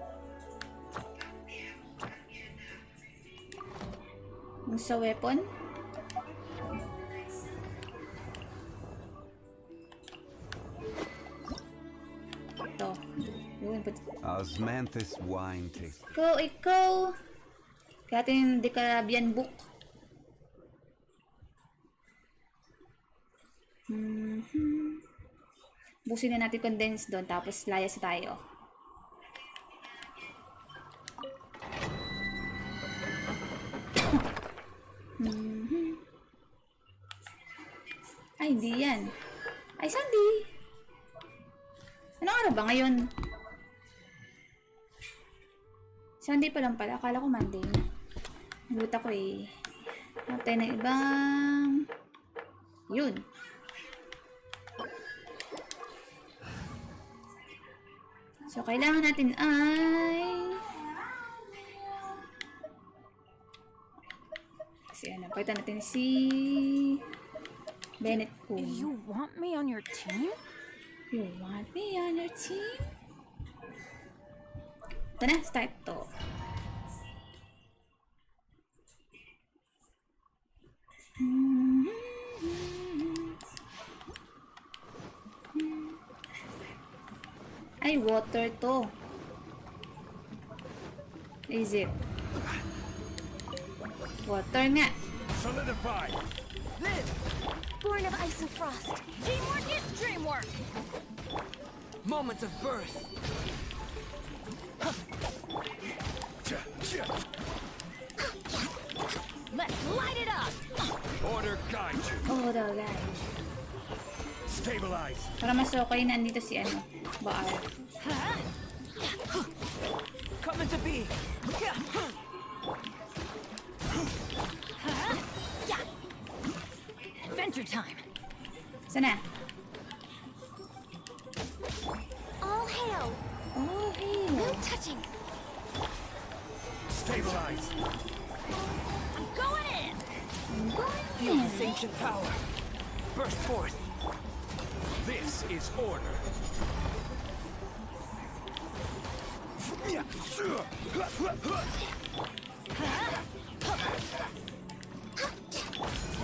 [SPEAKER 2] Yung sa weapon. Ito. Yun.
[SPEAKER 17] Osmanthus wine taste.
[SPEAKER 2] Ikaw. Kaya ating The Caribbean book. Busin na natin condense doon, tapos layas tayo. Ay, hindi yan. Ay, Sunday. Anong araw ba ngayon? Sunday pa lang pala. Akala ko Monday. Nagulat ako eh. Hanap tayo ng ibang... Yun. So, kailangan natin ay... Kasi palitan natin si... Bennett ko.
[SPEAKER 10] You want me on your team?
[SPEAKER 2] You want me on your team? Ito na, start to. Ay, water to. Easy. Water nga.
[SPEAKER 11] Solidify.
[SPEAKER 9] Live! Born of ice and frost. Teamwork is dreamwork!
[SPEAKER 14] Moments of birth.
[SPEAKER 9] Let's light it up!
[SPEAKER 11] Order guide you.
[SPEAKER 2] Order guide.
[SPEAKER 11] Stabilize.
[SPEAKER 2] Para mas okay nandito si ano, Baal.
[SPEAKER 14] Coming to be.
[SPEAKER 9] Adventure time.
[SPEAKER 2] Sana?
[SPEAKER 9] All hail.
[SPEAKER 2] Oh, hey.
[SPEAKER 9] No touching.
[SPEAKER 11] Stabilize.
[SPEAKER 9] I'm going in.
[SPEAKER 14] Feel this ancient power. Burst forth.
[SPEAKER 11] This is order.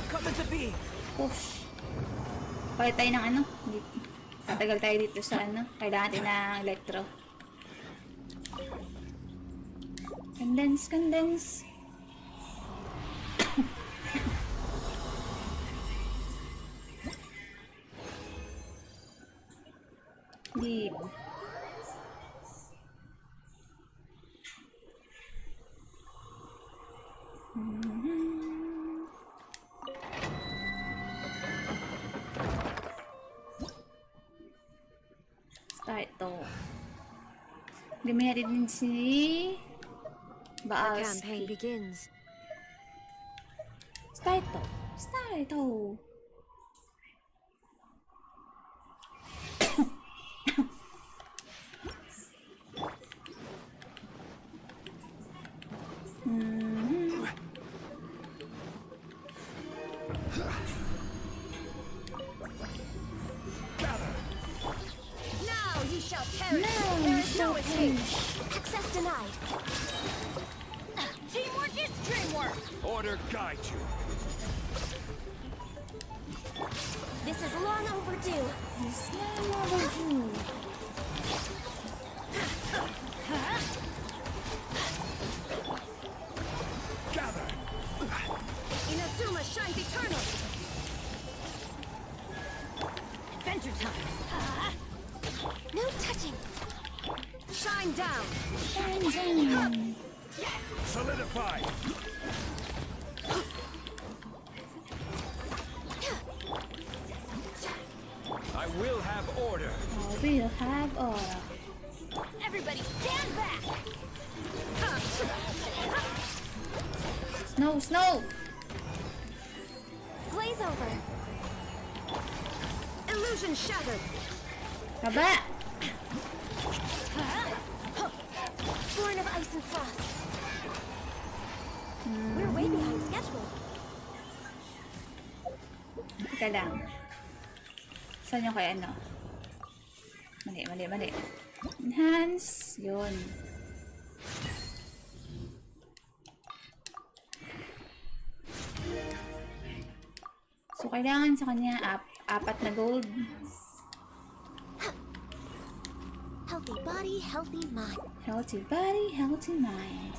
[SPEAKER 14] Coming to be.
[SPEAKER 2] Push. Palit tayo ng ano. Tatagal tayo dito sa ano. Kailangan natin ng electro. Condense, condense. Deep. Start to. Gamitin din si Baal.
[SPEAKER 4] The campaign begins.
[SPEAKER 2] Start to. Start to.
[SPEAKER 9] Now you shall perish. There is no escape. Access denied. Teamwork is dreamwork.
[SPEAKER 11] Order guide you.
[SPEAKER 9] This is long overdue.
[SPEAKER 11] Gather.
[SPEAKER 9] Inazuma shines eternal. Adventure time. No touching. Shine down.
[SPEAKER 2] Shine down.
[SPEAKER 11] Solidify. I will have order.
[SPEAKER 2] I will have order.
[SPEAKER 9] Everybody stand back.
[SPEAKER 2] Snow, snow.
[SPEAKER 9] Glaze over. Illusion shattered.
[SPEAKER 2] Baba.
[SPEAKER 9] Born of ice and frost. We're way behind schedule.
[SPEAKER 2] Teka lang. Saan yung kay ano? Mali, mali, mali. Enhance. Yun. So, kailangan sa kanya apat na gold.
[SPEAKER 9] Healthy body, healthy mind.
[SPEAKER 2] Healthy body, healthy mind.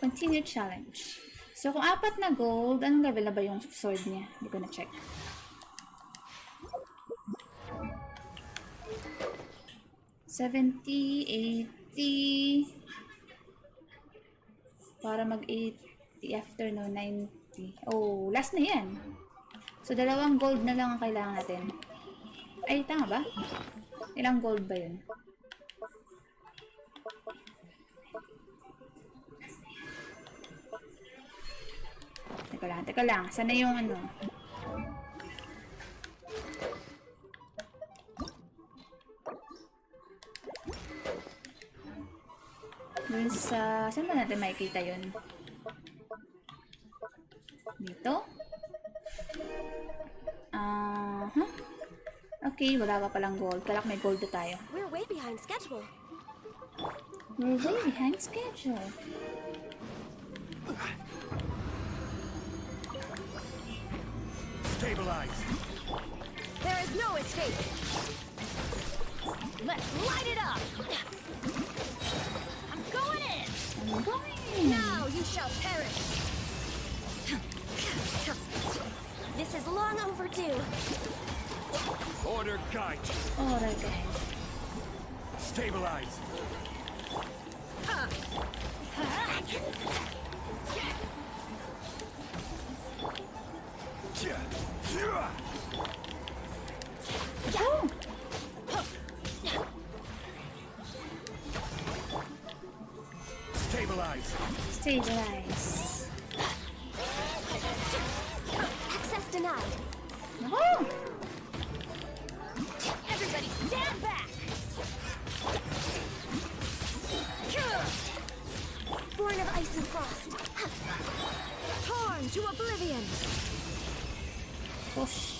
[SPEAKER 2] Continue challenge. So, kung apat na gold, anong level na ba yung sword niya? Hindi ko na-check. $70, $80. Para mag-80 after no, $90. Oh, last na yan. So, 2 gold na lang ang kailangan natin. Ay, tama ba? Ilang gold ba yun? Teka lang. Sana yung ano? Dun sa... Saan ba natin makikita yun? Dito? Okay, wala pa palang gold. Kalak may gold na tayo.
[SPEAKER 9] We're way behind schedule.
[SPEAKER 2] We're way behind schedule.
[SPEAKER 11] Stabilize.
[SPEAKER 9] There There's no escape. Let's light it up. I'm going in.
[SPEAKER 2] I'm going.
[SPEAKER 9] Now you shall perish. This is long overdue.
[SPEAKER 16] Order guide.
[SPEAKER 2] Order guide.
[SPEAKER 16] Stabilize.
[SPEAKER 2] Oh.
[SPEAKER 16] Stabilize.
[SPEAKER 2] Stabilize.
[SPEAKER 9] Access denied.
[SPEAKER 2] Oh.
[SPEAKER 9] Everybody stand back. Born of ice and frost. Torn to oblivion.
[SPEAKER 2] Push.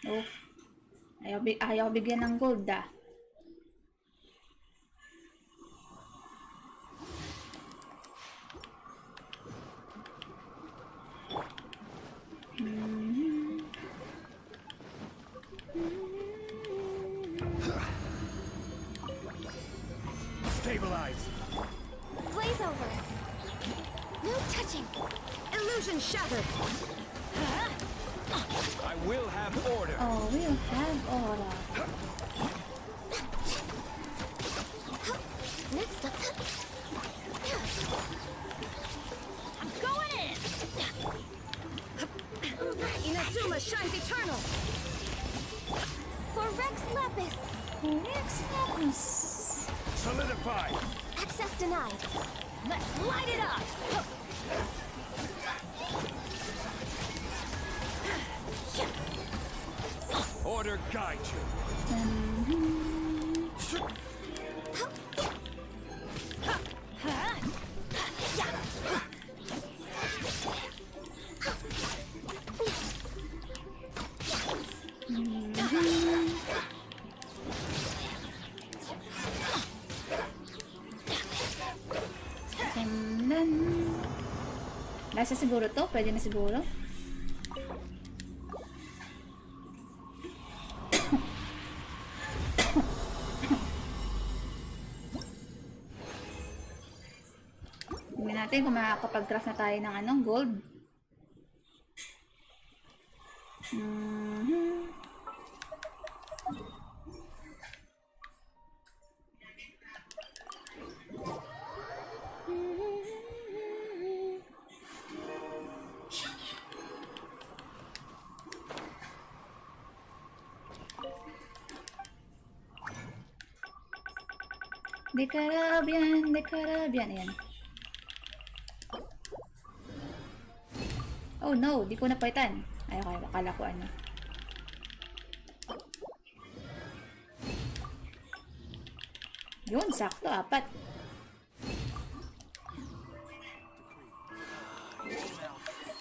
[SPEAKER 2] Oh. Ayaw bigyan ng gold ah.
[SPEAKER 16] Stabilize.
[SPEAKER 9] Blaze over. No touching. Illusion shattered.
[SPEAKER 16] I will have order.
[SPEAKER 2] Oh, we'll have order.
[SPEAKER 9] Next up. I'm going in. Inazuma shines eternal. For Rex Lapis.
[SPEAKER 2] Rex Lapis.
[SPEAKER 16] Solidify.
[SPEAKER 9] Access denied. Let's light it up.
[SPEAKER 16] Order guide you.
[SPEAKER 2] Nasa siguro to? Pwede na siguro? Tingnan natin kung makakapag-craft na tayo ng anong gold. Dekarabian. Ayan. Oh no, di ko napaitan. Ay, okay, akala ko ano. Yun, sakto, 4.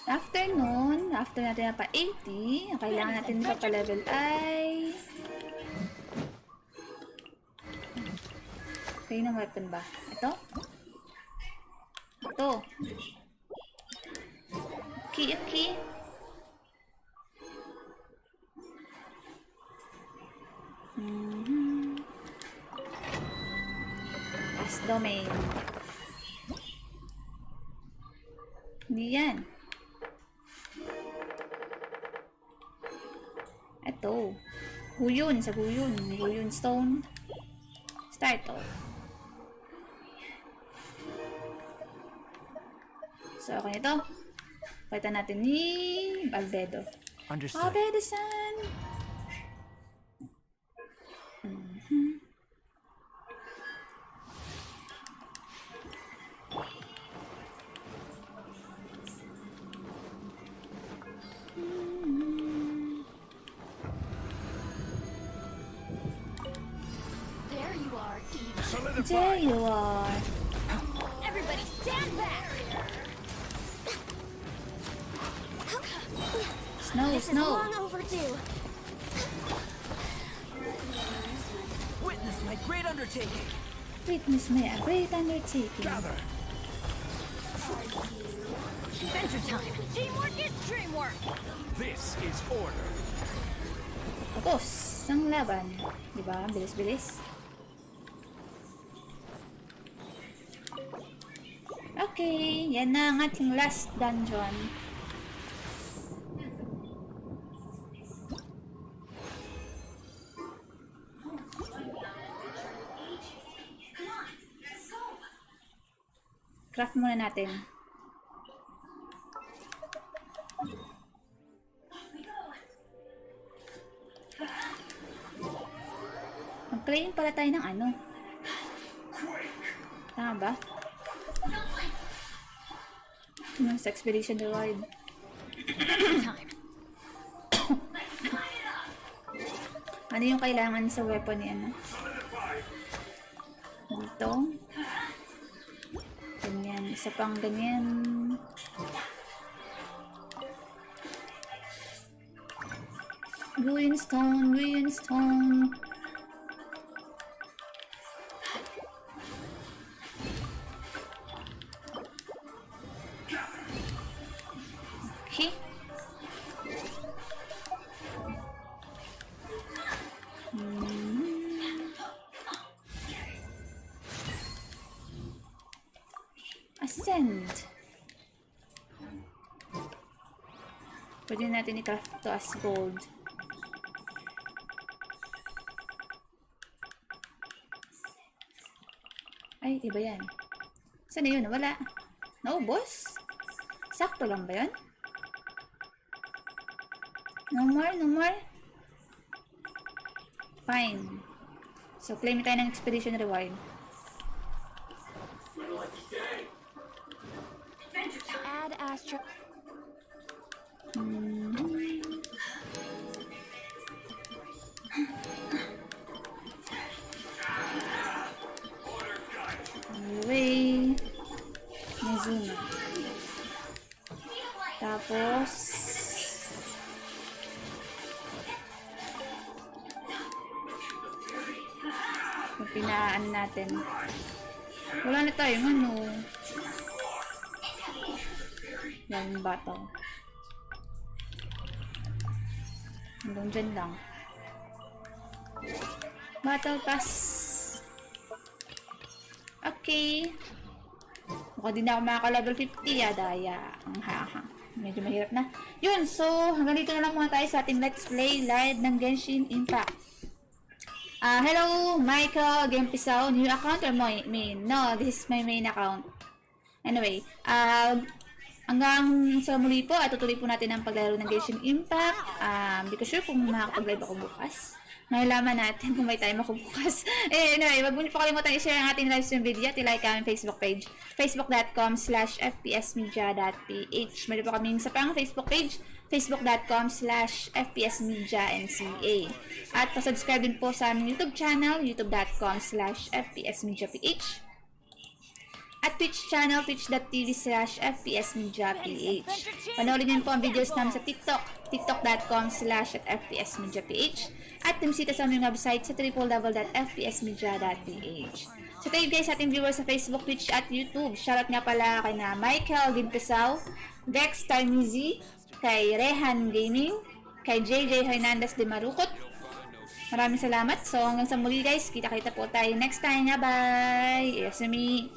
[SPEAKER 2] After nun, after natin na pa 80, ang kailangan natin pa level ay... Kayo ng weapon ba? Ito? Ito. Okay. As domain. Hindi yan. Ito. Huyon. Sa Huyon. Huyon stone. Start off. So, okay ito. Pakita natin ni Albedo.
[SPEAKER 15] Understood.
[SPEAKER 2] Albedo-san!
[SPEAKER 9] There you are, Eve.
[SPEAKER 2] There you are.
[SPEAKER 9] Everybody stand back.
[SPEAKER 2] Snow.
[SPEAKER 9] This is long overdue.
[SPEAKER 14] my great undertaking.
[SPEAKER 2] Witness me a great undertaking.
[SPEAKER 11] Gather.
[SPEAKER 9] Adventure time. Teamwork is dreamwork.
[SPEAKER 11] This is order.
[SPEAKER 2] Tapos, ang laban. Diba? Bilis-bilis. Okay, yan na ang ating last dungeon. Craft muna natin. Mag-claim pala tayo ng ano. Tama ba? Ano sa expedition reward? Ano yung kailangan sa weapon ni ano? Dito. Ganyan. Isa pang ganyan. Greenstone, greenstone. Okay. Ascend. Pwede natin i-craft to as gold. Ay, iba yan. Saan na yun? Wala. Naubos? Sakto lang ba yun? No more, no more? Fine. So, claim tayo ng expedition reward.
[SPEAKER 4] Add Astro.
[SPEAKER 2] Anyway, Mizuna. Tapos pinaan natin. Wala na tayong ano. Yan yung battle. Hanggang dyan lang. Battle pass. Okay. Mukha din ako makaka-level 50. Daya. Ang haha. Medyo mahirap na. Yun. So, hanggang dito na lang muna tayo sa ating Let's Play live ng Genshin Impact. Hello, Michael. Game Pisaw. New account or main? No, this is my main account. Anyway, hanggang sa muli po, at tutuloy po natin ang paglaro ng Genshin Impact. Hindi ko sure kung makakapag-live ako bukas. Nalaman natin kung may time ako bukas. Anyway, wag mo po kalimutan i-share ang ating live stream video at i-like ang Facebook page. facebook.com/fpsmedia.ph. Meron po kaming sa pang Facebook page, facebook.com/fpsmedianca. At pasubscribe din po sa aming YouTube channel, youtube.com/fpsmediaph. At Twitch channel, twitch.tv/fpsmediaph. Panoorin din po ang videos namin sa TikTok, tiktok.com/fpsmediaph. At tumisita sa aming website sa www.fpsmedia.ph. So tayo guys sa ating viewers sa Facebook, Twitch at YouTube. Shoutout nga pala kay na Michael Ginpesaw, Dex Tarmizi, kay Rehan Gaming, kay JJ Hernandez de Marukot. Maraming salamat. So hanggang sa muli guys, kita-kita po tayo next time. Bye! Yes, me.